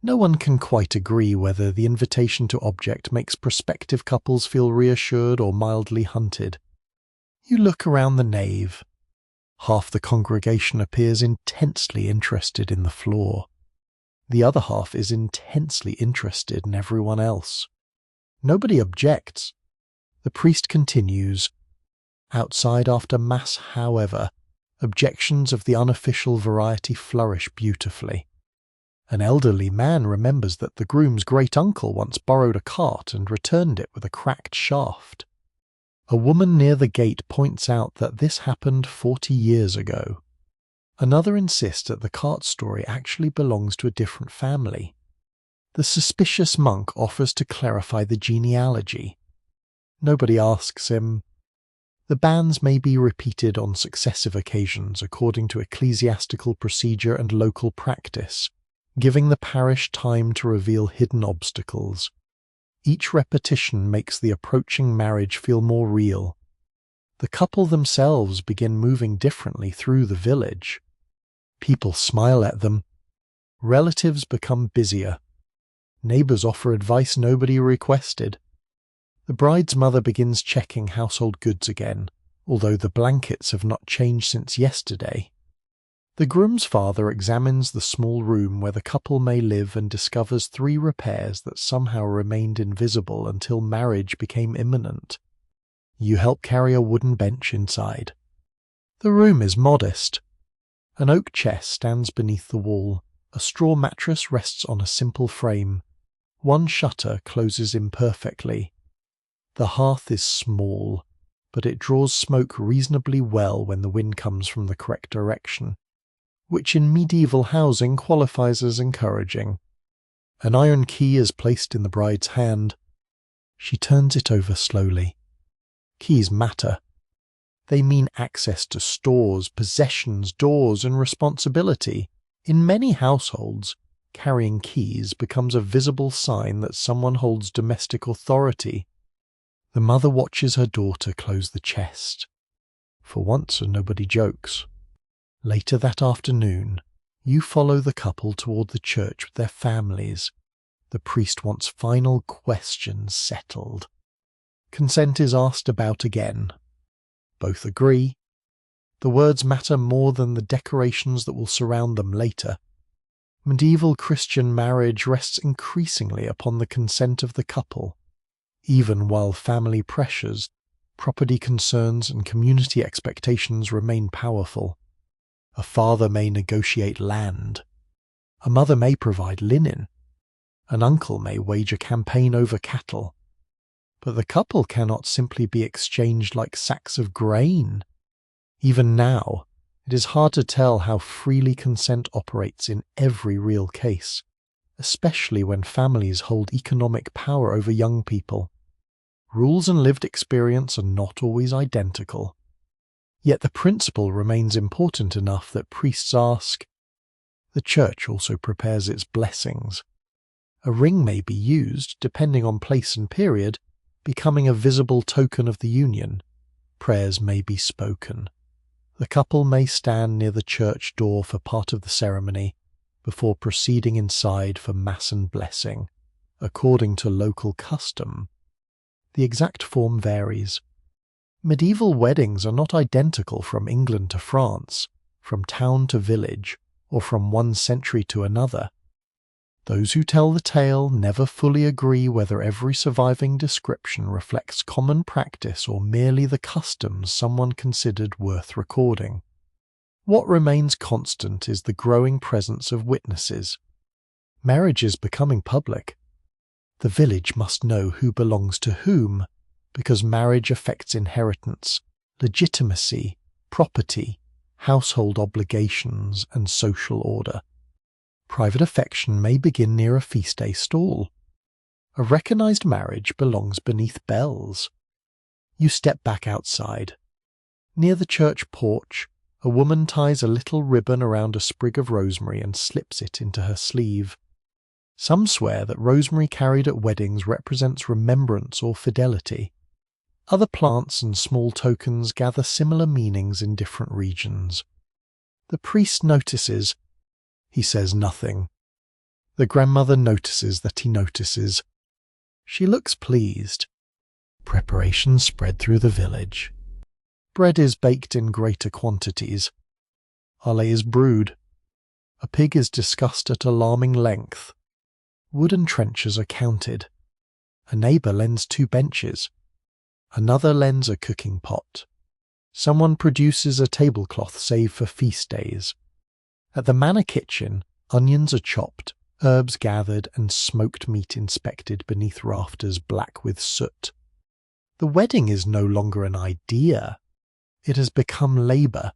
No one can quite agree whether the invitation to object makes prospective couples feel reassured or mildly hunted. You look around the nave. Half the congregation appears intensely interested in the floor. The other half is intensely interested in everyone else. Nobody objects. The priest continues. Outside after Mass, however, objections of the unofficial variety flourish beautifully. An elderly man remembers that the groom's great-uncle once borrowed a cart and returned it with a cracked shaft. A woman near the gate points out that this happened 40 years ago. Another insists that the cart story actually belongs to a different family. The suspicious monk offers to clarify the genealogy. Nobody asks him. The bans may be repeated on successive occasions according to ecclesiastical procedure and local practice, giving the parish time to reveal hidden obstacles. Each repetition makes the approaching marriage feel more real. The couple themselves begin moving differently through the village. People smile at them. Relatives become busier. Neighbours offer advice nobody requested. The bride's mother begins checking household goods again, although the blankets have not changed since yesterday. The groom's father examines the small room where the couple may live and discovers 3 repairs that somehow remained invisible until marriage became imminent. You help carry a wooden bench inside. The room is modest. An oak chest stands beneath the wall. A straw mattress rests on a simple frame. One shutter closes imperfectly. The hearth is small, but it draws smoke reasonably well when the wind comes from the correct direction, which in medieval housing qualifies as encouraging. An iron key is placed in the bride's hand. She turns it over slowly. Keys matter. They mean access to stores, possessions, doors, and responsibility. In many households, carrying keys becomes a visible sign that someone holds domestic authority. The mother watches her daughter close the chest. For once, nobody jokes. Later that afternoon, you follow the couple toward the church with their families. The priest wants final questions settled. Consent is asked about again. Both agree. The words matter more than the decorations that will surround them later. Medieval Christian marriage rests increasingly upon the consent of the couple, even while family pressures, property concerns, and community expectations remain powerful. A father may negotiate land. A mother may provide linen. An uncle may wage a campaign over cattle. But the couple cannot simply be exchanged like sacks of grain. Even now, it is hard to tell how freely consent operates in every real case, especially when families hold economic power over young people. Rules and lived experience are not always identical. Yet the principle remains important enough that priests ask. The church also prepares its blessings. A ring may be used, depending on place and period, becoming a visible token of the union. Prayers may be spoken. The couple may stand near the church door for part of the ceremony, before proceeding inside for mass and blessing, according to local custom. The exact form varies. Medieval weddings are not identical from England to France, from town to village, or from one century to another. Those who tell the tale never fully agree whether every surviving description reflects common practice or merely the customs someone considered worth recording. What remains constant is the growing presence of witnesses. Marriage is becoming public. The village must know who belongs to whom, because marriage affects inheritance, legitimacy, property, household obligations, and social order. Private affection may begin near a feast day stall. A recognized marriage belongs beneath bells. You step back outside. Near the church porch, a woman ties a little ribbon around a sprig of rosemary and slips it into her sleeve. Some swear that rosemary carried at weddings represents remembrance or fidelity. Other plants and small tokens gather similar meanings in different regions. The priest notices. He says nothing. The grandmother notices that he notices. She looks pleased. Preparations spread through the village. Bread is baked in greater quantities. Ale is brewed. A pig is discussed at alarming length. Wooden trenchers are counted. A neighbour lends 2 benches. Another lends a cooking pot. Someone produces a tablecloth saved for feast days. At the manor kitchen, onions are chopped, herbs gathered, and smoked meat inspected beneath rafters black with soot. The wedding is no longer an idea. It has become labour.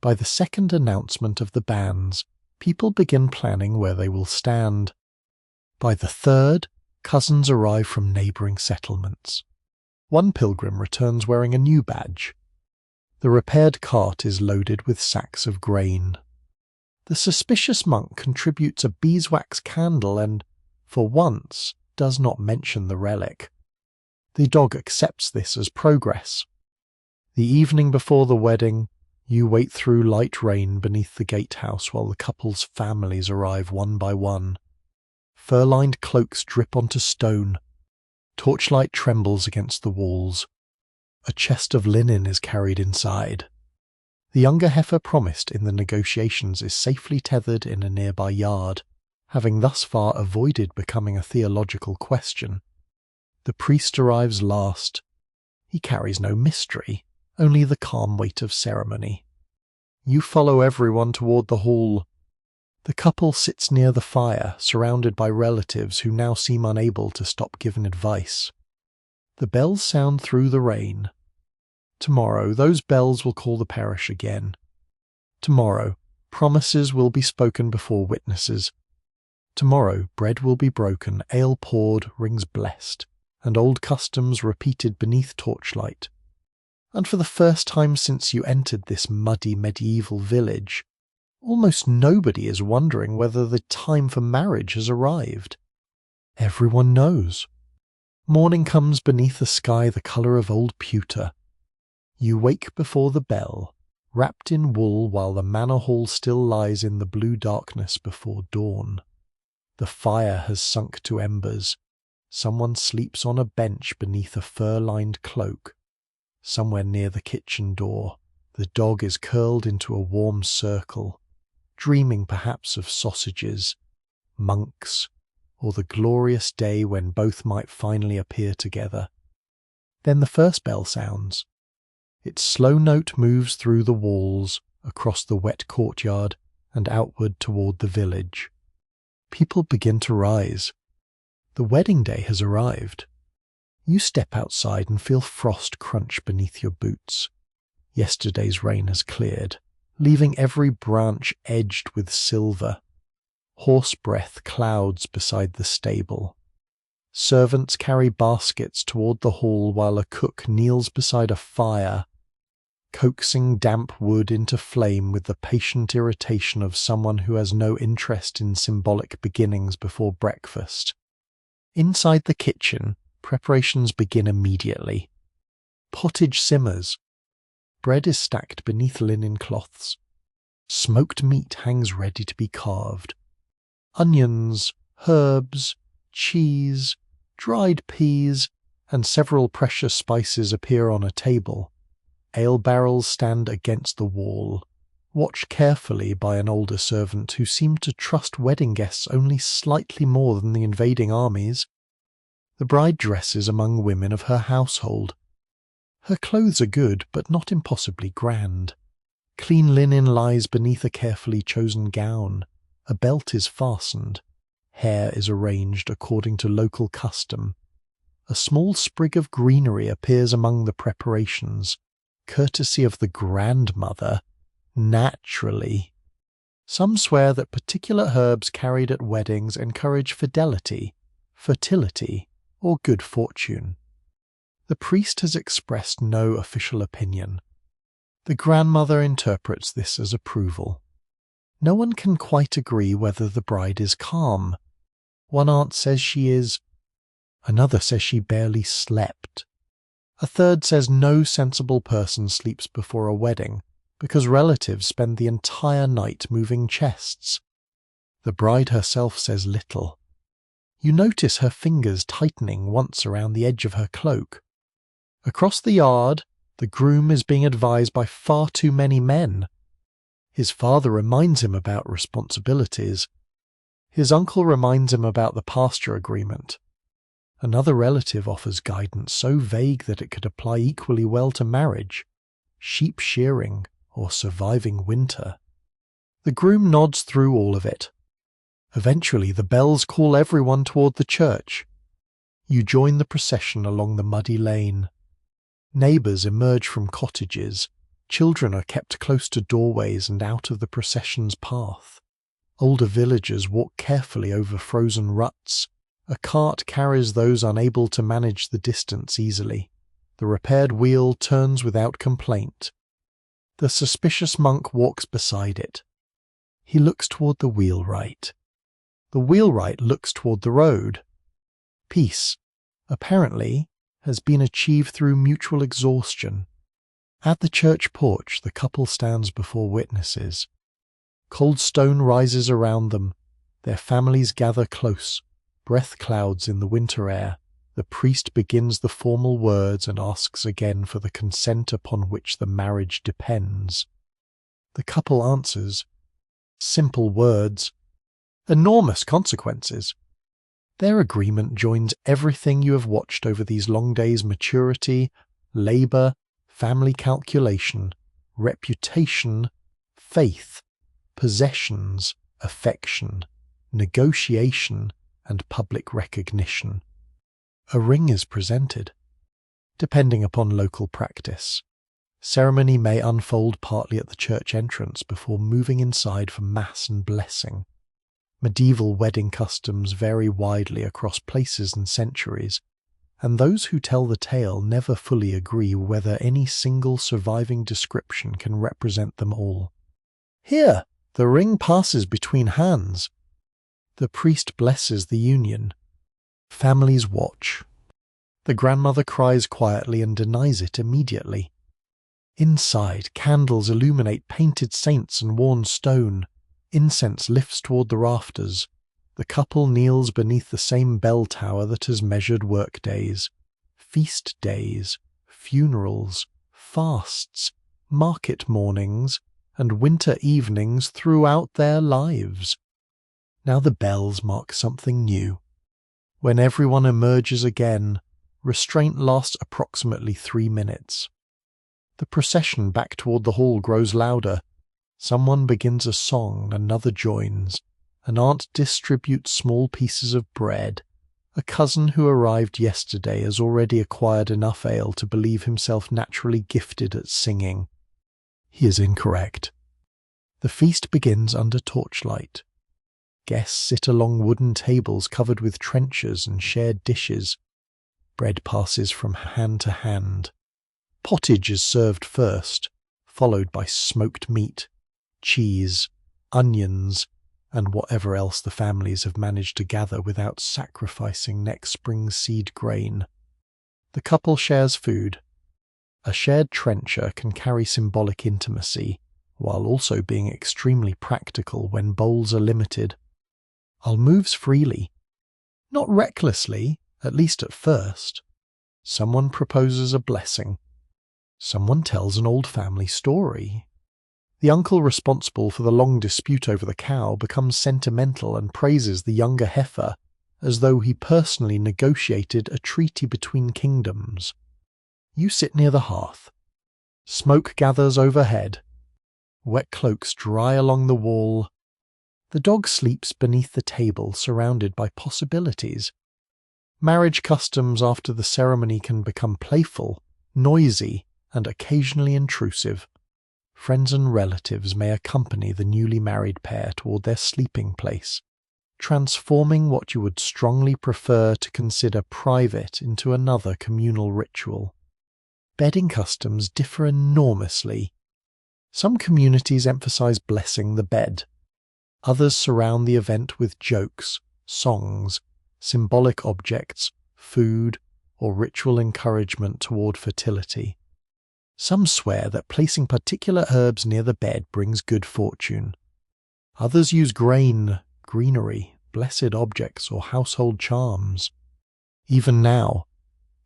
By the second announcement of the banns, people begin planning where they will stand. By the third, cousins arrive from neighbouring settlements. One pilgrim returns wearing a new badge. The repaired cart is loaded with sacks of grain. The suspicious monk contributes a beeswax candle and, for once, does not mention the relic. The dog accepts this as progress. The evening before the wedding, you wait through light rain beneath the gatehouse while the couple's families arrive one by one. Fur-lined cloaks drip onto stone. Torchlight trembles against the walls. A chest of linen is carried inside. The younger heifer promised in the negotiations is safely tethered in a nearby yard, having thus far avoided becoming a theological question. The priest arrives last. He carries no mystery, only the calm weight of ceremony. You follow everyone toward the hall. The couple sits near the fire, surrounded by relatives who now seem unable to stop giving advice. The bells sound through the rain. Tomorrow, those bells will call the parish again. Tomorrow, promises will be spoken before witnesses. Tomorrow, bread will be broken, ale poured, rings blessed, and old customs repeated beneath torchlight. And for the first time since you entered this muddy medieval village, almost nobody is wondering whether the time for marriage has arrived. Everyone knows. Morning comes beneath a sky the colour of old pewter. You wake before the bell, wrapped in wool while the manor hall still lies in the blue darkness before dawn. The fire has sunk to embers. Someone sleeps on a bench beneath a fur-lined cloak. Somewhere near the kitchen door, the dog is curled into a warm circle, dreaming perhaps of sausages, monks, or the glorious day when both might finally appear together. Then the first bell sounds. Its slow note moves through the walls, across the wet courtyard, and outward toward the village. People begin to rise. The wedding day has arrived. You step outside and feel frost crunch beneath your boots. Yesterday's rain has cleared, leaving every branch edged with silver. Horse breath clouds beside the stable. Servants carry baskets toward the hall while a cook kneels beside a fire, coaxing damp wood into flame with the patient irritation of someone who has no interest in symbolic beginnings before breakfast. Inside the kitchen, preparations begin immediately. Pottage simmers. Bread is stacked beneath linen cloths. Smoked meat hangs ready to be carved. Onions, herbs, cheese, dried peas, and several precious spices appear on a table. Ale barrels stand against the wall, watched carefully by an older servant who seemed to trust wedding guests only slightly more than the invading armies. The bride dresses among women of her household. Her clothes are good, but not impossibly grand. Clean linen lies beneath a carefully chosen gown. A belt is fastened. Hair is arranged according to local custom. A small sprig of greenery appears among the preparations, courtesy of the grandmother, naturally. Some swear that particular herbs carried at weddings encourage fidelity, fertility, or good fortune. The priest has expressed no official opinion. The grandmother interprets this as approval. No one can quite agree whether the bride is calm. One aunt says she is. Another says she barely slept. A third says no sensible person sleeps before a wedding, because relatives spend the entire night moving chests. The bride herself says little. You notice her fingers tightening once around the edge of her cloak. Across the yard, the groom is being advised by far too many men. His father reminds him about responsibilities. His uncle reminds him about the pasture agreement. Another relative offers guidance so vague that it could apply equally well to marriage, sheep shearing, or surviving winter. The groom nods through all of it. Eventually, the bells call everyone toward the church. You join the procession along the muddy lane. Neighbours emerge from cottages. Children are kept close to doorways and out of the procession's path. Older villagers walk carefully over frozen ruts. A cart carries those unable to manage the distance easily. The repaired wheel turns without complaint. The suspicious monk walks beside it. He looks toward the wheelwright. The wheelwright looks toward the road. Peace, apparently, has been achieved through mutual exhaustion. At the church porch, the couple stands before witnesses. Cold stone rises around them. Their families gather close. Breath clouds in the winter air. The priest begins the formal words and asks again for the consent upon which the marriage depends. The couple answers. Simple words. Enormous consequences. Their agreement joins everything you have watched over these long days: maturity, labour, family calculation, reputation, faith, possessions, affection, negotiation, and public recognition. A ring is presented. Depending upon local practice, ceremony may unfold partly at the church entrance before moving inside for mass and blessing. Medieval wedding customs vary widely across places and centuries, and those who tell the tale never fully agree whether any single surviving description can represent them all. Here, the ring passes between hands. The priest blesses the union. Families watch. The grandmother cries quietly and denies it immediately. Inside, candles illuminate painted saints and worn stone. Incense lifts toward the rafters. The couple kneels beneath the same bell tower that has measured work days, feast days, funerals, fasts, market mornings, and winter evenings throughout their lives. Now the bells mark something new. When everyone emerges again, restraint lasts approximately 3 minutes. The procession back toward the hall grows louder. Someone begins a song, another joins. An aunt distributes small pieces of bread. A cousin who arrived yesterday has already acquired enough ale to believe himself naturally gifted at singing. He is incorrect. The feast begins under torchlight. Guests sit along wooden tables covered with trenchers and shared dishes. Bread passes from hand to hand. Pottage is served first, followed by smoked meat, cheese, onions, and whatever else the families have managed to gather without sacrificing next spring's seed grain. The couple shares food. A shared trencher can carry symbolic intimacy, while also being extremely practical when bowls are limited. I'll moves freely. Not recklessly, at least at first. Someone proposes a blessing. Someone tells an old family story. The uncle responsible for the long dispute over the cow becomes sentimental and praises the younger heifer as though he personally negotiated a treaty between kingdoms. You sit near the hearth. Smoke gathers overhead. Wet cloaks dry along the wall. The dog sleeps beneath the table, surrounded by possibilities. Marriage customs after the ceremony can become playful, noisy, and occasionally intrusive. Friends and relatives may accompany the newly married pair toward their sleeping place, transforming what you would strongly prefer to consider private into another communal ritual. Bedding customs differ enormously. Some communities emphasize blessing the bed. Others surround the event with jokes, songs, symbolic objects, food, or ritual encouragement toward fertility. Some swear that placing particular herbs near the bed brings good fortune. Others use grain, greenery, blessed objects, or household charms. Even now,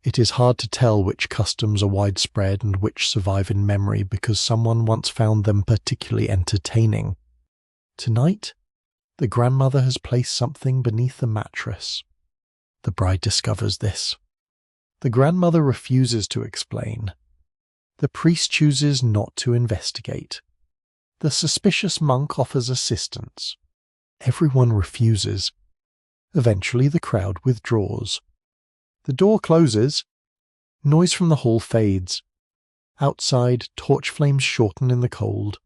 it is hard to tell which customs are widespread and which survive in memory because someone once found them particularly entertaining. Tonight, the grandmother has placed something beneath the mattress. The bride discovers this. The grandmother refuses to explain. The priest chooses not to investigate. The suspicious monk offers assistance. Everyone refuses. Eventually the crowd withdraws. The door closes. Noise from the hall fades. Outside, torch flames shorten in the cold.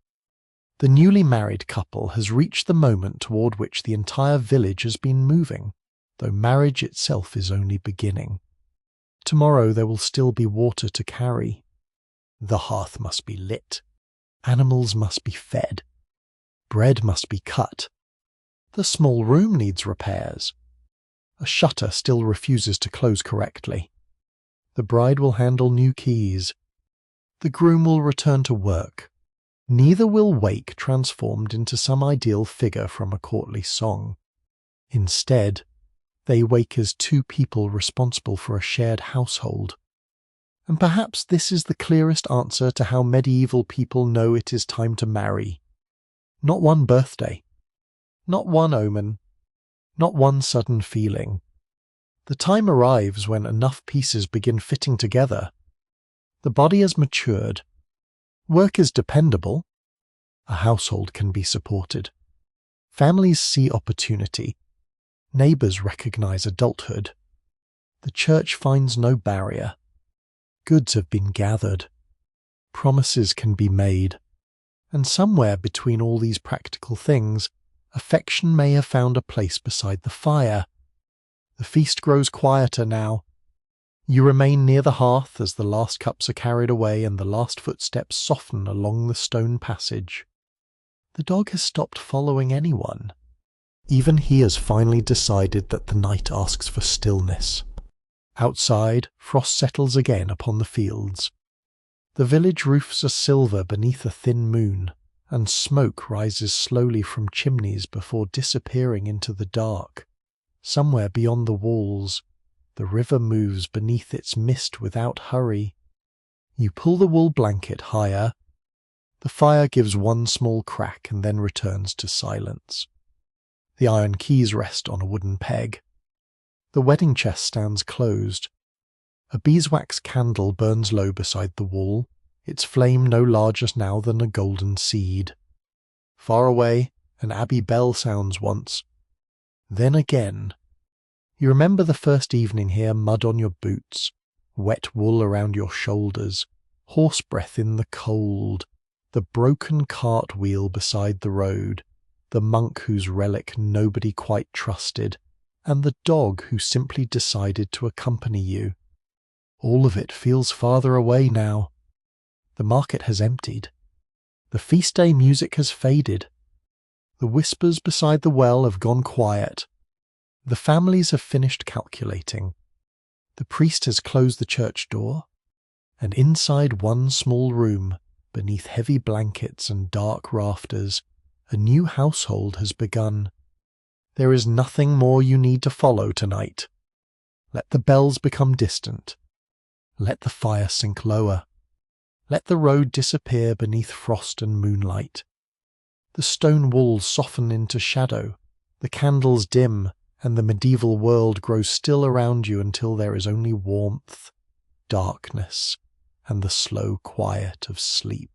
The newly married couple has reached the moment toward which the entire village has been moving, though marriage itself is only beginning. Tomorrow there will still be water to carry. The hearth must be lit. Animals must be fed. Bread must be cut. The small room needs repairs. A shutter still refuses to close correctly. The bride will handle new keys. The groom will return to work. Neither will wake transformed into some ideal figure from a courtly song. Instead, they wake as two people responsible for a shared household. And perhaps this is the clearest answer to how medieval people know it is time to marry. Not one birthday. Not one omen. Not one sudden feeling. The time arrives when enough pieces begin fitting together. The body has matured. Work is dependable. A household can be supported. Families see opportunity. Neighbors recognize adulthood. The church finds no barrier. Goods have been gathered. Promises can be made. And somewhere between all these practical things, affection may have found a place beside the fire. The feast grows quieter now. You remain near the hearth as the last cups are carried away and the last footsteps soften along the stone passage. The dog has stopped following anyone. Even he has finally decided that the night asks for stillness. Outside, frost settles again upon the fields. The village roofs are silver beneath a thin moon, and smoke rises slowly from chimneys before disappearing into the dark. Somewhere beyond the walls, the river moves beneath its mist without hurry. You pull the wool blanket higher. The fire gives one small crack and then returns to silence. The iron keys rest on a wooden peg. The wedding chest stands closed. A beeswax candle burns low beside the wall, its flame no larger now than a golden seed. Far away, an abbey bell sounds once. Then again. You remember the first evening here, mud on your boots, wet wool around your shoulders, horse breath in the cold, the broken cart wheel beside the road, the monk whose relic nobody quite trusted, and the dog who simply decided to accompany you. All of it feels farther away now. The market has emptied. The feast day music has faded. The whispers beside the well have gone quiet. The families have finished calculating. The priest has closed the church door, and inside one small room, beneath heavy blankets and dark rafters, a new household has begun. There is nothing more you need to follow tonight. Let the bells become distant. Let the fire sink lower. Let the road disappear beneath frost and moonlight. The stone walls soften into shadow, the candles dim, and the medieval world grows still around you until there is only warmth, darkness, and the slow quiet of sleep.